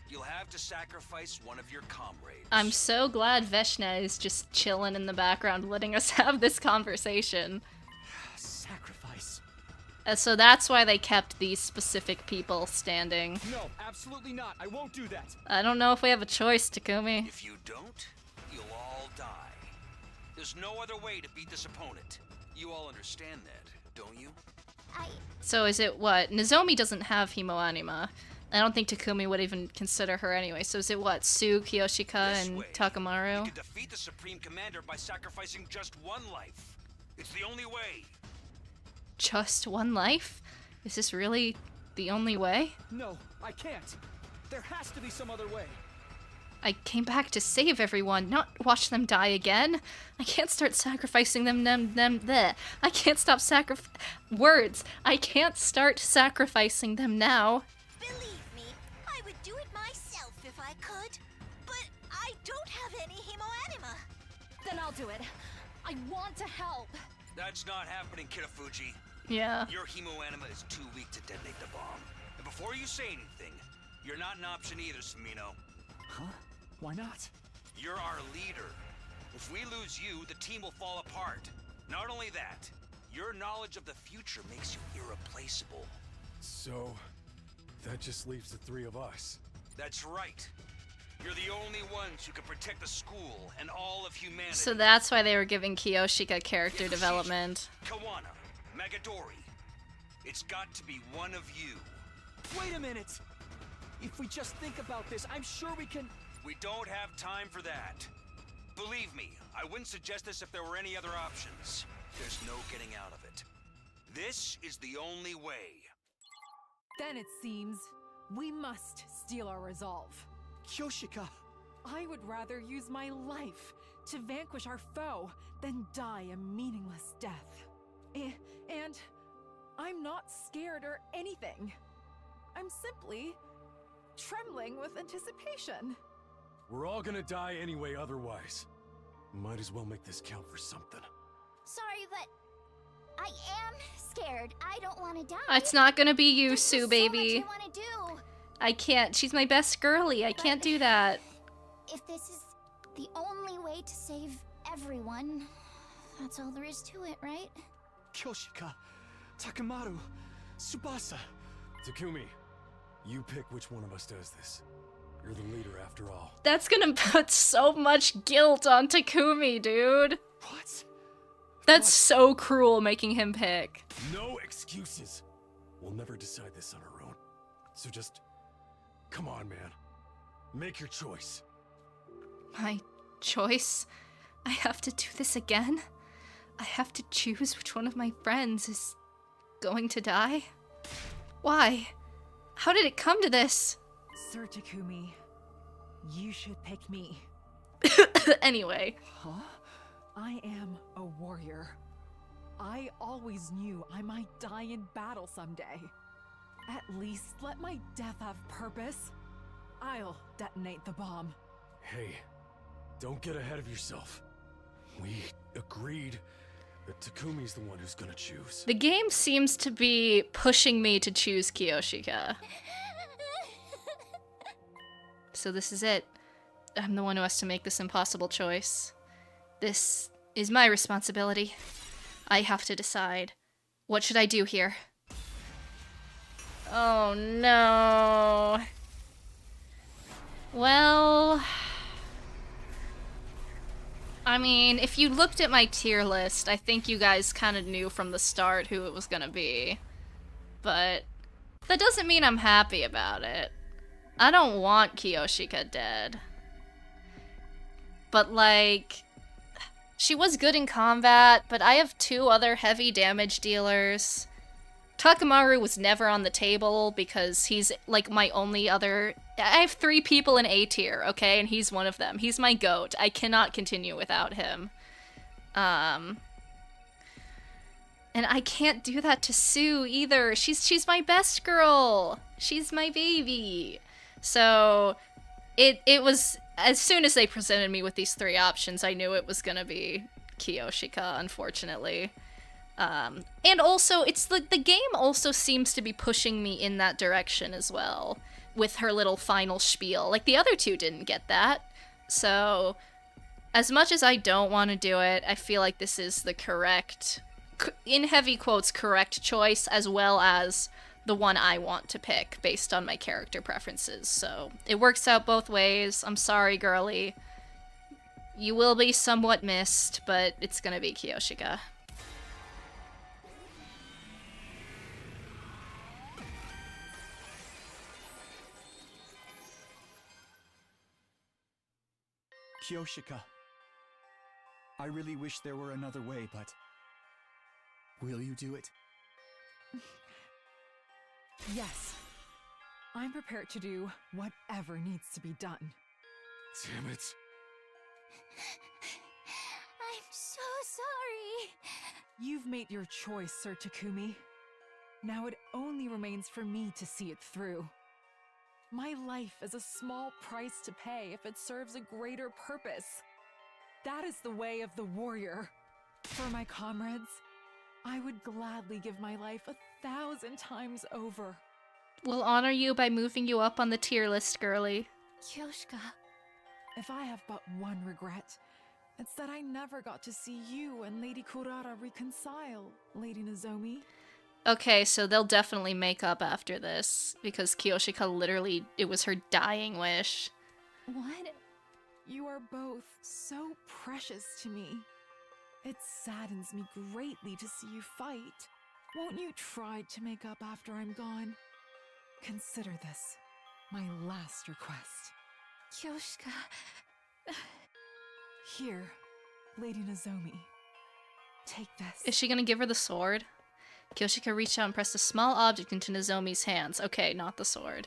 you'll have to sacrifice one of your comrades. I'm so glad Veshna is just chilling in the background letting us have this conversation. Sacrifice. So that's why they kept these specific people standing. No, absolutely not. I won't do that. I don't know if we have a choice, Takumi. If you don't, you'll all die. There's no other way to beat this opponent. You all understand that, don't you? So is it what? Nozomi doesn't have Hemo Anima. I don't think Takumi would even consider her anyway. So is it what? Sue, Kiyoshika, This and way, Takamaru? You can defeat the Supreme Commander by sacrificing just one life. It's the only way. Just one life? Is this really the only way? No, I can't. There has to be some other way. I came back to save everyone, not watch them die again. I can't start sacrificing them there. I can't stop words. I can't start sacrificing them now. Believe me, I would do it myself if I could. But I don't have any hemo-anima. Then I'll do it. I want to help. That's not happening, Kitafuji. Yeah. Your hemo anima is too weak to detonate the bomb. And before you say anything, you're not an option either, Samino. Huh? Why not? You're our leader. If we lose you, the team will fall apart. Not only that, your knowledge of the future makes you irreplaceable. So, that just leaves the three of us. That's right. You're the only ones who can protect the school and all of humanity. So that's why they were giving Kiyoshika character development. Kawana, Magadori. It's got to be one of you. Wait a minute! If we just think about this, I'm sure we can... We don't have time for that. Believe me, I wouldn't suggest this if there were any other options. There's no getting out of it. This is the only way. Then it seems we must steal our resolve. Kyoshika! I would rather use my life to vanquish our foe than die a meaningless death. And I'm not scared or anything. I'm simply trembling with anticipation. We're all gonna die anyway otherwise. Might as well make this count for something. Sorry, but I am scared. I don't want to die. It's not gonna be you, There's Sue, just baby. So much I want to do. I can't. She's my best girly. I can't do that. If this is the only way to save everyone, that's all there is to it, right? Kyoshika, Takamaru, Tsubasa. Takumi, you pick which one of us does this. You're the leader after all. That's gonna put so much guilt on Takumi, dude. What? That's so cruel making him pick. No excuses. We'll never decide this on our own. So just... come on, man. Make your choice. My choice? I have to do this again? I have to choose which one of my friends is going to die? Why? How did it come to this? Sir Takumi, you should pick me. Anyway. Huh? I am a warrior. I always knew I might die in battle someday. At least let my death have purpose. I'll detonate the bomb. Hey, don't get ahead of yourself. We agreed that Takumi's the one who's gonna choose. The game seems to be pushing me to choose Kiyoshika. So this is it. I'm the one who has to make this impossible choice. This is my responsibility. I have to decide. What should I do here? Oh no. Well... I mean, if you looked at my tier list, I think you guys kind of knew from the start who it was gonna be. But that doesn't mean I'm happy about it. I don't want Kiyoshika dead. But like, she was good in combat, but I have 2 other heavy damage dealers. Takamaru was never on the table because he's like my only other... I have 3 people in A tier, okay? And he's one of them. He's my goat. I cannot continue without him. And I can't do that to Sue either. She's my best girl. She's my baby. So it was, as soon as they presented me with these 3 options, I knew it was gonna be Kiyoshika, unfortunately. And also, it's the game also seems to be pushing me in that direction as well, with her little final spiel. Like, the other 2 didn't get that. So, as much as I don't want to do it, I feel like this is the correct, in heavy quotes, correct choice, as well as the one I want to pick based on my character preferences. So, it works out both ways. I'm sorry, girly. You will be somewhat missed, but it's gonna be Kiyoshika. Kyoshika. I really wish there were another way, but... will you do it? Yes. I'm prepared to do whatever needs to be done. Damn it. I'm so sorry. You've made your choice, Sir Takumi. Now it only remains for me to see it through. My life is a small price to pay if it serves a greater purpose. That is the way of the warrior. For my comrades, I would gladly give my life 1,000 times over. We'll honor you by moving you up on the tier list, girly. Kyoshika. If I have but one regret, it's that I never got to see you and Lady Kurara reconcile, Lady Nozomi. Okay, so they'll definitely make up after this, because Kiyoshika literally, it was her dying wish. What? You are both so precious to me. It saddens me greatly to see you fight. Won't you try to make up after I'm gone? Consider this my last request. Kyoshika. Here, Lady Nozomi. Take this. Is she gonna give her the sword? Kiyoshika reached out and pressed a small object into Nozomi's hands. Okay, not the sword.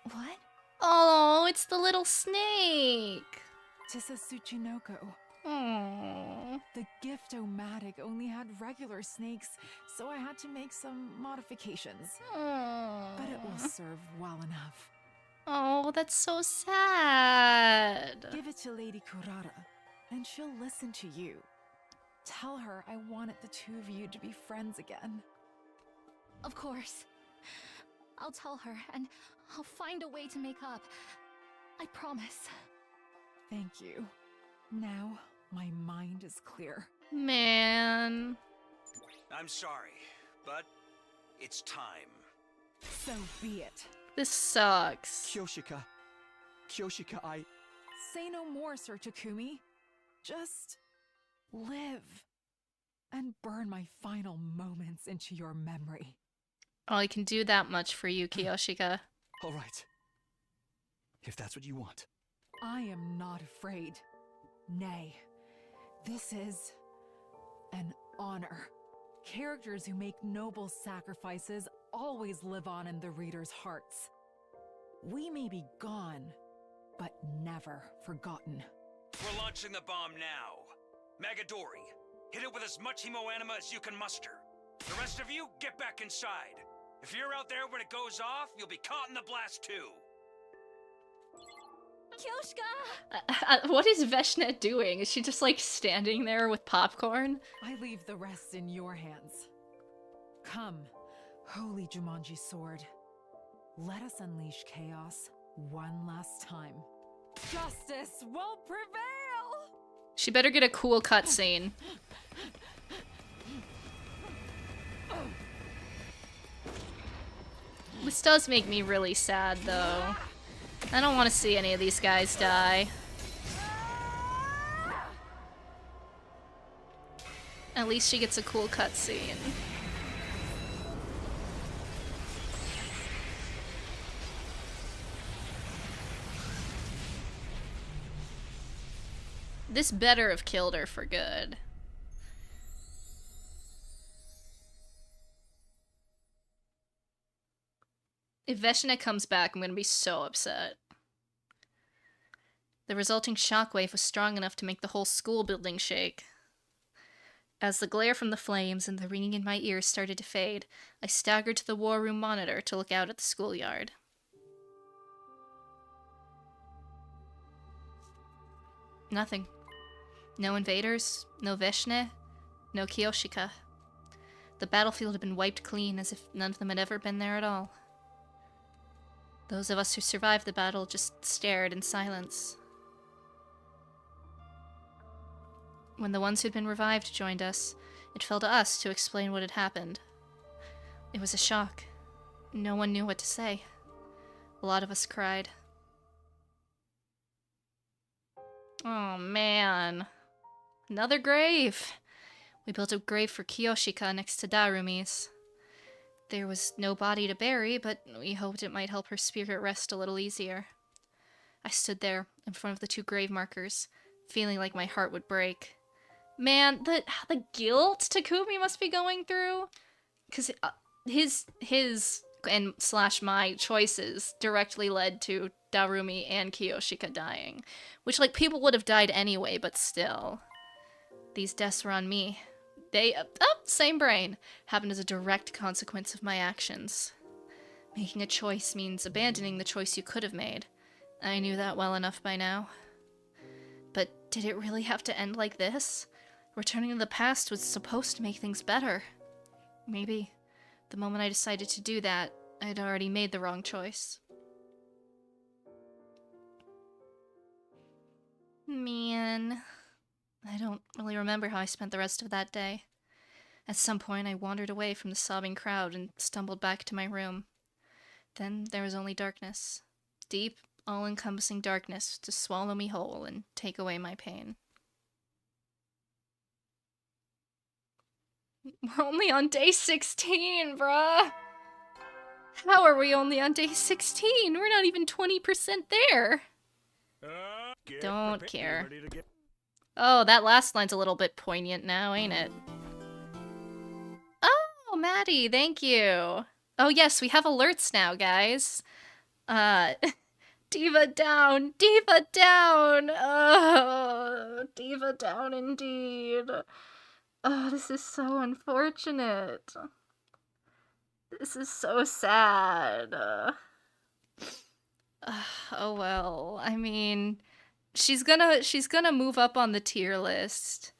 What? Oh, it's the little snake! Tis a Tsuchinoko. Aww. The gift-o-matic only had regular snakes, so I had to make some modifications. But it will serve well enough. Oh, that's so sad. Give it to Lady Kurara, and she'll listen to you. Tell her I wanted the two of you to be friends again. Of course. I'll tell her, and I'll find a way to make up. I promise. Thank you. Now, my mind is clear. Man. I'm sorry, but it's time. So be it. This sucks. Kyoshika. Kyoshika, Say no more, Sir Takumi. Just live. And burn my final moments into your memory. Oh, I can do that much for you, Kiyoshika. All right. If that's what you want. I am not afraid. Nay, this is an honor. Characters who make noble sacrifices always live on in the reader's hearts. We may be gone, but never forgotten. We're launching the bomb now. Magadori, hit it with as much hemoanima as you can muster. The rest of you, get back inside. If you're out there when it goes off, you'll be caught in the blast too. Kyoshika! What is Veshna doing? Is she just like standing there with popcorn? I leave the rest in your hands. Come, holy Jumanji sword. Let us unleash chaos one last time. Justice will prevail! She better get a cool cutscene. This does make me really sad, though. I don't want to see any of these guys die. At least she gets a cool cutscene. This better have killed her for good. If Veshna comes back, I'm gonna be so upset. The resulting shockwave was strong enough to make the whole school building shake. As the glare from the flames and the ringing in my ears started to fade, I staggered to the war room monitor to look out at the schoolyard. Nothing. No invaders, no Veshna, no Kiyoshika. The battlefield had been wiped clean as if none of them had ever been there at all. Those of us who survived the battle just stared in silence. When the ones who'd been revived joined us, it fell to us to explain what had happened. It was a shock. No one knew what to say. A lot of us cried. Oh man. Another grave! We built a grave for Kiyoshika next to Darumi's. There was no body to bury, but we hoped it might help her spirit rest a little easier. I stood there, in front of the two grave markers, feeling like my heart would break. Man, the guilt Takumi must be going through! Because his and / my choices directly led to Darumi and Kiyoshika dying. Which, like, people would have died anyway, but still. These deaths were on me. They, same brain, happened as a direct consequence of my actions. Making a choice means abandoning the choice you could have made. I knew that well enough by now. But did it really have to end like this? Returning to the past was supposed to make things better. Maybe the moment I decided to do that, I'd already made the wrong choice. Man, I don't really remember how I spent the rest of that day. At some point, I wandered away from the sobbing crowd and stumbled back to my room. Then there was only darkness. Deep, all-encompassing darkness to swallow me whole and take away my pain. We're only on day 16, bruh! How are we only on day 16? We're not even 20% there! Don't care. Oh, that last line's a little bit poignant now, ain't it? Oh, Maddie, thank you! Oh yes, we have alerts now, guys. Diva down! Diva down! Oh, Diva down indeed. Oh, this is so unfortunate. This is so sad. Oh well, I mean, she's gonna move up on the tier list.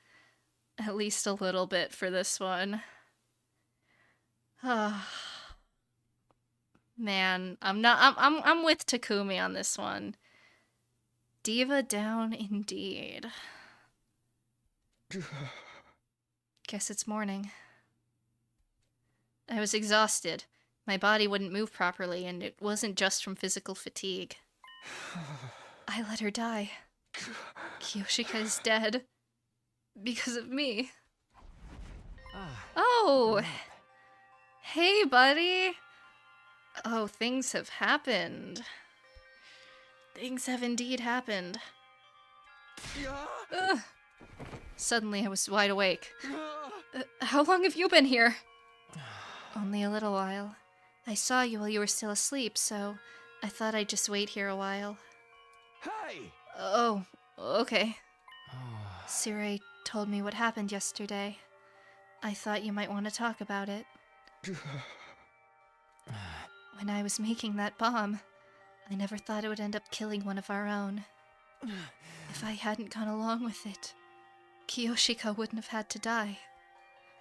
At least a little bit for this one. Man, I'm with Takumi on this one. Diva down indeed. Guess it's morning. I was exhausted. My body wouldn't move properly, and it wasn't just from physical fatigue. I let her die. Kiyoshika is dead. Because of me. Oh! Hey, buddy! Oh, things have happened. Things have indeed happened. Ugh. Suddenly I was wide awake. How long have you been here? Only a little while. I saw you while you were still asleep, so I thought I'd just wait here a while. Hey! Oh, okay. Sirei told me what happened yesterday. I thought you might want to talk about it. When I was making that bomb, I never thought it would end up killing one of our own. If I hadn't gone along with it, Kiyoshika wouldn't have had to die.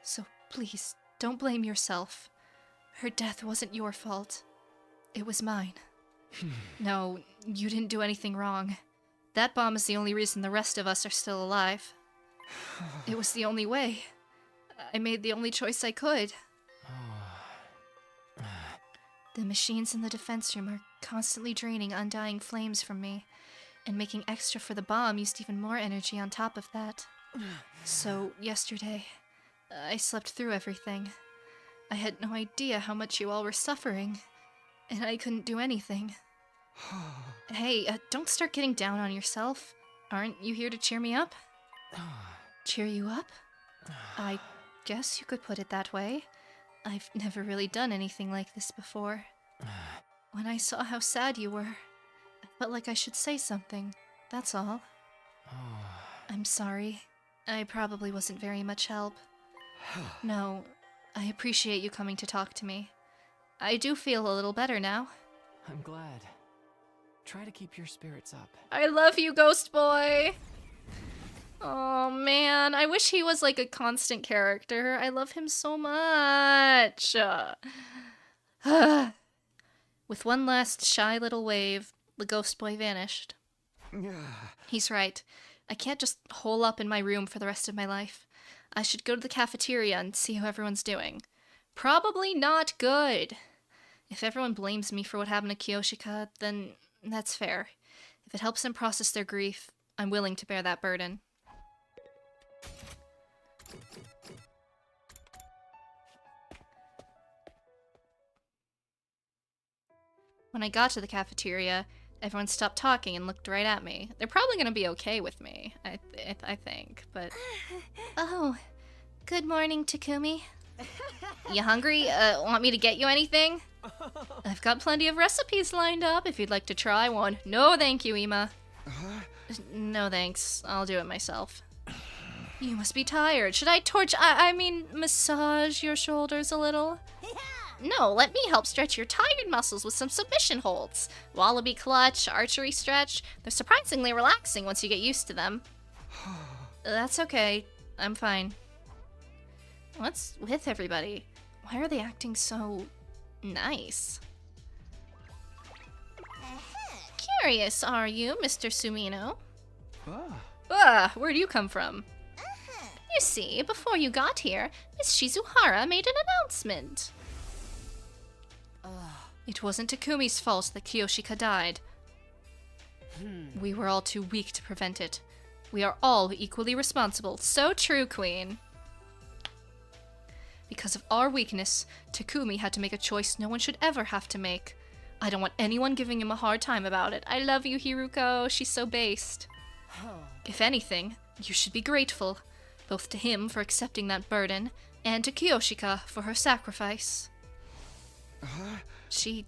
So please, don't blame yourself. Her death wasn't your fault. It was mine. No, you didn't do anything wrong. That bomb is the only reason the rest of us are still alive. It was the only way. I made the only choice I could. The machines in the defense room are constantly draining undying flames from me, and making extra for the bomb used even more energy on top of that. So, yesterday, I slept through everything. I had no idea how much you all were suffering, and I couldn't do anything. Hey, don't start getting down on yourself. Aren't you here to cheer me up? Cheer you up? I guess you could put it that way. I've never really done anything like this before. When I saw how sad you were, I felt like I should say something. That's all. I'm sorry. I probably wasn't very much help. No, I appreciate you coming to talk to me. I do feel a little better now. I'm glad. Try to keep your spirits up. I love you, Ghost Boy! Oh man, I wish he was like a constant character. I love him so much. With one last shy little wave, the Ghost Boy vanished. He's right. I can't just hole up in my room for the rest of my life. I should go to the cafeteria and see how everyone's doing. Probably not good. If everyone blames me for what happened to Kiyoshika, then that's fair. If it helps them process their grief, I'm willing to bear that burden. When I got to the cafeteria, everyone stopped talking and looked right at me. They're probably gonna be okay with me, I think, but... Oh, good morning, Takumi. You hungry? Want me to get you anything? I've got plenty of recipes lined up if you'd like to try one. No, thank you, Ima. No, thanks. I'll do it myself. You must be tired. Should I I mean, massage your shoulders a little? No, let me help stretch your tired muscles with some submission holds. Wallaby clutch, archery stretch. They're surprisingly relaxing once you get used to them. That's okay. I'm fine. What's with everybody? Why are they acting so... Nice. Curious, are you, Mr. Sumino? Where'd you come from? You see, before you got here, Miss Shizuhara made an announcement. It wasn't Takumi's fault that Kiyoshika died. We were all too weak to prevent it. We are all equally responsible. So true, Queen. Because of our weakness, Takumi had to make a choice no one should ever have to make. I don't want anyone giving him a hard time about it. I love you, Hiruko. She's so based. If anything, you should be grateful, both to him for accepting that burden, and to Kiyoshika for her sacrifice. She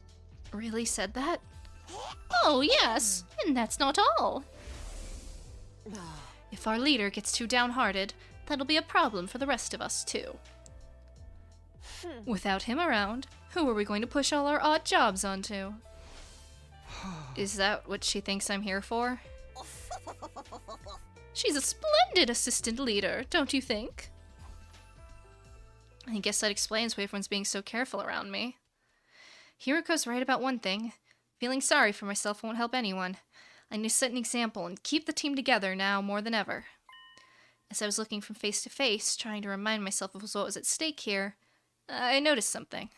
really said that? Oh, yes, and that's not all. If our leader gets too downhearted, that'll be a problem for the rest of us, too. Without him around, who are we going to push all our odd jobs onto? Is that what she thinks I'm here for? She's a splendid assistant leader, don't you think? I guess that explains why everyone's being so careful around me. Hiruko's right about one thing. Feeling sorry for myself won't help anyone. I need to set an example and keep the team together now more than ever. As I was looking from face to face, trying to remind myself of what was at stake here, I noticed something.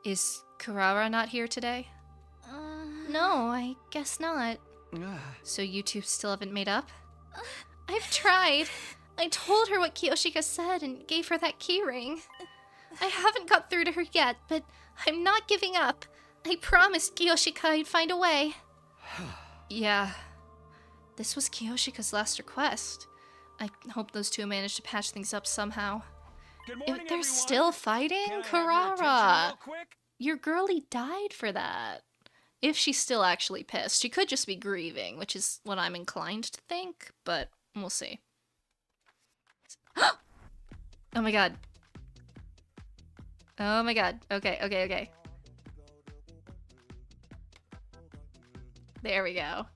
Is Kurara not here today? No, I guess not. So you two still haven't made up? I've tried. I told her what Kiyoshika said and gave her that keyring. I haven't got through to her yet, but I'm not giving up. I promised Kiyoshika I'd find a way. Yeah. This was Kiyoshika's last request. I hope those two managed to patch things up somehow. Good morning, If they're everyone. still fighting, Can I have your attention Kurara! real quick? Your girlie died for that. If she's still actually pissed, she could just be grieving, which is what I'm inclined to think, but we'll see. Oh my god. Oh my god. Okay. There we go.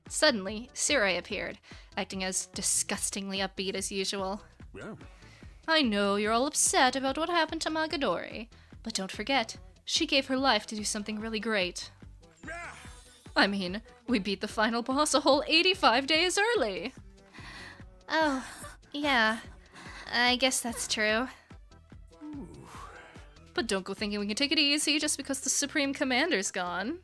Suddenly, Sirai appeared, acting as disgustingly upbeat as usual. Yeah. I know you're all upset about what happened to Magadori, but don't forget, she gave her life to do something really great. I mean, we beat the final boss a whole 85 days early. Oh, yeah. I guess that's true. But don't go thinking we can take it easy just because the Supreme Commander's gone.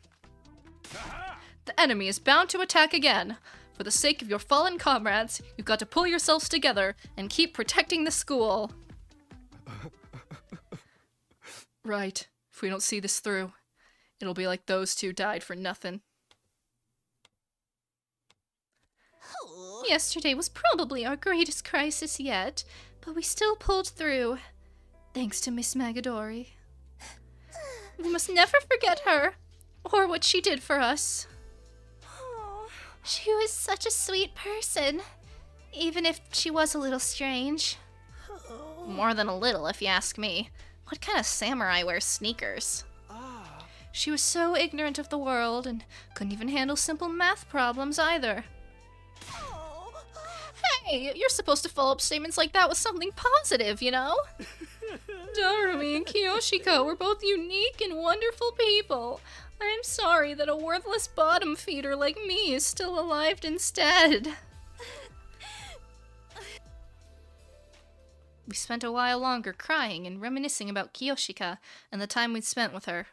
The enemy is bound to attack again. For the sake of your fallen comrades, you've got to pull yourselves together and keep protecting the school. Right. If we don't see this through, it'll be like those two died for nothing. Yesterday was probably our greatest crisis yet, but we still pulled through. Thanks to Miss Magadori. We must never forget her, or what she did for us. She was such a sweet person, even if she was a little strange. More than a little, if you ask me. What kind of samurai wears sneakers? She was so ignorant of the world and couldn't even handle simple math problems either. Hey, you're supposed to follow up statements like that with something positive, you know? Darumi and Kiyoshika were both unique and wonderful people. I am sorry that a worthless bottom feeder like me is still alive instead. We spent a while longer crying and reminiscing about Kiyoshika and the time we'd spent with her.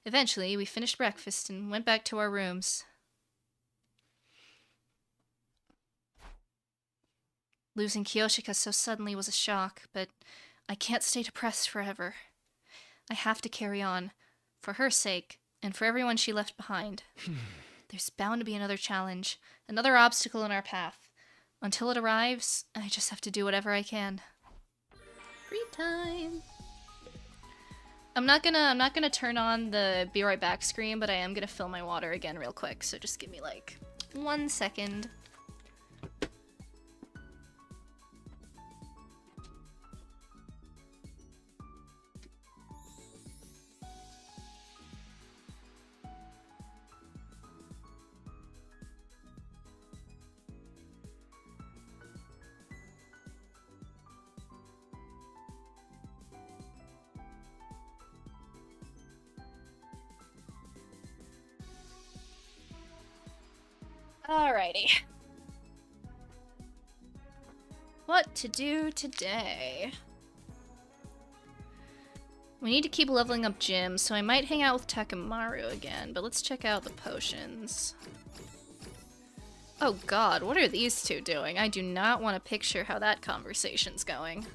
Eventually, we finished breakfast and went back to our rooms. Losing Kiyoshika so suddenly was a shock, but I can't stay depressed forever. I have to carry on, for her sake, and for everyone she left behind. There's bound to be another challenge, another obstacle in our path. Until it arrives, I just have to do whatever I can. Free time. I'm not gonna turn on the be right back screen, but I am gonna fill my water again real quick, so just give me like 1 second. Alrighty. What to do today? We need to keep leveling up Jim, so I might hang out with Takemaru again, but let's check out the potions. Oh god, what are these two doing? I do not want to picture how that conversation's going.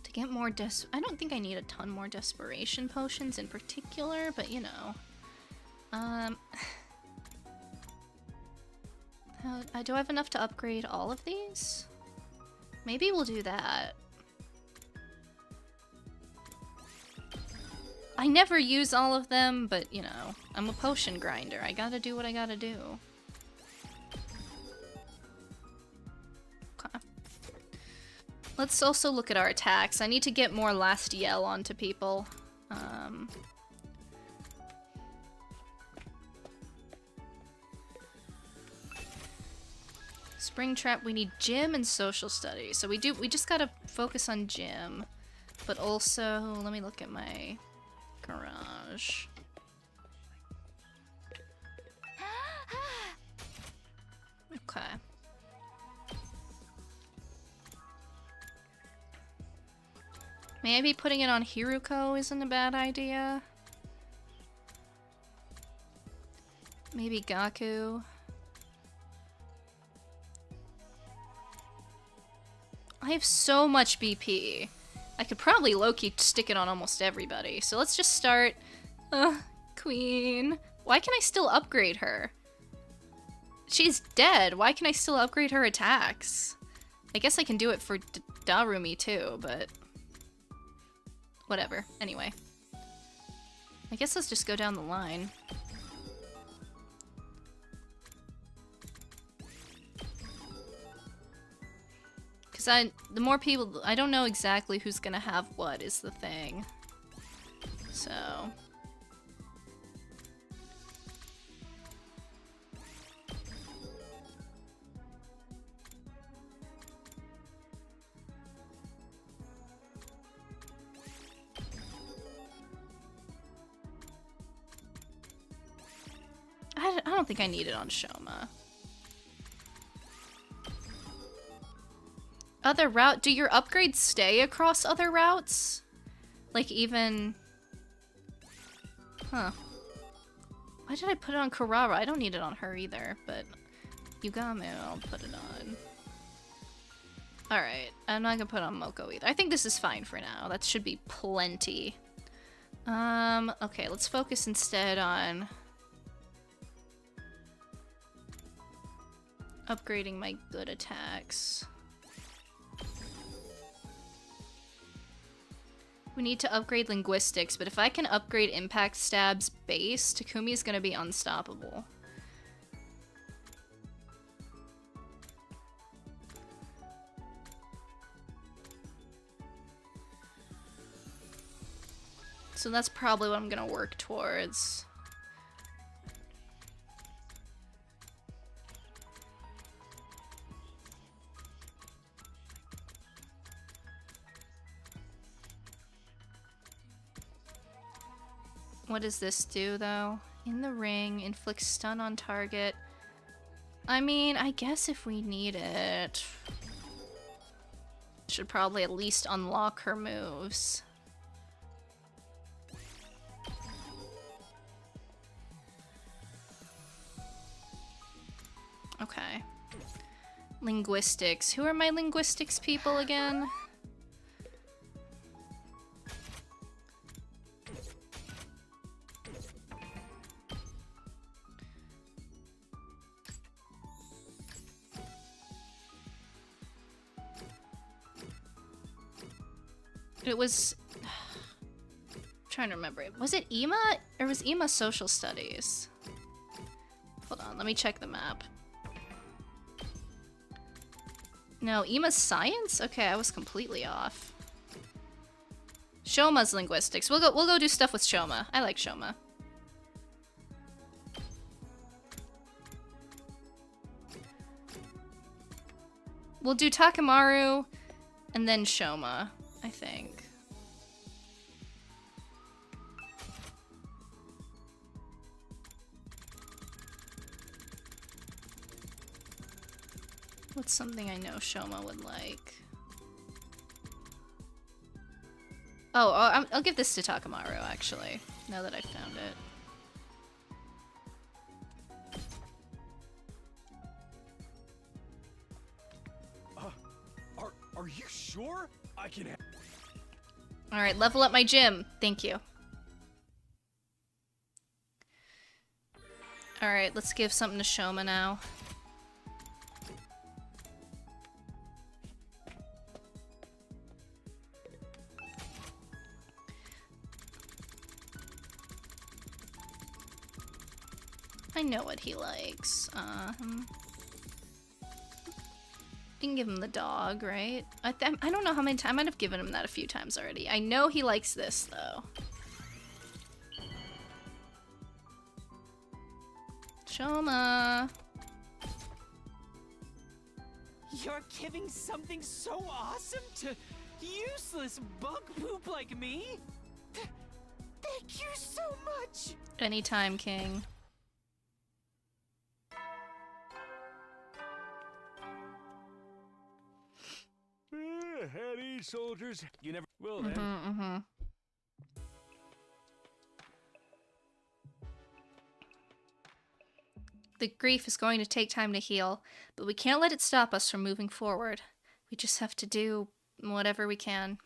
To get more I don't think I need a ton more desperation potions in particular, but you know. Do I have enough to upgrade all of these? Maybe we'll do that. I never use all of them, but you know, I'm a potion grinder. I gotta do what I gotta do. Okay. Let's also look at our attacks. I need to get more last yell onto people. Springtrap, we need gym and social studies. So we just gotta focus on gym. But also, let me look at my garage. Okay. Maybe putting it on Hiruko isn't a bad idea. Maybe Gaku. I have so much BP. I could probably low-key stick it on almost everybody. So let's just start... Queen. Why can I still upgrade her? She's dead. Why can I still upgrade her attacks? I guess I can do it for Darumi too, but... whatever. Anyway. I guess let's just go down the line. Because the more people... I don't know exactly who's gonna have what is the thing. So... I don't think I need it on Shoma. Other route? Do your upgrades stay across other routes? Like even... Huh. Why did I put it on Kurara? I don't need it on her either, but... Yugame, I'll put it on. Alright, I'm not gonna put it on Moko either. I think this is fine for now. That should be plenty. Okay, let's focus instead on... upgrading my good attacks. We need to upgrade linguistics, but if I can upgrade impact stab's base, Takumi's gonna be unstoppable. So that's probably what I'm gonna work towards. What does this do, though? In the ring, inflicts stun on target. I mean, I guess if we need it... should probably at least unlock her moves. Okay. Linguistics. Who are my linguistics people again? It was... I'm trying to remember. Was it Ima? Or was Ima social studies? Hold on, let me check the map. No, Ima's science? Okay, I was completely off. Shoma's linguistics. We'll go do stuff with Shoma. I like Shoma. We'll do Takemaru and then Shoma, I think. What's something I know Shoma would like? Oh, I'll give this to Takamaru, actually, now that I've found it. Are you sure? I can. Alright, level up my gym. Thank you. Alright, let's give something to Shoma now. I know what he likes. You can give him the dog, right? I don't know how many times. I might have given him that a few times already. I know he likes this, though. Shoma. You're giving something so awesome to useless bug poop like me? Thank you so much! Anytime, King. At ease, soldiers. You never will then. The grief is going to take time to heal, but we can't let it stop us from moving forward. We just have to do whatever we can.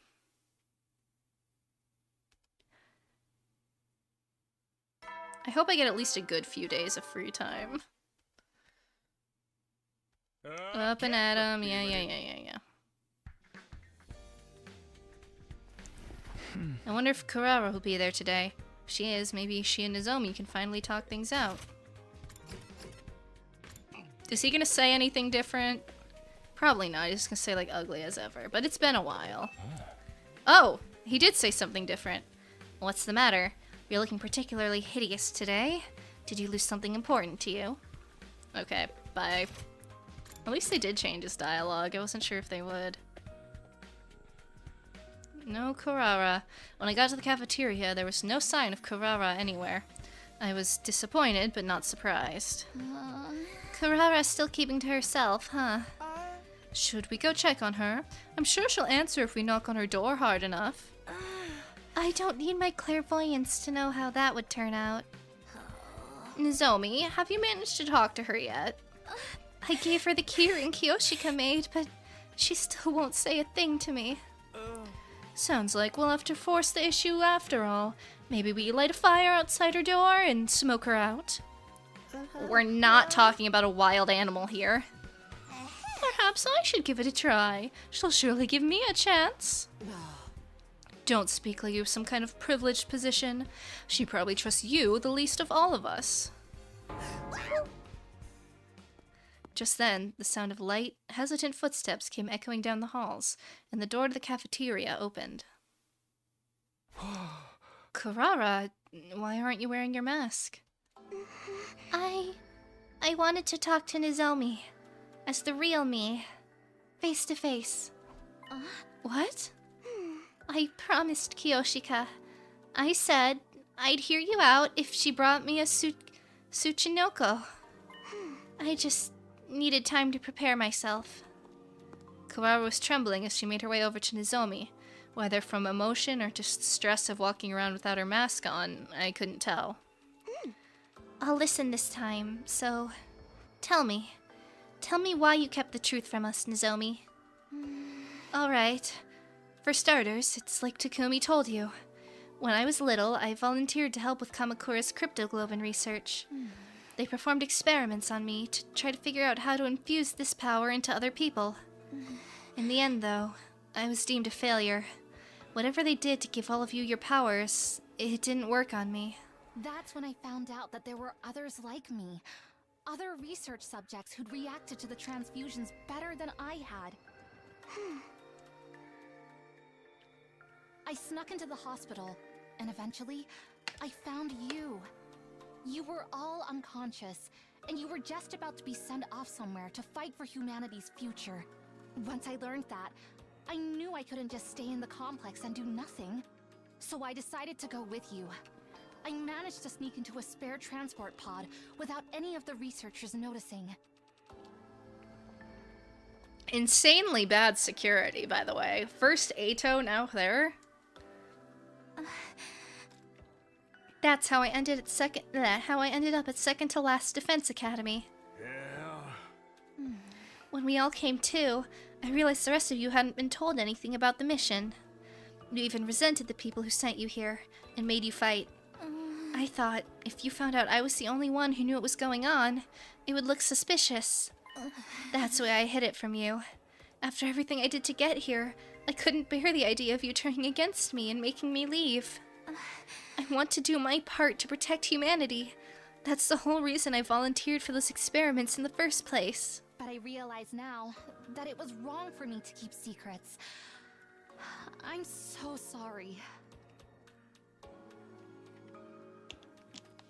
I hope I get at least a good few days of free time. Up and at 'em, yeah. I wonder if Kurara will be there today. If she is, maybe she and Nozomi can finally talk things out. Is he gonna say anything different? Probably not. He's just gonna say like ugly as ever. But it's been a while. Oh, he did say something different. What's the matter? You're looking particularly hideous today. Did you lose something important to you? Okay, bye. At least they did change his dialogue. I wasn't sure if they would. No Kurara. When I got to the cafeteria, there was no sign of Kurara anywhere. I was disappointed, but not surprised. Kurara's still keeping to herself, huh? Should we go check on her? I'm sure she'll answer if we knock on her door hard enough. I don't need my clairvoyance to know how that would turn out. Nozomi, have you managed to talk to her yet? I gave her the keyring Kiyoshika made, but she still won't say a thing to me. Sounds like we'll have to force the issue after all. Maybe we light a fire outside her door and smoke her out. We're not talking about a wild animal here. Perhaps I should give it a try. She'll surely give me a chance. Don't speak like you have some kind of privileged position. She probably trusts you the least of all of us. Just then, the sound of light, hesitant footsteps came echoing down the halls, and the door to the cafeteria opened. Kurara, why aren't you wearing your mask? I wanted to talk to Nozomi, as the real me, face to face. What? I promised Kiyoshika. I said I'd hear you out if she brought me a Tsuchinoko. I just needed time to prepare myself. Kurara was trembling as she made her way over to Nozomi. Whether from emotion or just stress of walking around without her mask on, I couldn't tell. I'll listen this time, so tell me why you kept the truth from us, Nozomi. Alright. For starters, it's like Takumi told you. When I was little, I volunteered to help with Kamakura's cryptoglobin research. They performed experiments on me to try to figure out how to infuse this power into other people. In the end, though, I was deemed a failure. Whatever they did to give all of you your powers, it didn't work on me. That's when I found out that there were others like me. Other research subjects who'd reacted to the transfusions better than I had. I snuck into the hospital, and eventually, I found you. You were all unconscious, and you were just about to be sent off somewhere to fight for humanity's future. Once I learned that, I knew I couldn't just stay in the complex and do nothing. So I decided to go with you. I managed to sneak into a spare transport pod without any of the researchers noticing. Insanely bad security, by the way. First Ato, now there. That's how I ended up at second to last defense academy. Yeah. When we all came to, I realized the rest of you hadn't been told anything about the mission. You even resented the people who sent you here and made you fight. I thought if you found out I was the only one who knew what was going on, it would look suspicious. That's why I hid it from you. After everything I did to get here, I couldn't bear the idea of you turning against me and making me leave. I want to do my part to protect humanity. That's the whole reason I volunteered for those experiments in the first place. But I realize now that it was wrong for me to keep secrets. I'm so sorry.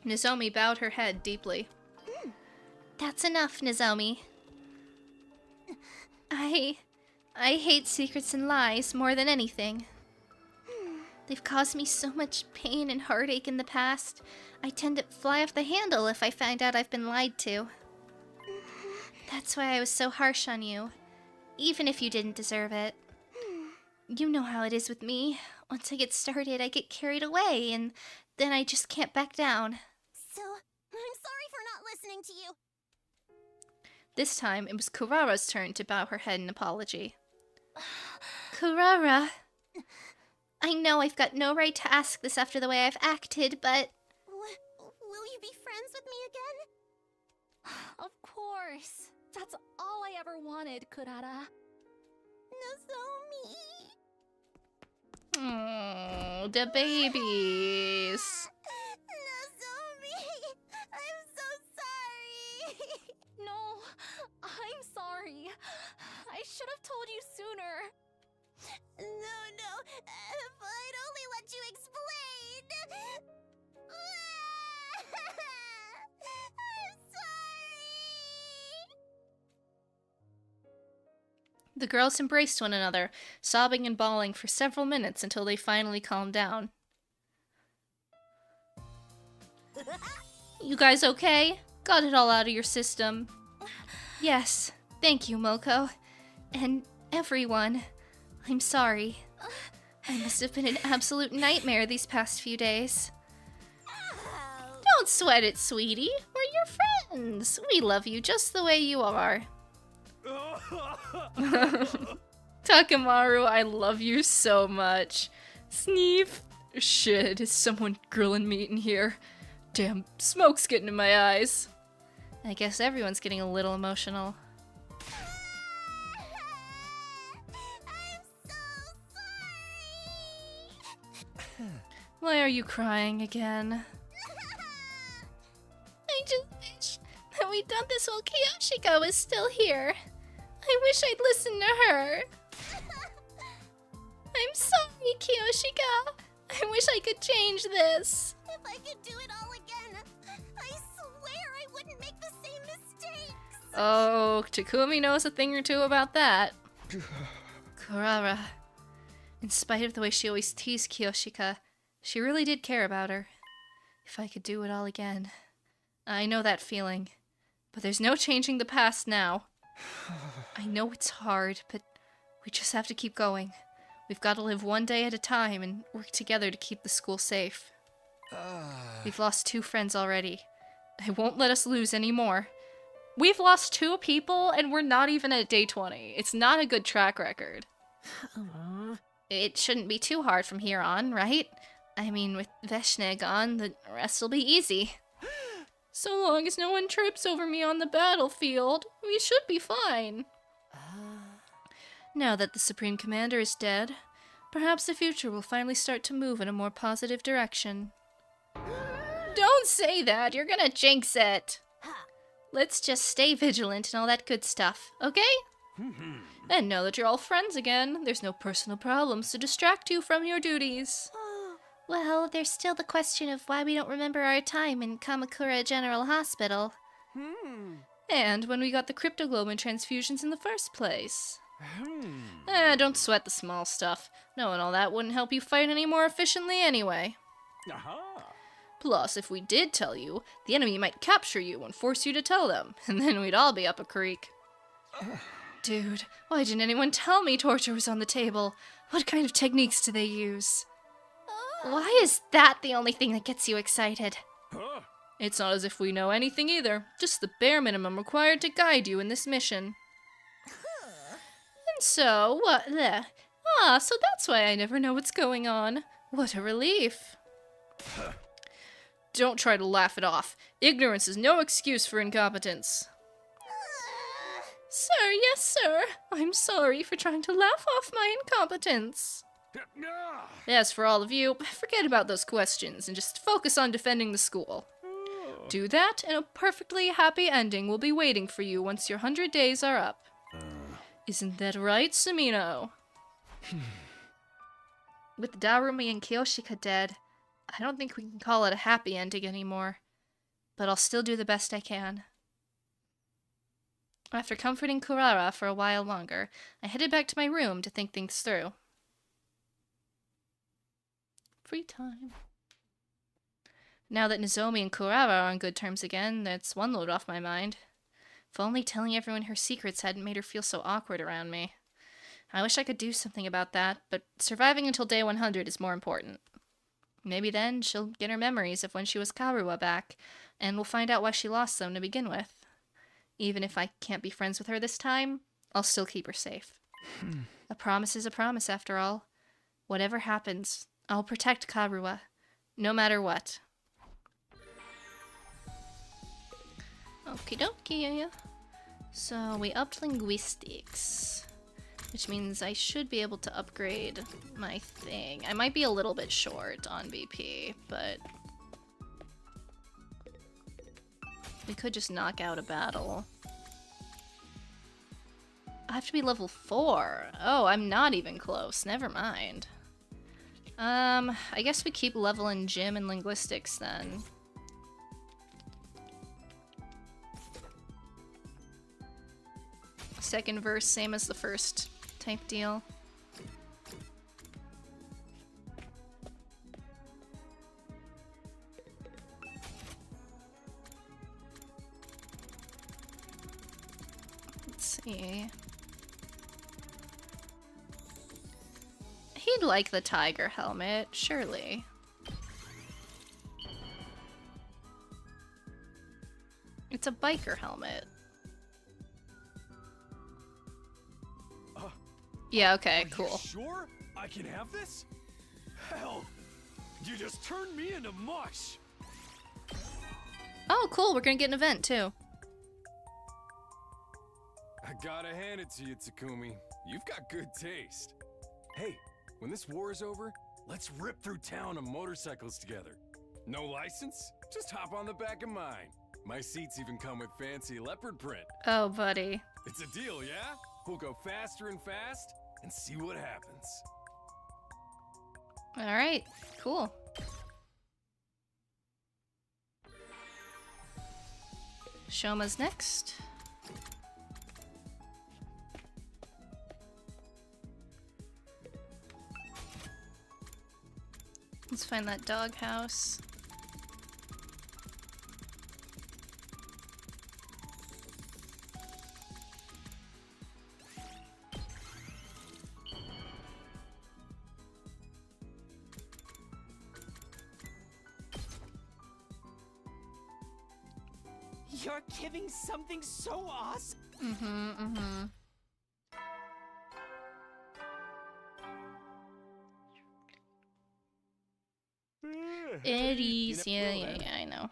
Nozomi bowed her head deeply. That's enough, Nozomi. I hate secrets and lies more than anything. They've caused me so much pain and heartache in the past. I tend to fly off the handle if I find out I've been lied to. That's why I was so harsh on you, even if you didn't deserve it. You know how it is with me. Once I get started, I get carried away, and then I just can't back down. So, I'm sorry for not listening to you. This time, it was Kurara's turn to bow her head in apology. Kurara, I know I've got no right to ask this after the way I've acted, but... Will you be friends with me again? Of course. That's all I ever wanted, Kurara. Nozomi. Oh, the babies. Nozomi, I'm so sorry. No, I'm sorry. I should have told you sooner. No, if I'd only let you explain. I'm sorry. The girls embraced one another, sobbing and bawling for several minutes until they finally calmed down. You guys okay? Got it all out of your system? Yes, thank you, Moko. And everyone. I'm sorry. I must have been an absolute nightmare these past few days. Don't sweat it, sweetie. We're your friends. We love you just the way you are. Takemaru, I love you so much. Sneef. Shit, is someone grilling meat in here? Damn, smoke's getting in my eyes. I guess everyone's getting a little emotional. I'm so sorry. Why are you crying again? I just wish that we'd done this while Kiyoshika was still here. I wish I'd listened to her. I'm sorry, Kiyoshika. I wish I could change this. If I could do it all again, I swear I wouldn't make the same mistakes. Oh, Takumi knows a thing or two about that. Kurara. In spite of the way she always teased Kiyoshika, she really did care about her. If I could do it all again. I know that feeling. But there's no changing the past now. I know it's hard, but we just have to keep going. We've got to live one day at a time and work together to keep the school safe. We've lost 2 friends already. I won't let us lose any more. We've lost 2 people and we're not even at day 20. It's not a good track record. It shouldn't be too hard from here on, right? I mean, with Veshne gone, the rest will be easy. So long as no one trips over me on the battlefield, we should be fine. Now that the Supreme Commander is dead, perhaps the future will finally start to move in a more positive direction. Don't say that, you're gonna jinx it. Let's just stay vigilant and all that good stuff, okay? And now that you're all friends again, there's no personal problems to distract you from your duties. Well, there's still the question of why we don't remember our time in Kamakura General Hospital. And when we got the cryptoglobin transfusions in the first place. Don't sweat the small stuff. Knowing all that wouldn't help you fight any more efficiently anyway. Plus, if we did tell you, the enemy might capture you and force you to tell them, and then we'd all be up a creek. Dude, why didn't anyone tell me torture was on the table? What kind of techniques do they use? Why is that the only thing that gets you excited? Huh? It's not as if we know anything either, just the bare minimum required to guide you in this mission. And so, what the? So that's why I never know what's going on. What a relief. Don't try to laugh it off. Ignorance is no excuse for incompetence. Sir, yes, sir. I'm sorry for trying to laugh off my incompetence. As for all of you, forget about those questions and just focus on defending the school. Do that, and a perfectly happy ending will be waiting for you once your 100 days are up. Isn't that right, Sumino? With Darumi and Kiyoshika dead, I don't think we can call it a happy ending anymore. But I'll still do the best I can. After comforting Kurara for a while longer, I headed back to my room to think things through. Free time. Now that Nozomi and Kurara are on good terms again, that's one load off my mind. If only telling everyone her secrets hadn't made her feel so awkward around me. I wish I could do something about that, but surviving until day 100 is more important. Maybe then she'll get her memories of when she was Karuwa back, and we'll find out why she lost them to begin with. Even if I can't be friends with her this time, I'll still keep her safe. A promise is a promise, after all. Whatever happens, I'll protect Karuwa, no matter what. Okie dokie. So we upped linguistics, which means I should be able to upgrade my thing. I might be a little bit short on BP, but we could just knock out a battle. I have to be level 4. Oh, I'm not even close. Never mind. I guess we keep leveling gym and linguistics then. Second verse, same as the first type deal. Let's see. He'd like the tiger helmet, surely. It's a biker helmet. Yeah, okay, cool. You sure I can have this? Hell, you just turned me into mush. Oh, cool, we're gonna get an event too. I gotta hand it to you, Takumi. You've got good taste. Hey, when this war is over, let's rip through town on motorcycles together. No license? Just hop on the back of mine. My seats even come with fancy leopard print. Oh, buddy. It's a deal, yeah? We'll go faster and fast and see what happens. Alright, cool. Shoma's next. Let's find that doghouse. You're giving something so awesome. Eddie's, yeah, I know.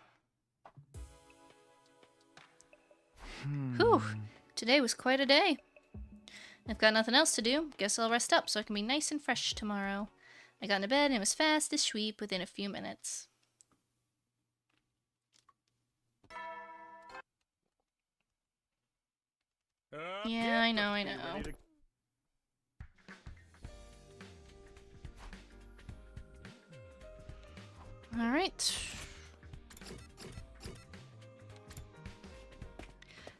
Whew, today was quite a day. I've got nothing else to do. Guess I'll rest up so I can be nice and fresh tomorrow. I got into bed and was fast asleep within a few minutes. Yeah, I know. Alright.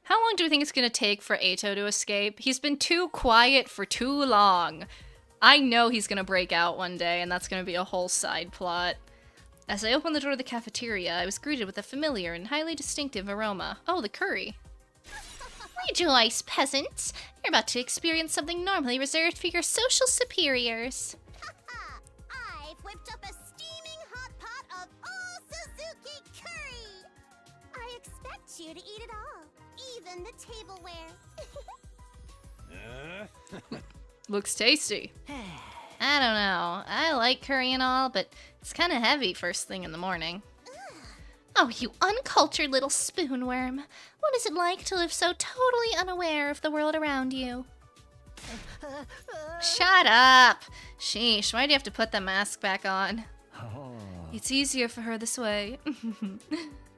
How long do we think it's gonna take for Eito to escape? He's been too quiet for too long. I know he's gonna break out one day, and that's gonna be a whole side plot. As I opened the door of the cafeteria, I was greeted with a familiar and highly distinctive aroma. Oh, the curry. Rejoice, peasants! You're about to experience something normally reserved for your social superiors. I've whipped up a steaming hot pot of all Suzuki curry! I expect you to eat it all, even the tableware. Looks tasty. I don't know. I like curry and all, but it's kind of heavy first thing in the morning. Oh, you uncultured little spoonworm. What is it like to live so totally unaware of the world around you? Shut up! Sheesh, why do you have to put the mask back on? Oh. It's easier for her this way.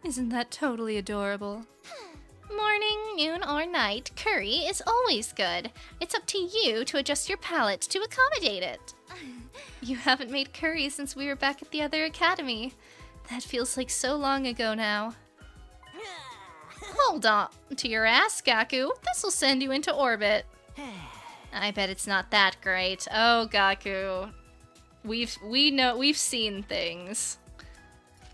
Isn't that totally adorable? Morning, noon, or night, curry is always good. It's up to you to adjust your palate to accommodate it. You haven't made curry since we were back at the other academy. That feels like so long ago now. Hold on to your ass, Gaku. This'll send you into orbit. I bet it's not that great. Oh, Gaku. We've seen things.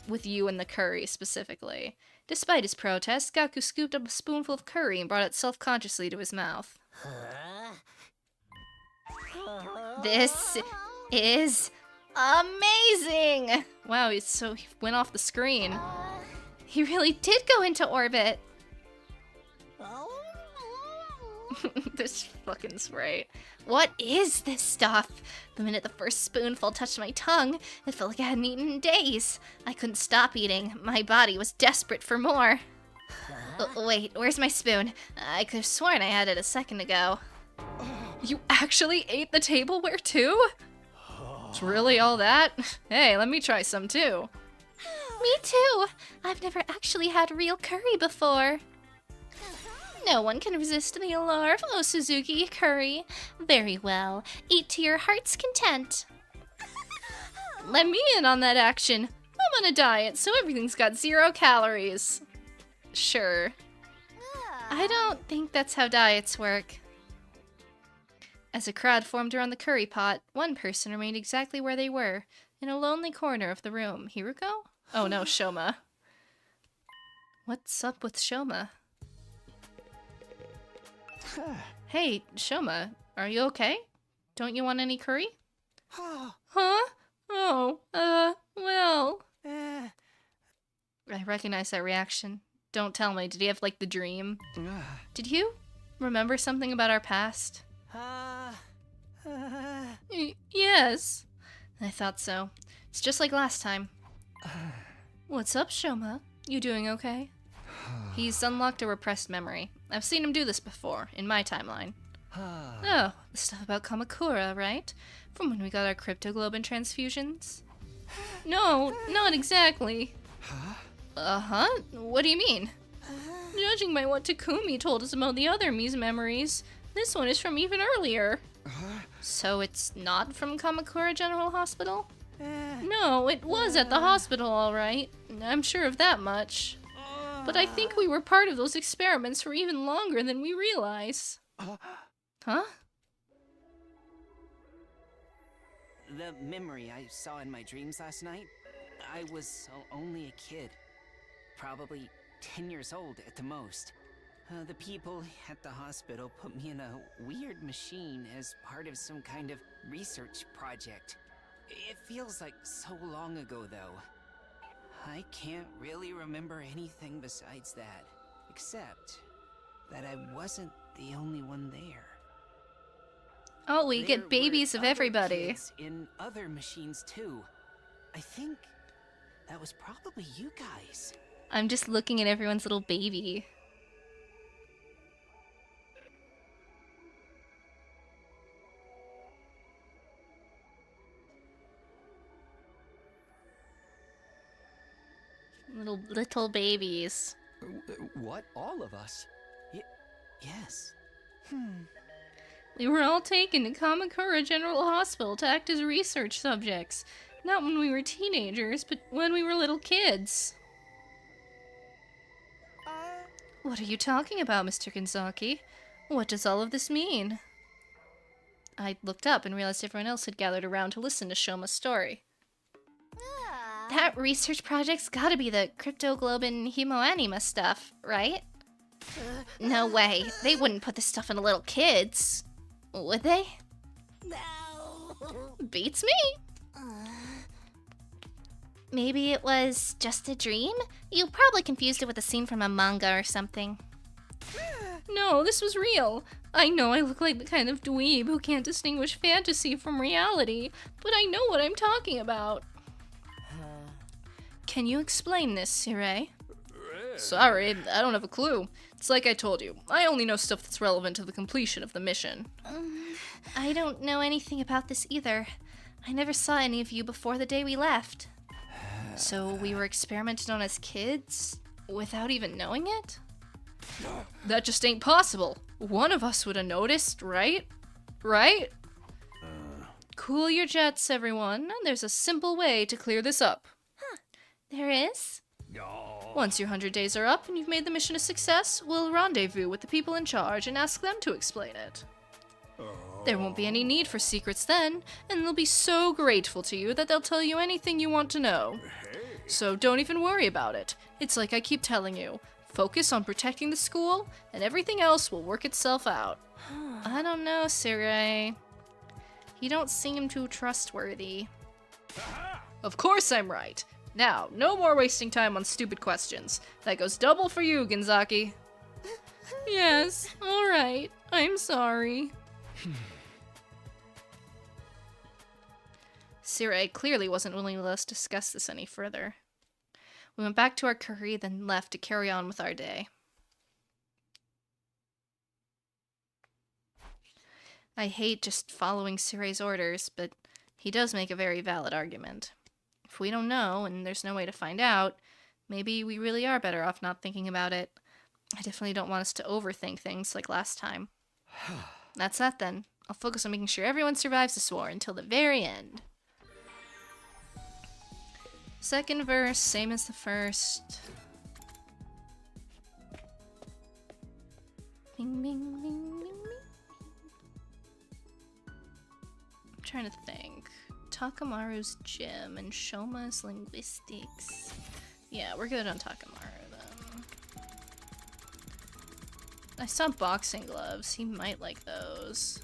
With you and the curry, specifically. Despite his protest, Gaku scooped up a spoonful of curry and brought it self-consciously to his mouth. This is amazing! Wow, he went off the screen. He really did go into orbit. This fucking Sprite. What is this stuff? The minute the first spoonful touched my tongue, it felt like I hadn't eaten in days. I couldn't stop eating. My body was desperate for more. Wait, where's my spoon? I could have sworn I had it a second ago. You actually ate the tableware too? It's really all that? Hey, let me try some too. Me too. I've never actually had real curry before. No one can resist the allure of Suzuki curry. Very well. Eat to your heart's content. Let me in on that action. I'm on a diet, so everything's got 0 calories. Sure. I don't think that's how diets work. As a crowd formed around the curry pot, one person remained exactly where they were, in a lonely corner of the room. Hiruko? Oh no, Shoma. What's up with Shoma? Hey, Shoma, are you okay? Don't you want any curry? Huh? Oh, well. I recognize that reaction. Don't tell me, did he have, like, the dream? Did you remember something about our past? Yes. I thought so. It's just like last time. What's up, Shoma? You doing okay? He's unlocked a repressed memory. I've seen him do this before, in my timeline. Oh, the stuff about Kamakura, right? From when we got our cryptoglobin transfusions? No, not exactly. Uh-huh? What do you mean? Judging by what Takumi told us about the other Mii's memories, this one is from even earlier. So it's not from Kamakura General Hospital? No, it was at the hospital, alright. I'm sure of that much. But I think we were part of those experiments for even longer than we realize. Huh? The memory I saw in my dreams last night, I was only a kid. Probably 10 years old at the most. The people at the hospital put me in a weird machine as part of some kind of research project. It feels like so long ago, though. I can't really remember anything besides that, except that I wasn't the only one there. Oh, we There get babies were of other everybody. kids in other machines too. I think that was probably you guys. I'm just looking at everyone's little baby. Little babies. What? All of us? Yes. We were all taken to Kamakura General Hospital to act as research subjects. Not when we were teenagers, but when we were little kids. What are you talking about, Mr. Kanzaki? What does all of this mean? I looked up and realized everyone else had gathered around to listen to Shoma's story. That research project's gotta be the cryptoglobin hemoanima stuff, right? No way. They wouldn't put this stuff in little kids. Would they? No. Beats me. Maybe it was just a dream? You probably confused it with a scene from a manga or something. No, this was real. I know I look like the kind of dweeb who can't distinguish fantasy from reality, but I know what I'm talking about. Can you explain this, Sirei? Sorry, I don't have a clue. It's like I told you, I only know stuff that's relevant to the completion of the mission. I don't know anything about this either. I never saw any of you before the day we left. So we were experimented on as kids, without even knowing it? That just ain't possible. One of us would have noticed, right? Right? Cool your jets, everyone. There's a simple way to clear this up. There is? Once your 100 days are up and you've made the mission a success, we'll rendezvous with the people in charge and ask them to explain it. There won't be any need for secrets then, and they'll be so grateful to you that they'll tell you anything you want to know. So don't even worry about it. It's like I keep telling you. Focus on protecting the school, and everything else will work itself out. I don't know, Sirei. You don't seem too trustworthy. Of course I'm right. Now, no more wasting time on stupid questions. That goes double for you, Ginzaki. Yes, alright. I'm sorry. Sirei clearly wasn't willing to let us discuss this any further. We went back to our curry, then left to carry on with our day. I hate just following Sirei's orders, but he does make a very valid argument. If we don't know, and there's no way to find out, maybe we really are better off not thinking about it. I definitely don't want us to overthink things like last time. That's that then. I'll focus on making sure everyone survives this war until the very end. Second verse, same as the first. Bing, bing, bing, bing, bing. I'm trying to think. Takamaru's gym and Shoma's linguistics. Yeah, we're good on Takamaru then. I saw boxing gloves. He might like those.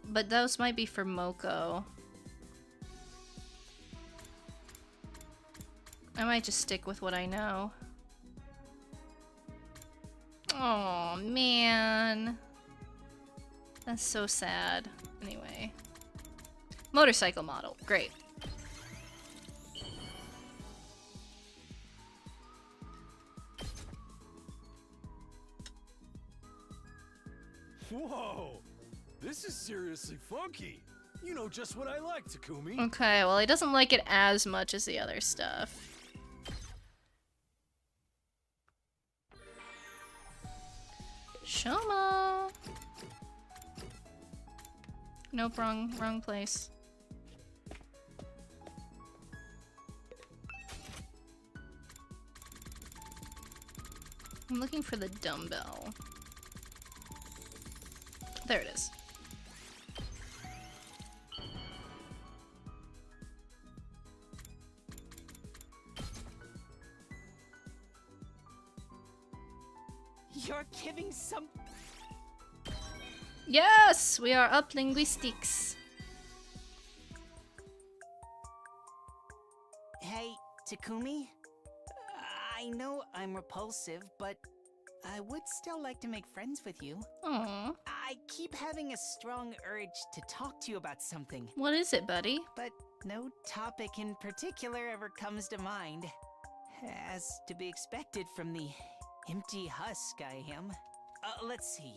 But those might be for Moko. I might just stick with what I know. Oh man. That's so sad. Anyway. Motorcycle model. Great. Whoa! This is seriously funky. You know just what I like, Takumi. Okay, well, he doesn't like it as much as the other stuff. Shoma! Nope, wrong place. I'm looking for the dumbbell. There it is. You're giving some... Yes! We are up linguistics. Hey, Takumi? I know I'm repulsive, but I would still like to make friends with you. Aww. I keep having a strong urge to talk to you about something. What is it, buddy? But no topic in particular ever comes to mind. As to be expected from the empty husk I am. Let's see.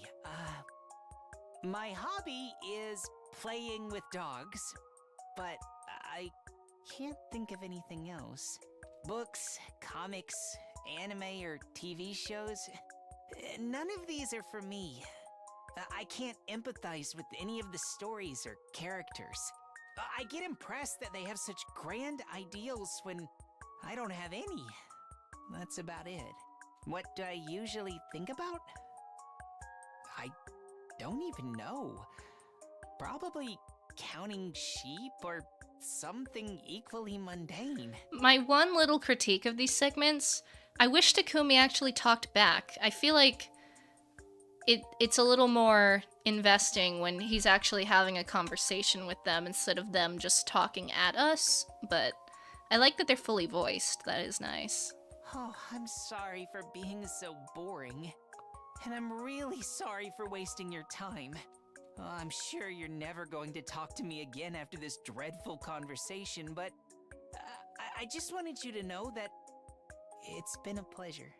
My hobby is playing with dogs, but I can't think of anything else. Books, comics, anime, or TV shows. None of these are for me. I can't empathize with any of the stories or characters. I get impressed that they have such grand ideals when I don't have any. That's about it. What do I usually think about? I don't even know. Probably counting sheep or something equally mundane. My one little critique of these segments, I wish Takumi actually talked back. I feel like it's a little more investing when he's actually having a conversation with them instead of them just talking at us, but I like that they're fully voiced. That is nice. Oh, I'm sorry for being so boring. And I'm really sorry for wasting your time. Oh, I'm sure you're never going to talk to me again after this dreadful conversation, but I just wanted you to know that it's been a pleasure.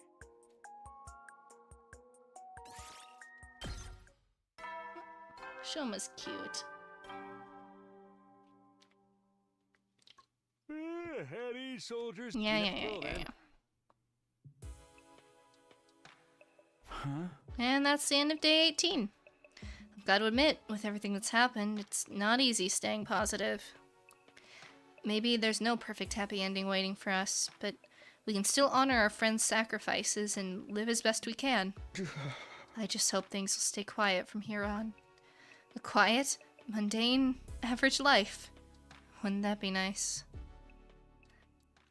Shoma's cute. Heady soldiers. Yeah. Huh? And that's the end of day 18. I've got to admit, with everything that's happened, it's not easy staying positive. Maybe there's no perfect happy ending waiting for us, but we can still honor our friends' sacrifices and live as best we can. I just hope things will stay quiet from here on. A quiet, mundane, average life. Wouldn't that be nice?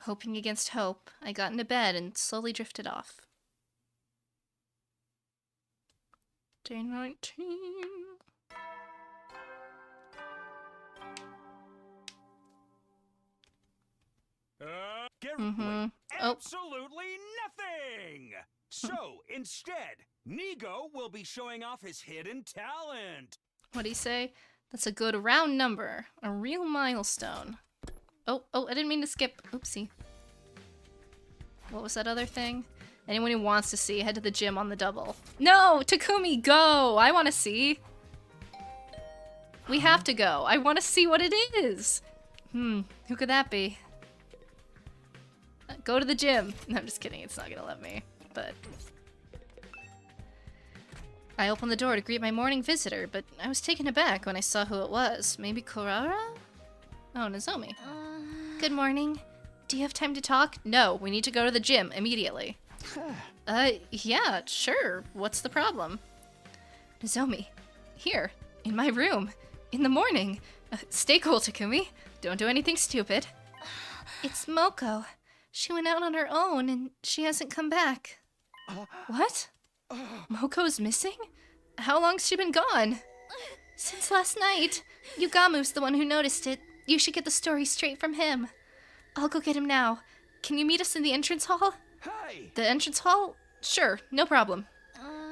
Hoping against hope, I got into bed and slowly drifted off. Day 19. Wait, absolutely nothing! So, instead, Nigo will be showing off his hidden talent. What'd he say? That's a good round number. A real milestone. Oh, I didn't mean to skip. Oopsie. What was that other thing? Anyone who wants to see, head to the gym on the double. No! Takumi, go! I want to see. We have to go. I want to see what it is. Who could that be? Go to the gym. No, I'm just kidding. It's not gonna let me. But I opened the door to greet my morning visitor, but I was taken aback when I saw who it was. Maybe Kurara? Oh, Nozomi. Good morning. Do you have time to talk? No, we need to go to the gym immediately. Yeah, sure. What's the problem? Nozomi, here, in my room, in the morning. Stay cool, Takumi. Don't do anything stupid. It's Moko. She went out on her own, and she hasn't come back. What? Moko's missing? How long's she been gone? Since last night. Yugamu's the one who noticed it. You should get the story straight from him. I'll go get him now. Can you meet us in the entrance hall? Hey! The entrance hall? Sure, no problem.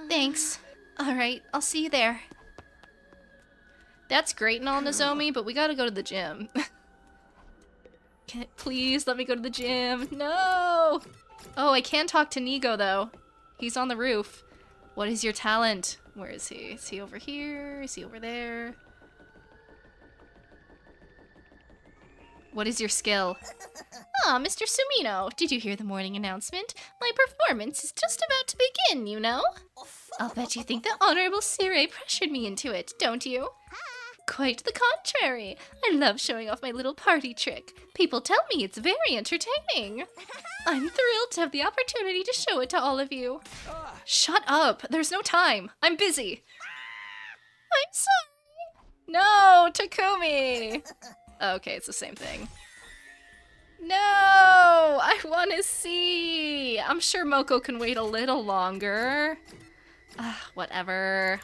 Thanks. Alright, I'll see you there. That's great and all, Nozomi, but we gotta go to the gym. Please let me go to the gym. No! Oh, I can talk to Nigo, though. He's on the roof. What is your talent? Where is he? Is he over here? Is he over there? What is your skill? Ah, Mr. Sumino, did you hear the morning announcement? My performance is just about to begin, you know? I'll bet you think the Honorable Sire pressured me into it, don't you? Quite the contrary. I love showing off my little party trick. People tell me it's very entertaining. I'm thrilled to have the opportunity to show it to all of you. Shut up. There's no time. I'm busy. I'm sorry. No, Takumi. Okay, it's the same thing. No, I want to see. I'm sure Moko can wait a little longer. Whatever.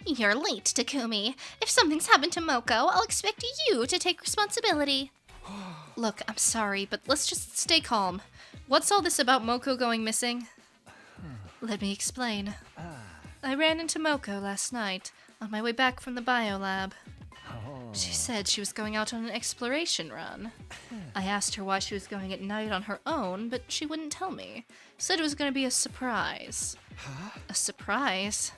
You're late, Takumi. If something's happened to Moko, I'll expect you to take responsibility. Look, I'm sorry, but let's just stay calm. What's all this about Moko going missing? Let me explain. I ran into Moko last night, on my way back from the biolab. She said she was going out on an exploration run. I asked her why she was going at night on her own, but she wouldn't tell me. Said it was going to be a surprise. A surprise?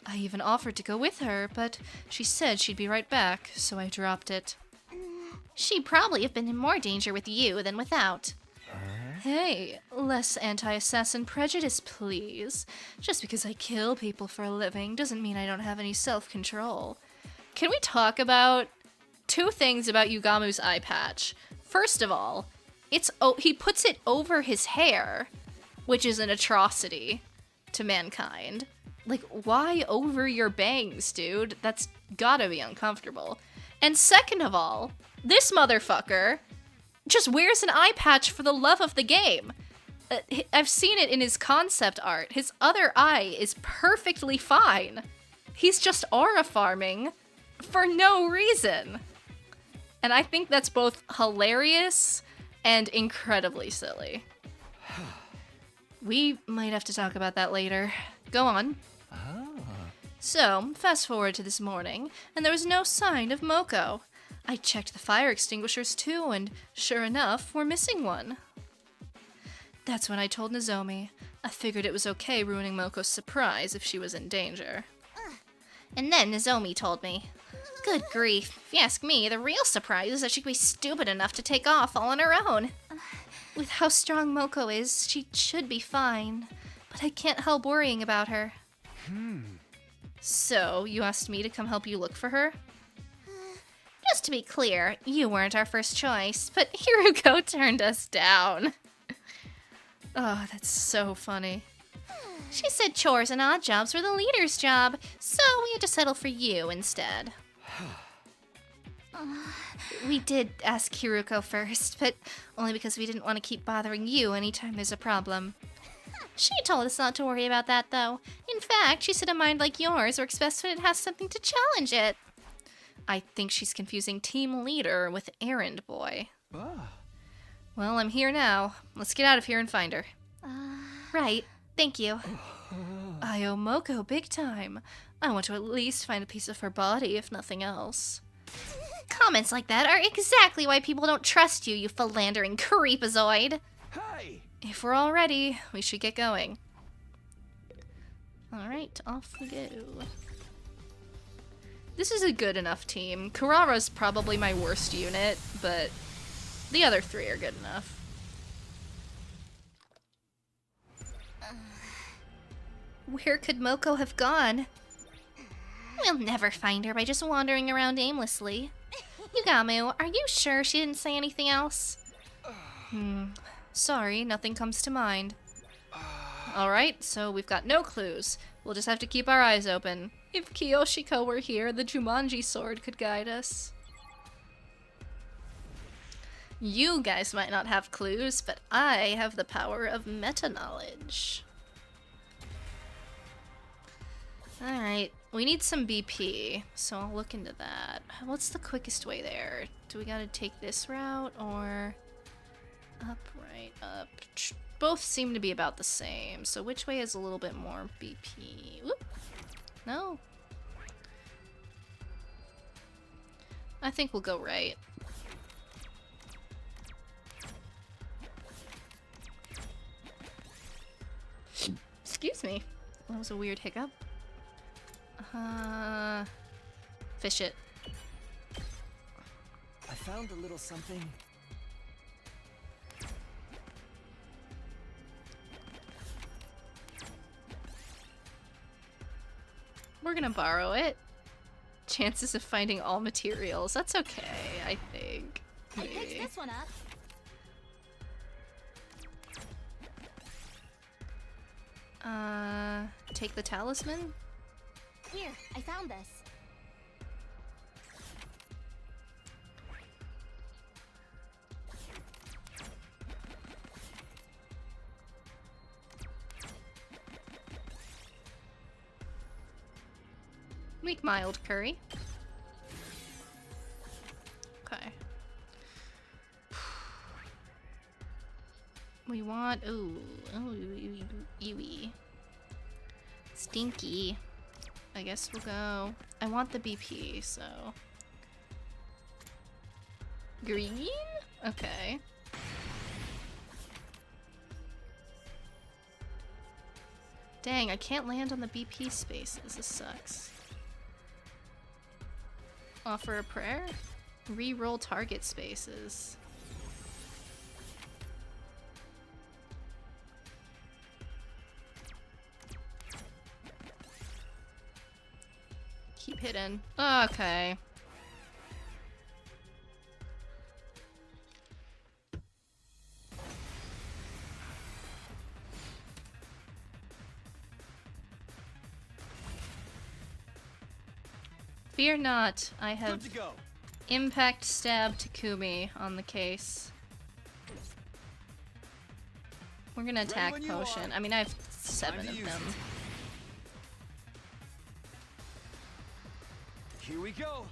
I even offered to go with her, but she said she'd be right back, so I dropped it. She'd probably have been in more danger with you than without. Hey, less anti-assassin prejudice, please. Just because I kill people for a living doesn't mean I don't have any self-control. Can we talk about two things about Yugamu's eye patch? First of all, he puts it over his hair, which is an atrocity to mankind. Like, why over your bangs, dude? That's gotta be uncomfortable. And second of all, this motherfucker just wears an eye patch for the love of the game. I've seen it in his concept art. His other eye is perfectly fine. He's just aura farming for no reason. And I think that's both hilarious and incredibly silly. We might have to talk about that later. Go on. So, fast forward to this morning, and there was no sign of Moko. I checked the fire extinguishers too, and sure enough, we're missing one. That's when I told Nozomi. I figured it was okay ruining Moko's surprise if she was in danger. And then Nozomi told me. Good grief. If you ask me, the real surprise is that she could be stupid enough to take off all on her own. With how strong Moko is, she should be fine. But I can't help worrying about her. So, you asked me to come help you look for her? Just to be clear, you weren't our first choice, but Hiruko turned us down. Oh, that's so funny. She said chores and odd jobs were the leader's job, so we had to settle for you instead. We did ask Hiruko first, but only because we didn't want to keep bothering you anytime there's a problem. She told us not to worry about that, though. In fact, she said a mind like yours works best when it has something to challenge it. I think she's confusing team leader with errand boy. Well, I'm here now. Let's get out of here and find her. Right. Thank you. I owe Moko big time. I want to at least find a piece of her body, if nothing else. Comments like that are exactly why people don't trust you, you philandering creepazoid. Hey! If we're all ready, we should get going. Alright, off we go. This is a good enough team. Kurara's probably my worst unit, but the other three are good enough. Where could Moko have gone? We'll never find her by just wandering around aimlessly. Yugamu, are you sure she didn't say anything else? Sorry, nothing comes to mind. Alright, so we've got no clues. We'll just have to keep our eyes open. If Kiyoshiko were here, the Jumanji sword could guide us. You guys might not have clues, but I have the power of meta-knowledge. Alright, we need some BP, so I'll look into that. What's the quickest way there? Do we gotta take this route, or... Up, right, up. Both seem to be about the same, so which way is a little bit more BP? Whoop. No. I think we'll go right. Excuse me. That was a weird hiccup. Fish it. I found a little something. We're gonna borrow it. Chances of finding all materials. That's okay, I think. I picked this one up. Take the talisman? Here, I found this. Make mild curry. Okay. We want... Ooh. Ewy. Stinky. I guess we'll go... I want the BP, so... Green? Okay. Dang, I can't land on the BP spaces. This sucks. Offer a prayer? Re-roll target spaces. Keep hidden. Okay. Fear not, I Good have to go. impact stab Takumi on the case. We're gonna attack when you potion. are. I mean, I have 7 to of use them. Here we go.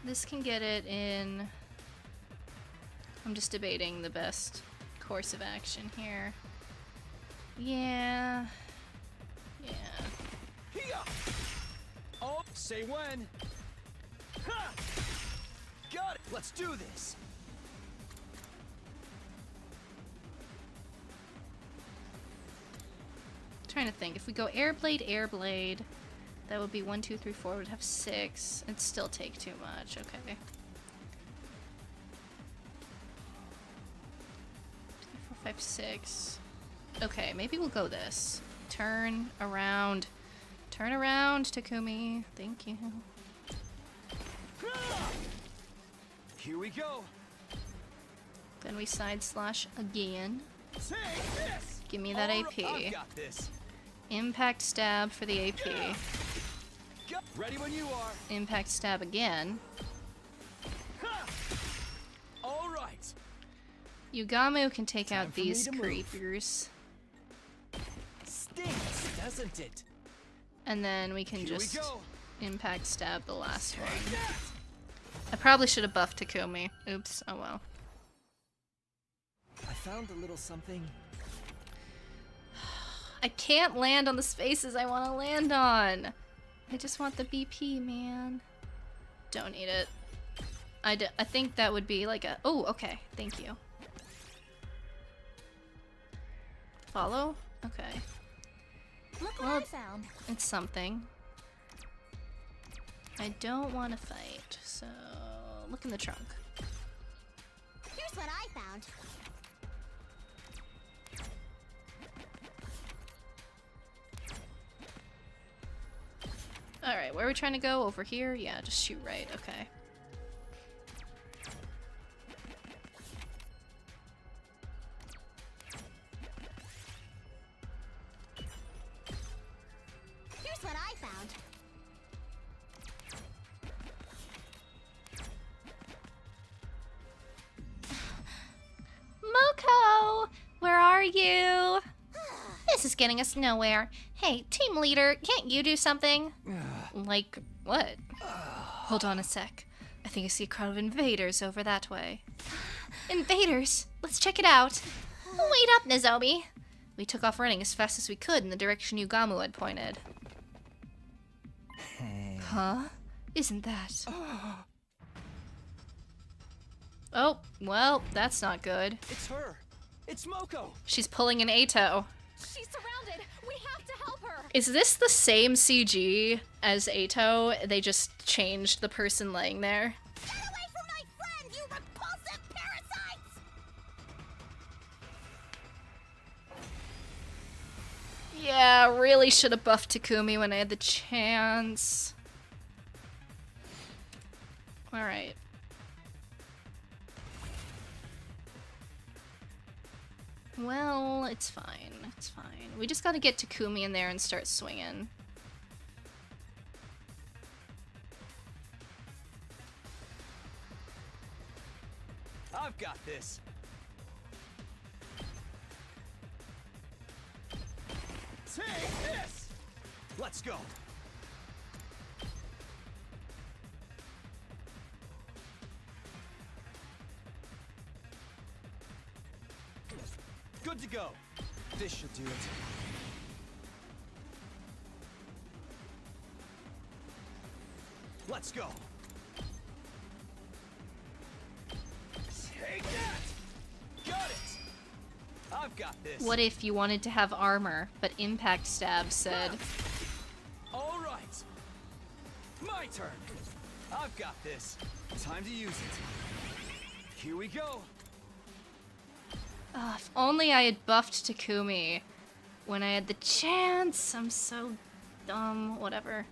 This can get it in. I'm just debating the best course of action here. Yeah. Yeah. Here. Oh, say when. Ha! Got it. Let's do this. Trying to think. If we go Airblade, that would be 1, 2, 3, 4. Would have 6. It'd still take too much. Okay. 4, 5, 6. Okay, maybe we'll go this. Turn around. Turn around, Takumi. Thank you. Here we go. Then we side slash again. Take this. Give me that All AP. right, I've got this. Impact stab for the AP. Ready when you are. Impact stab again. Ha! All right. Yugamu can take Time out for me these to move. creepers. Stinks, doesn't it? And then we can Here just we go. impact stab the last Take one. that. I probably should have buffed Takumi. Oops, oh well. I found a little something. I can't land on the spaces I want to land on. I just want the BP, man. Don't need it. I think that would be like a... Oh, okay. Thank you. Follow? Okay. Look what Well, I found. it's something. I don't want to fight, so... Look in the trunk. Here's what I found. Alright, where are we trying to go? Over here? Yeah, just shoot right. Okay. Here's what I found. Moko! Where are you? This is getting us nowhere. Hey, team leader, can't you do something? Like, what? Hold on a sec. I think I see a crowd of invaders over that way. Invaders! Let's check it out. Wait up, Nozomi. We took off running as fast as we could in the direction Yugamu had pointed. Huh? Isn't that... Oh, well, that's not good. It's her. It's Moko. She's pulling an Ato. She's surrounded. We have to help her. Is this the same CG as Ato? They just changed the person laying there? Get away from my friend, you repulsive parasites! Yeah, really should have buffed Takumi when I had the chance. Alright. Well, it's fine. It's fine. We just gotta get Takumi in there and start swinging. I've got this. Take this. Let's go. Good to go. This should do it. Let's go. Take that. Got it. I've got this. What if you wanted to have armor, but Impact Stab said... All right. My turn. I've got this. Time to use it. Here we go. If only I had buffed Takumi when I had the chance. I'm so dumb. Whatever.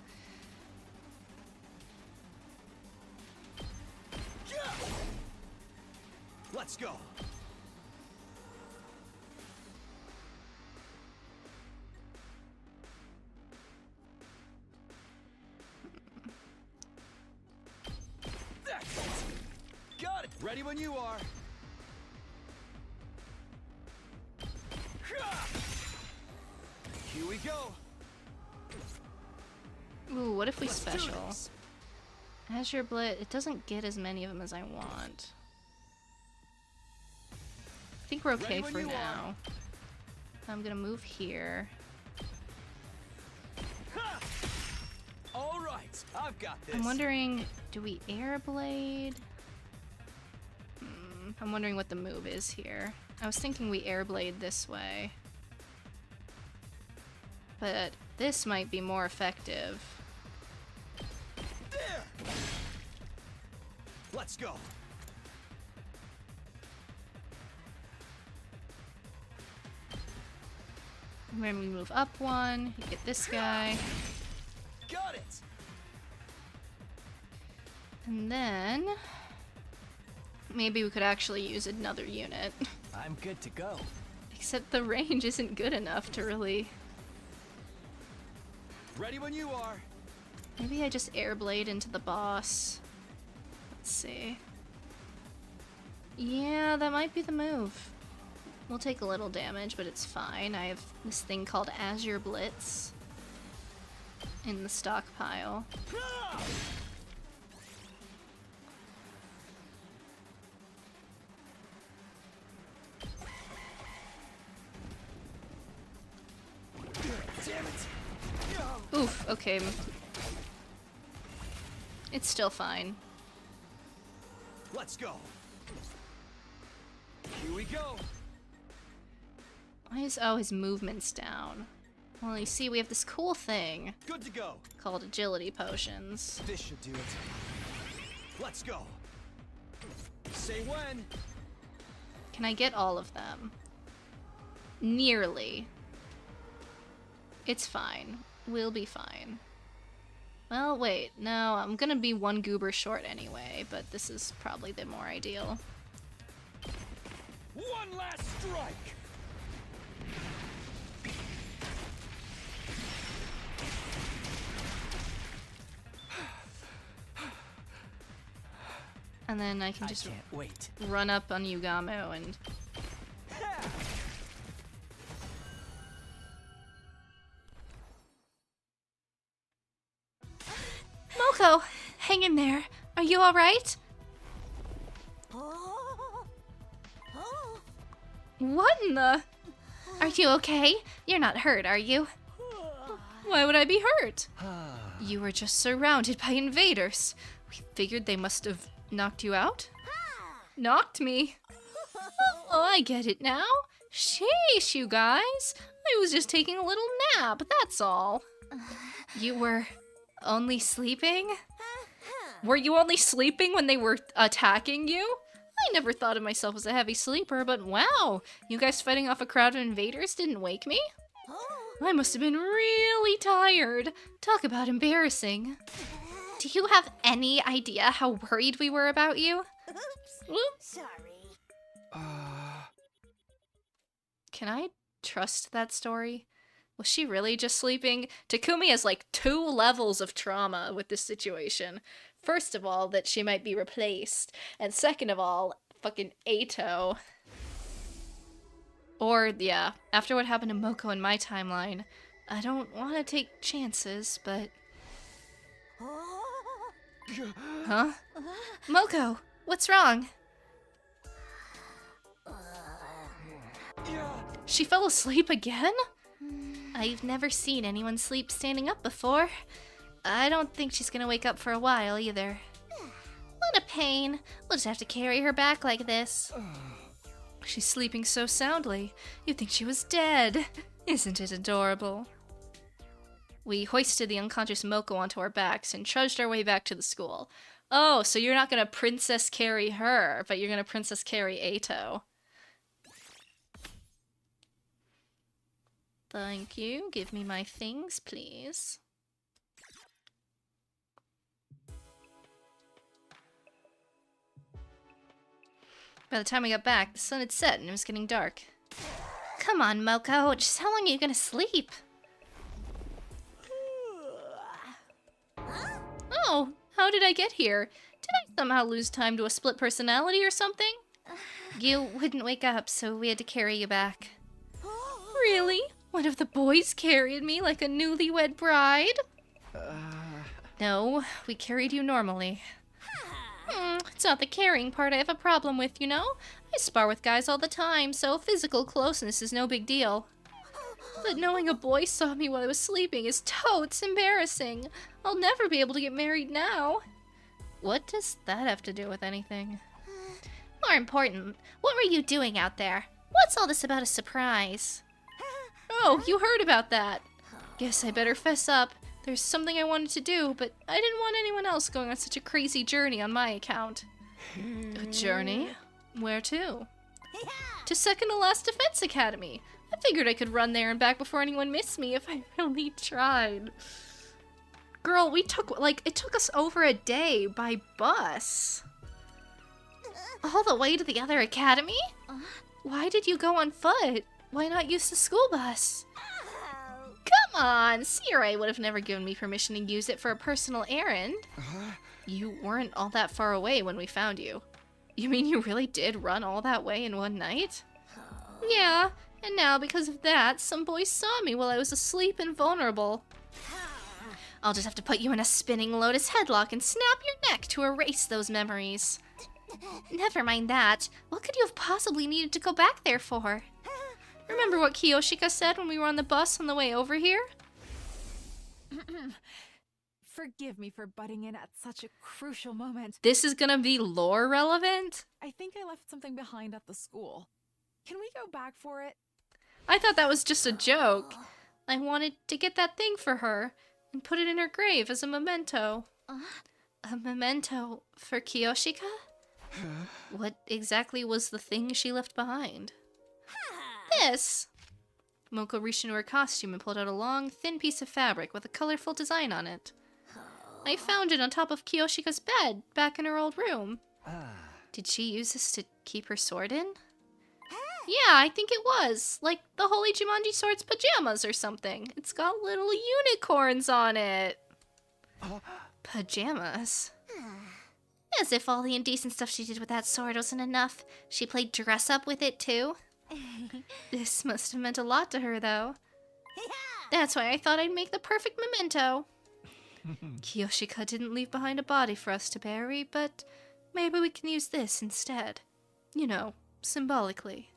Let's go. Ready when you are. Here we go. Ooh, what if we Let's do special? this. Azure Blitz, it doesn't get as many of them as I want. I think we're okay Ready when for you now. I'm gonna move here. All right, I've got this. I'm wondering, do we air blade? I'm wondering what the move is here. I was thinking we air blade this way. But this might be more effective. There. Let's go. And then we move up one, you get this guy. Got it. And then maybe we could actually use another unit. I'm good to go. Except the range isn't good enough to really... Ready when you are. Maybe I just air blade into the boss. Let's see. Yeah, that might be the move. We'll take a little damage, but it's fine. I have this thing called Azure Blitz in the stockpile. Damn it. Oof, okay. It's still fine. Let's go. Here we go. Why is his movement's down? Well, you see, we have this cool thing Good to go. called agility potions. This should do it. Let's go. Say when. Can I get all of them? Nearly. It's fine. We'll be fine. Well, wait. No, I'm gonna be one goober short anyway, but this is probably the more ideal. One last strike. And then I can just can't wait. run up on Yugamo and... Moko! Hang in there! Are you alright? What in the... Are you okay? You're not hurt, are you? Why would I be hurt? You were just surrounded by invaders. We figured they must have knocked you out? Knocked me? Oh, I get it now. Sheesh, you guys. I was just taking a little nap, that's all. You were only sleeping? Were you only sleeping when they were attacking you? I never thought of myself as a heavy sleeper, but wow, you guys fighting off a crowd of invaders didn't wake me? I must have been really tired. Talk about embarrassing. Do you have any idea how worried we were about you? Oops. Sorry. Can I trust that story? Was she really just sleeping? Takumi has like 2 levels of trauma with this situation. First of all, that she might be replaced. And second of all, fucking Ato. Or, yeah, after what happened to Moko in my timeline, I don't want to take chances, but... Huh? Moko, what's wrong? She fell asleep again? I've never seen anyone sleep standing up before. I don't think she's gonna wake up for a while either. What a pain. We'll just have to carry her back like this. She's sleeping so soundly, you'd think she was dead. Isn't it adorable? We hoisted the unconscious Moko onto our backs and trudged our way back to the school. Oh, so you're not gonna princess carry her, but you're gonna princess carry Ato. Thank you. Give me my things, please. By the time we got back, the sun had set and it was getting dark. Come on, Moko. Just how long are you gonna sleep? Oh, how did I get here? Did I Somehow lose time to a split personality or something? You wouldn't wake up, so we had to carry you back. Really? One of the boys carried me like a newlywed bride? No, we carried you normally. It's not the carrying part I have a problem with, you know? I spar with guys all the time, so physical closeness is no big deal. But knowing a boy saw me while I was sleeping is totes embarrassing. I'll never be able to get married now. What does that have to do with anything? More important, what were you doing out there? What's all this about a surprise? Oh, you heard about that. Guess I better fess up. There's something I wanted to do, but I didn't want anyone else going on such a crazy journey on my account. A journey? Where to? To second to last defense academy. I figured I could run there and back before anyone missed me if I really tried. Girl, it took us over a day by bus. All the way to the other academy? Why did you go on foot? Why not use the school bus? Come on, CRA would have never given me permission to use it for a personal errand. You weren't all that far away when we found you. You mean you really did run all that way in one night? Yeah, and now because of that, some boys saw me while I was asleep and vulnerable. I'll just have to put you in a spinning lotus headlock and snap your neck to erase those memories. Never mind that. What could you have possibly needed to go back there for? Remember what Kiyoshika said when we were on the bus on the way over here? Forgive me for butting in at such a crucial moment. This is gonna be lore relevant? I think I left something behind at the school. Can we go back for it? I thought that was just a joke. I wanted to get that thing for her and put it in her grave as a memento. A memento for Kiyoshika? What exactly was the thing she left behind? This! Moko reached into her costume and pulled out a long, thin piece of fabric with a colorful design on it. I found it on top of Kiyoshika's bed, back in her old room. Did she use this to keep her sword in? Yeah, I think it was. Like the Holy Jumanji Sword's pajamas or something. It's got little unicorns on it. Pajamas? As if all the indecent stuff she did with that sword wasn't enough. She played dress-up with it, too. This must have meant a lot to her, though. That's why I thought I'd make the perfect memento. Kiyoshika didn't leave behind a body for us to bury, but maybe we can use this instead. You know, symbolically.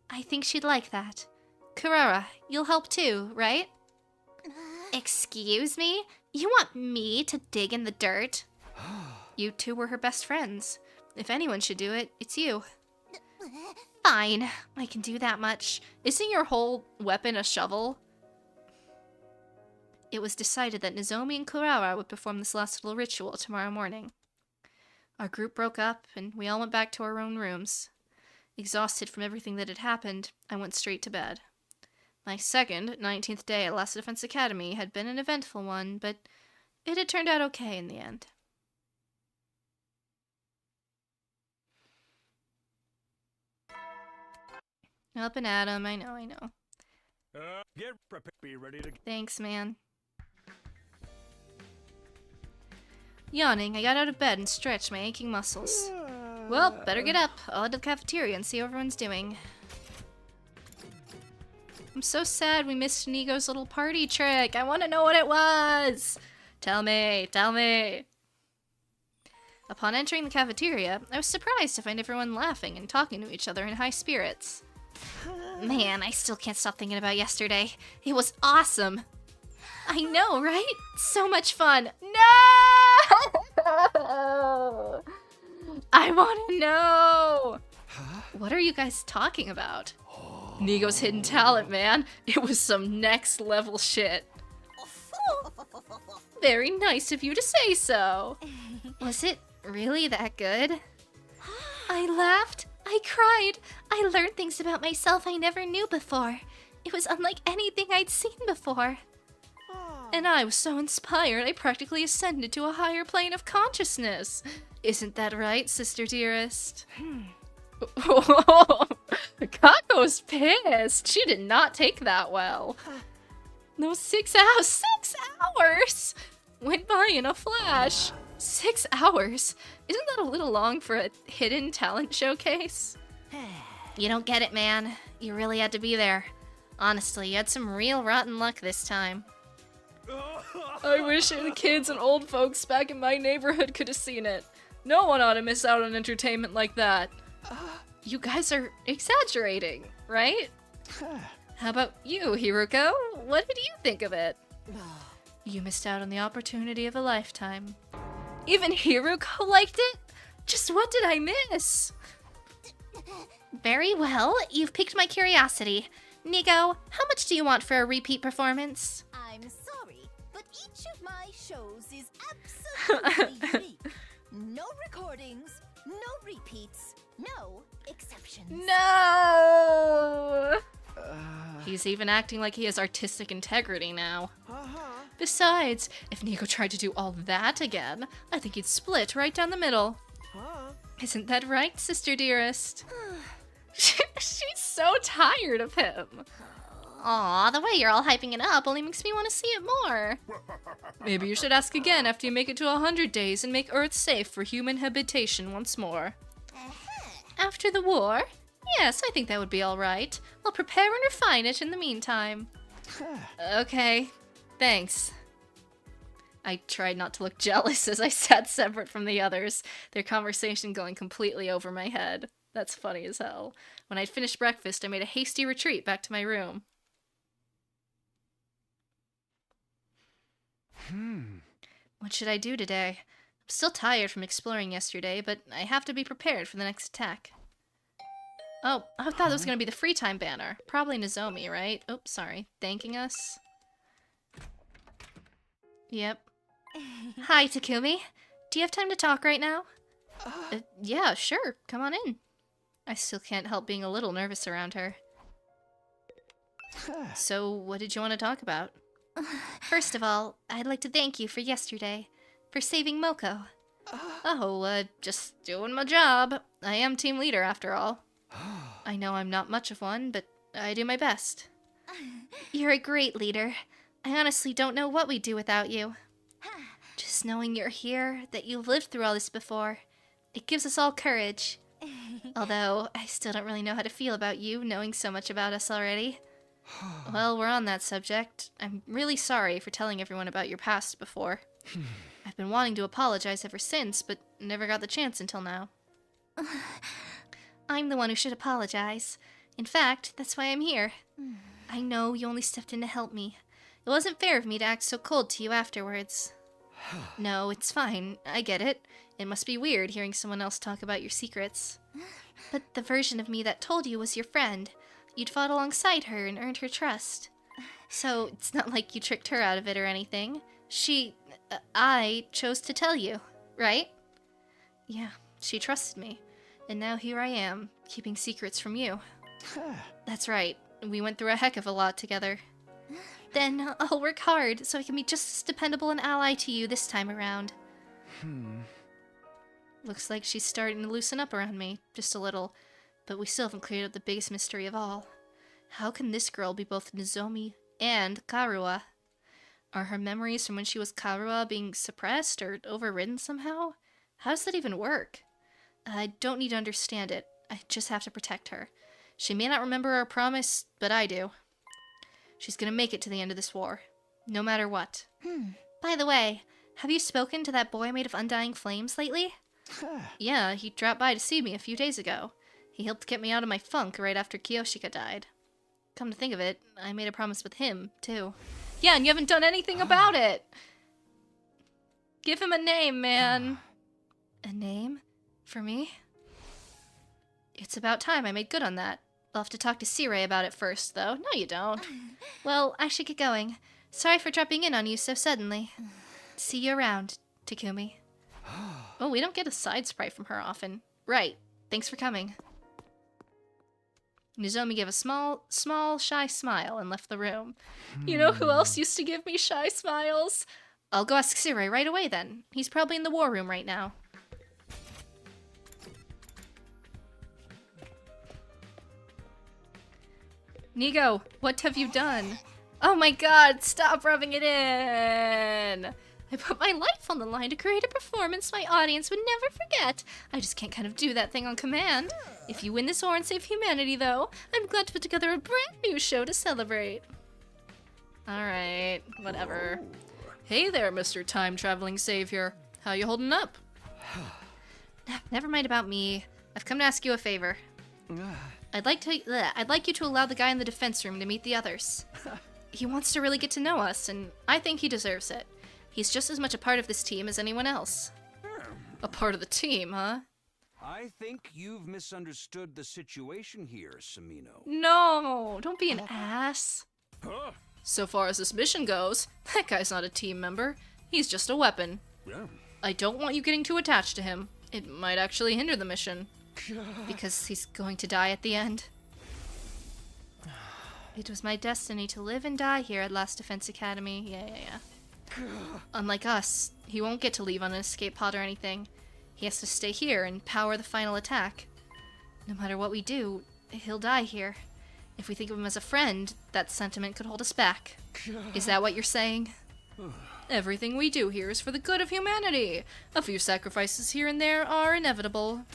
I think she'd like that. Kurara, you'll help too, right? Excuse me? You want me to dig in the dirt? You two were her best friends. If anyone should do it, it's you. Fine, I can do that much. Isn't your whole weapon a shovel? It was decided that Nozomi and Kurara would perform this last little ritual tomorrow morning. Our group broke up, and we all went back to our own rooms. Exhausted from everything that had happened, I went straight to bed. My second, 19th day at Last Defense Academy had been an eventful one, but it had turned out okay in the end. Up and at 'em, I know. Get prepared, be ready to... Thanks, man. Yawning, I got out of bed and stretched my aching muscles. Well, better get up. I'll head to the cafeteria and see how everyone's doing. I'm so sad we missed Nigo's little party trick. I want to know what it was. Tell me. Upon entering the cafeteria, I was surprised to find everyone laughing and talking to each other in high spirits. Man, I still can't stop thinking about yesterday. It was awesome. I know, right? So much fun. No! I want to know. What are you guys talking about? Nigo's hidden talent, man. It was some next level shit. Very nice of you to say so. Was it really that good? I laughed. I cried. I learned things about myself I never knew before. It was unlike anything I'd seen before. And I was so inspired, I practically ascended to a higher plane of consciousness. Isn't that right, sister dearest? Kako's pissed. She did not take that well. Those 6 hours went by in a flash. 6 hours? Isn't that a little long for a hidden talent showcase? You don't get it, man. You really had to be there. Honestly, you had some real rotten luck this time. I wish the kids and old folks back in my neighborhood could have seen it. No one ought to miss out on entertainment like that. You guys are exaggerating, right? How about you, Hiruko? What did you think of it? You missed out on the opportunity of a lifetime. Even Hiruko liked it? Just what did I miss? Very well, you've piqued my curiosity. Nigo, how much do you want for a repeat performance? I'm sorry, but each of my shows is absolutely unique. No recordings, no repeats, no exceptions. No! He's even acting like he has artistic integrity now. Besides, if Nico tried to do all that again, I think he'd split right down the middle. Isn't that right, sister dearest? She's so tired of him. Aw, the way you're all hyping it up only makes me want to see it more. Maybe you should ask again after you make it to 100 days and make Earth safe for human habitation once more. After the war? Yes, I think that would be alright. I'll prepare and refine it in the meantime. Okay, thanks. I tried not to look jealous as I sat separate from the others, their conversation going completely over my head. That's funny as hell. When I'd finished breakfast, I made a hasty retreat back to my room. What should I do today? I'm still tired from exploring yesterday, but I have to be prepared for the next attack. Oh, I thought it was going to be the free time banner. Probably Nozomi, right? Oops, sorry. Thanking us. Yep. Hi, Takumi. Do you have time to talk right now? Yeah, sure. Come on in. I still can't help being a little nervous around her. So, what did you want to talk about? First of all, I'd like to thank you for yesterday, for saving Moko. Just doing my job. I am team leader after all. I know I'm not much of one, but I do my best. You're a great leader. I honestly don't know what we'd do without you. Just knowing you're here, that you've lived through all this before, it gives us all courage. Although, I still don't really know how to feel about you, knowing so much about us already. Well, we're on that subject. I'm really sorry for telling everyone about your past before. I've been wanting to apologize ever since, but never got the chance until now. I'm the one who should apologize. In fact, that's why I'm here. I know you only stepped in to help me. It wasn't fair of me to act so cold to you afterwards. No, it's fine. I get it. It must be weird hearing someone else talk about your secrets. But the version of me that told you was your friend. You'd fought alongside her and earned her trust. So it's not like you tricked her out of it or anything. I chose to tell you, right? Yeah, she trusted me. And now here I am, keeping secrets from you. That's right. We went through a heck of a lot together. Then I'll work hard so I can be just as dependable an ally to you this time around. Looks like she's starting to loosen up around me, just a little. But we still haven't cleared up the biggest mystery of all. How can this girl be both Nozomi and Karua? Are her memories from when she was Karua being suppressed or overridden somehow? How does that even work? I don't need to understand it. I just have to protect her. She may not remember our promise, but I do. She's gonna make it to the end of this war. No matter what. By the way, have you spoken to that boy made of undying flames lately? Yeah, he dropped by to see me a few days ago. He helped get me out of my funk right after Kiyoshika died. Come to think of it, I made a promise with him, too. Yeah, and you haven't done anything about it! Give him a name, man. A name? For me? It's about time I made good on that. I'll have to talk to Sirei about it first, though. No, you don't. Well, I should get going. Sorry for dropping in on you so suddenly. See you around, Takumi. Oh, we don't get a side sprite from her often. Right. Thanks for coming. Nozomi gave a small, shy smile and left the room. You know who else used to give me shy smiles? I'll go ask Sirei right away then. He's probably in the war room right now. Nigo, what have you done? Oh my god, stop rubbing it in! I put my life on the line to create a performance my audience would never forget. I just can't kind of do that thing on command. If you win this war and save humanity, though, I'm glad to put together a brand new show to celebrate. Alright, whatever. Hey there, Mr. Time-Traveling Savior. How you holding up? Never mind about me. I've come to ask you a favor. I'd like you to allow the guy in the defense room to meet the others. He wants to really get to know us, and I think he deserves it. He's just as much a part of this team as anyone else. A part of the team, huh? I think you've misunderstood the situation here, Samino. No, don't be an ass. So far as this mission goes, that guy's not a team member. He's just a weapon. Yeah. I don't want you getting too attached to him. It might actually hinder the mission. Because he's going to die at the end. It was my destiny to live and die here at Last Defense Academy. Yeah. Unlike us, he won't get to leave on an escape pod or anything. He has to stay here and power the final attack. No matter what we do, he'll die here. If we think of him as a friend, that sentiment could hold us back. Is that what you're saying? Everything we do here is for the good of humanity. A few sacrifices here and there are inevitable.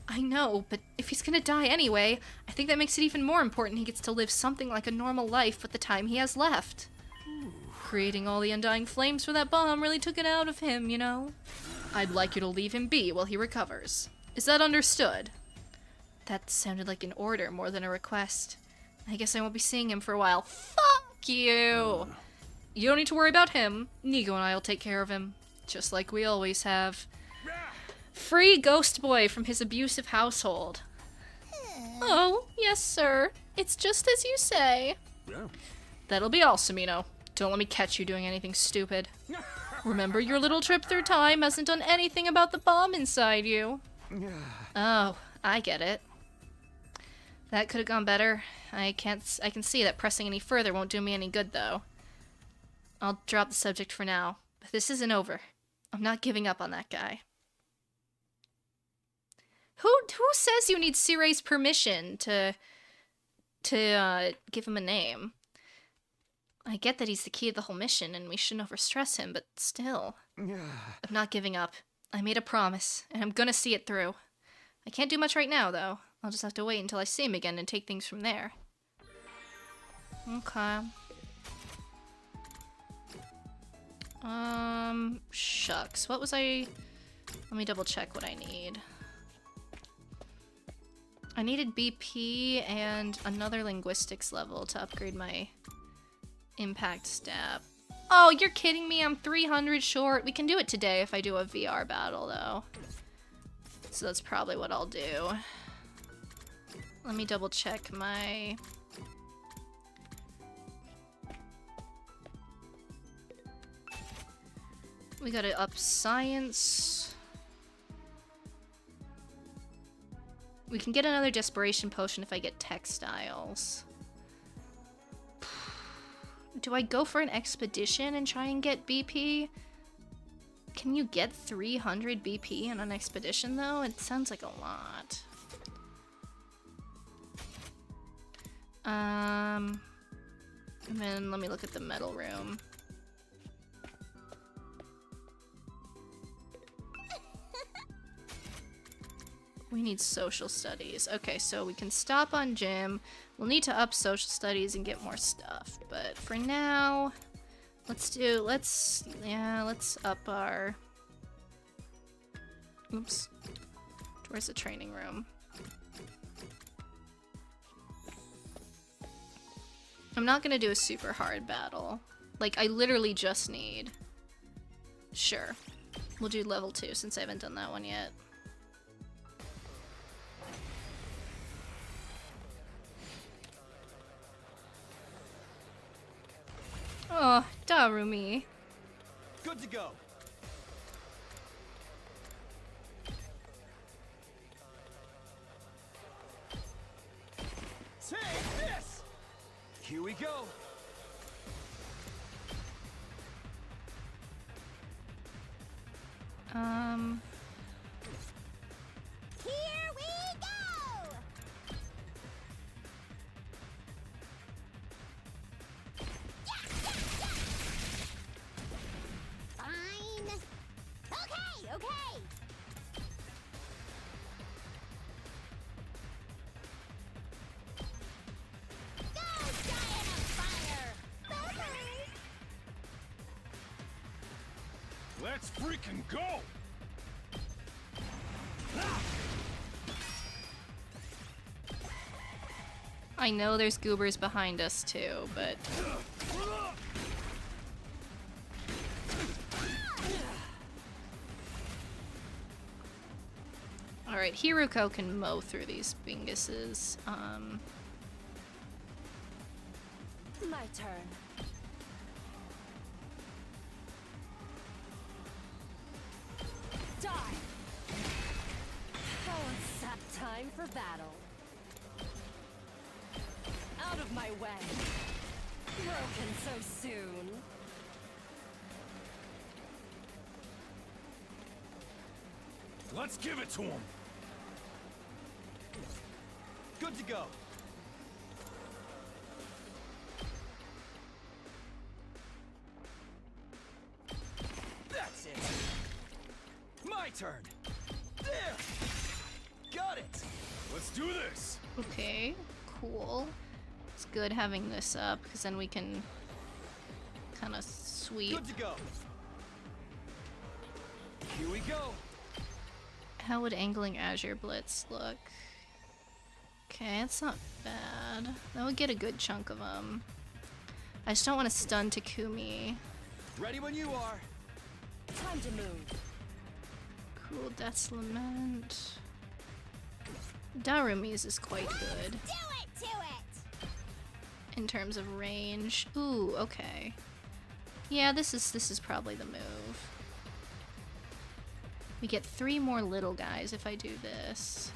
I know, but if he's gonna die anyway, I think that makes it even more important he gets to live something like a normal life with the time he has left. Creating all the undying flames for that bomb really took it out of him, you know? I'd like you to leave him be while he recovers. Is that understood? That sounded like an order more than a request. I guess I won't be seeing him for a while. Fuck you! You don't need to worry about him. Nigo and I will take care of him. Just like we always have. Free Ghost Boy from his abusive household. Oh, yes, sir. It's just as you say. Yeah. That'll be all, Samino. Don't let me catch you doing anything stupid. Remember, your little trip through time hasn't done anything about the bomb inside you. Oh, I get it. That could have gone better. I can see that pressing any further won't do me any good, though. I'll drop the subject for now, but this isn't over. I'm not giving up on that guy. Who says you need Sirei's permission to give him a name? I get that he's the key to the whole mission, and we shouldn't overstress him, but still. I'm not giving up. I made a promise, and I'm gonna see it through. I can't do much right now, though. I'll just have to wait until I see him again and take things from there. Okay. Shucks. What was I... Let me double check what I need. I needed BP and another linguistics level to upgrade my impact stat. Oh, you're kidding me? I'm 300 short. We can do it today if I do a VR battle, though. So that's probably what I'll do. Let me double check my... We gotta up science. We can get another desperation potion if I get textiles. Do I go for an expedition and try and get BP? Can you get 300 BP in an expedition, though? It sounds like a lot. And then let me look at the metal room. We need social studies. Okay, so we can stop on gym. We'll need to up social studies and get more stuff. But for now, let's up our... Oops. Where's the training room? I'm not gonna do a super hard battle. Like, I literally just need... Sure. We'll do level 2 since I haven't done that one yet. Oh, Darumi. Good to go. Take this! Here we go. Here we go! Fine. Let's freaking go! I know there's goobers behind us too, but... Alright, Hiruko can mow through these binguses. My turn. Die! Oh, it's time for battle. Out of my way. Broken so soon. Let's give it to him! Good to go. That's it. My turn. There. Got it. Let's do this! Okay, cool. It's good having this up, because then we can kind of sweep. Good to go. Here we go. How would angling Azure Blitz look? Okay, it's not bad. That would get a good chunk of them. I just don't want to stun Takumi. Ready when you are. Time to move. Cruel Death's Lament. Darumi's is quite good. Do it to it! In terms of range. Ooh, okay. Yeah, this is probably the move. We get 3 more little guys if I do this.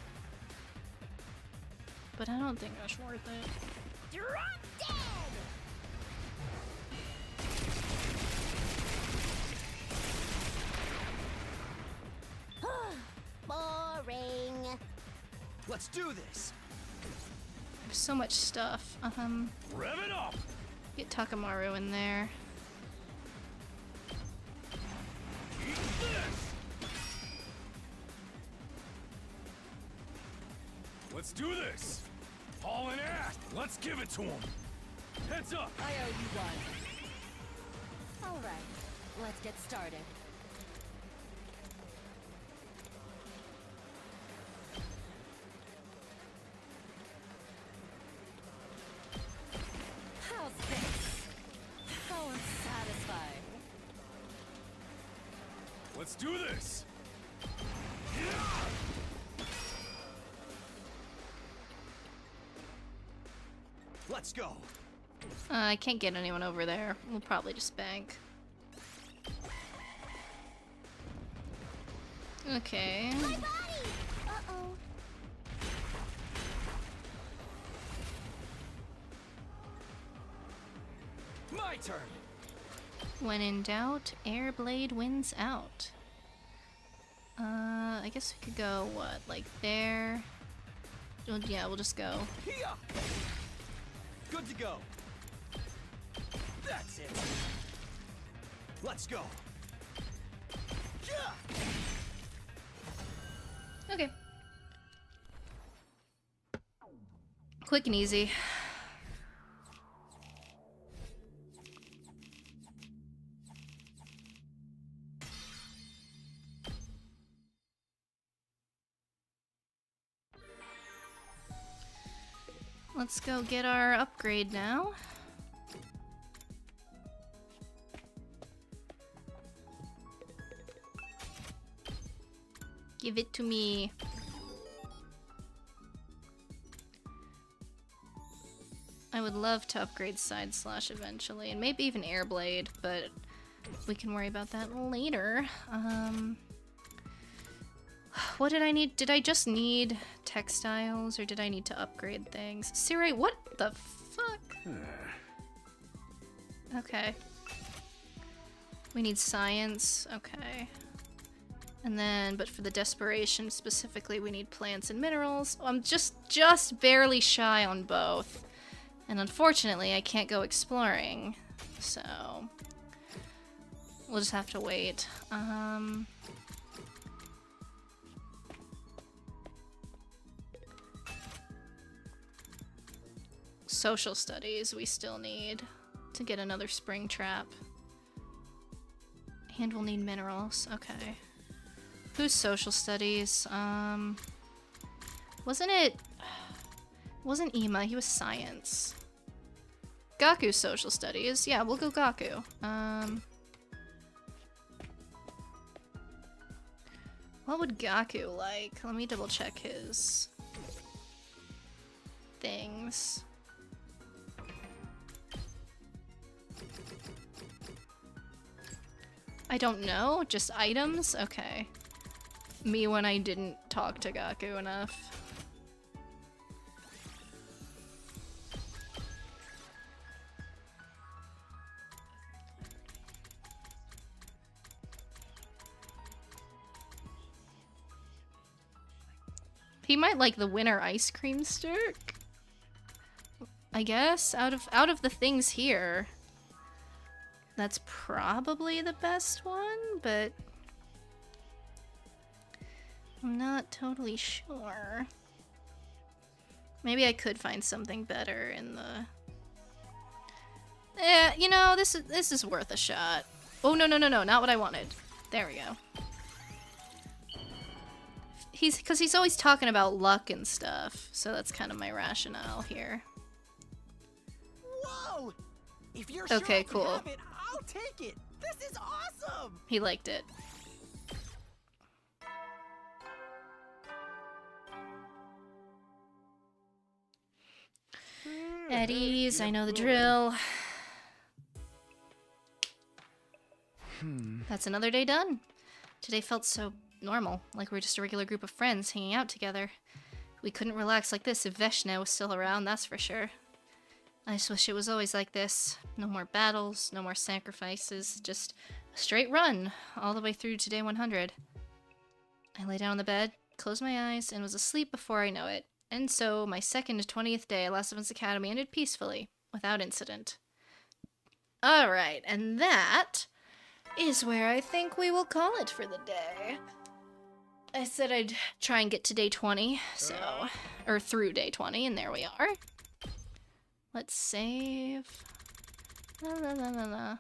But I don't think that's worth it. Drop dead! Boring. Let's do this. There's so much stuff. Rev it up! Get Takamaru in there. Eat this! Let's do this! Haul and ass! Let's give it to him! Heads up! I owe you one. All right, let's get started. How's this? How unsatisfying. Let's do this! Let's go. I can't get anyone over there. We'll probably just bank. Okay. My body! Uh-oh. My turn. When in doubt, Airblade wins out. I guess we could go, what, like there? Well, yeah, we'll just go. Here. Good to go. That's it. Let's go. Yeah. Okay. Quick and easy. Let's go get our upgrade now. Give it to me. I would love to upgrade Side Slash eventually, and maybe even Airblade, but we can worry about that later. What did I need? Did I just need textiles, or did I need to upgrade things? Siri, what the fuck? Okay. We need science, okay. And then, but for the desperation specifically, we need plants and minerals. I'm just barely shy on both. And unfortunately, I can't go exploring, so we'll just have to wait. Social studies we still need to get another spring trap. Hand will need minerals. Okay. Who's social studies? Wasn't it... Wasn't Ima, he was science. Gaku's social studies. Yeah, we'll go Gaku. What would Gaku like? Let me double check his things. I don't know, just items? Okay. Me when I didn't talk to Gaku enough. He might like the winter ice cream stick. I guess out of the things here, that's probably the best one, but I'm not totally sure. Maybe I could find something better in the... you know, this is worth a shot. Oh, no, not what I wanted. There we go. Because he's always talking about luck and stuff, so that's kind of my rationale here. Whoa! If you're okay, sure cool. have it, I'll take it. This is awesome. He liked it. Eddies, I know the drill. That's another day done. Today felt so normal, like we're just a regular group of friends hanging out together. We couldn't relax like this if Veshna was still around, that's for sure. I just wish it was always like this. No more battles, no more sacrifices, just a straight run all the way through to day 100. I lay down on the bed, closed my eyes, and was asleep before I know it. And so, my second 20th day at Last of Us Academy ended peacefully, without incident. Alright, and that is where I think we will call it for the day. I said I'd try and get to day 20, so... or through day 20, and there we are. Let's save... La la la la la.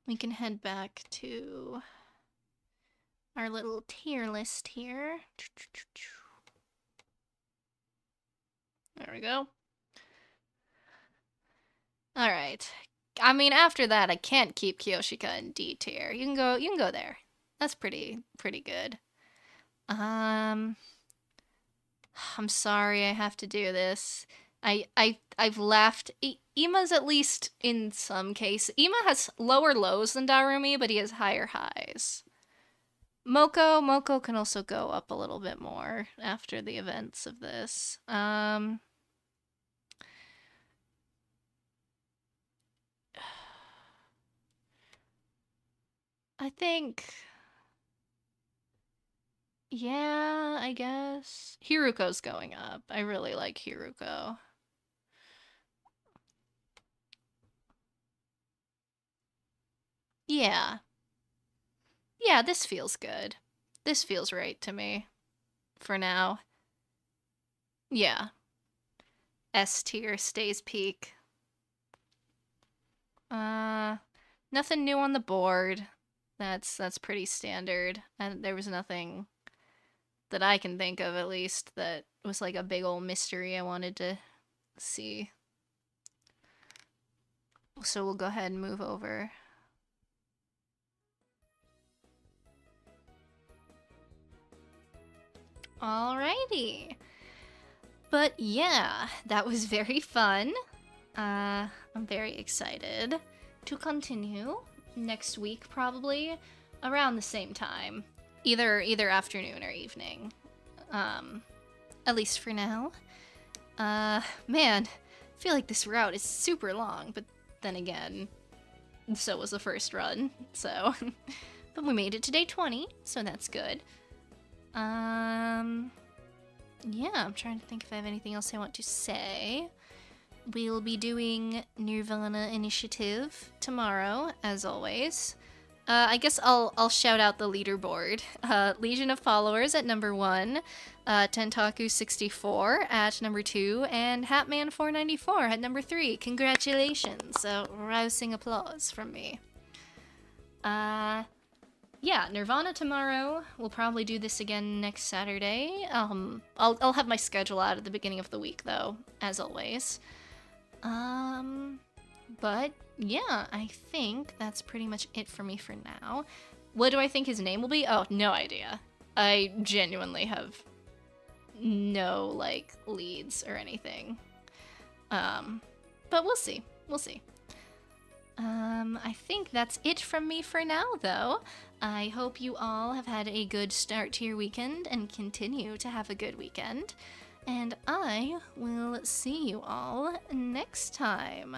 We can head back to our little tier list here. There we go. Alright. I mean, after that, I can't keep Kyoshika in D tier. You can go there. That's pretty good. I'm sorry I have to do this. I've laughed. Ima's at least in some case. Ima has lower lows than Darumi, but he has higher highs. Moko can also go up a little bit more after the events of this. I think... yeah, I guess. Hiruko's going up. I really like Hiruko. Yeah. Yeah, this feels good. This feels right to me. For now. Yeah. S tier stays peak. Nothing new on the board. That's pretty standard. And there was nothing that I can think of, at least, that was like a big old mystery I wanted to see. So we'll go ahead and move over. Alrighty. But yeah, that was very fun. I'm very excited to continue next week, probably around the same time, either afternoon or evening, at least for now. Man, I feel like this route is super long, but then again, so was the first run, so but we made it to day 20, so that's good. Yeah, I'm trying to think if I have anything else I want to say. We'll be doing Nirvana Initiative tomorrow, as always. I guess I'll shout out the leaderboard. Legion of Followers at number 1, Tentaku64 at number 2, and Hatman494 at number 3. Congratulations! Rousing applause from me. Yeah, Nirvana tomorrow. We'll probably do this again next Saturday. I'll have my schedule out at the beginning of the week though, as always. But yeah, I think that's pretty much it for me for now. What do I think his name will be? Oh, no idea. I genuinely have no, like, leads or anything. But we'll see. We'll see. I think that's it from me for now, though. I hope you all have had a good start to your weekend and continue to have a good weekend. And I will see you all next time.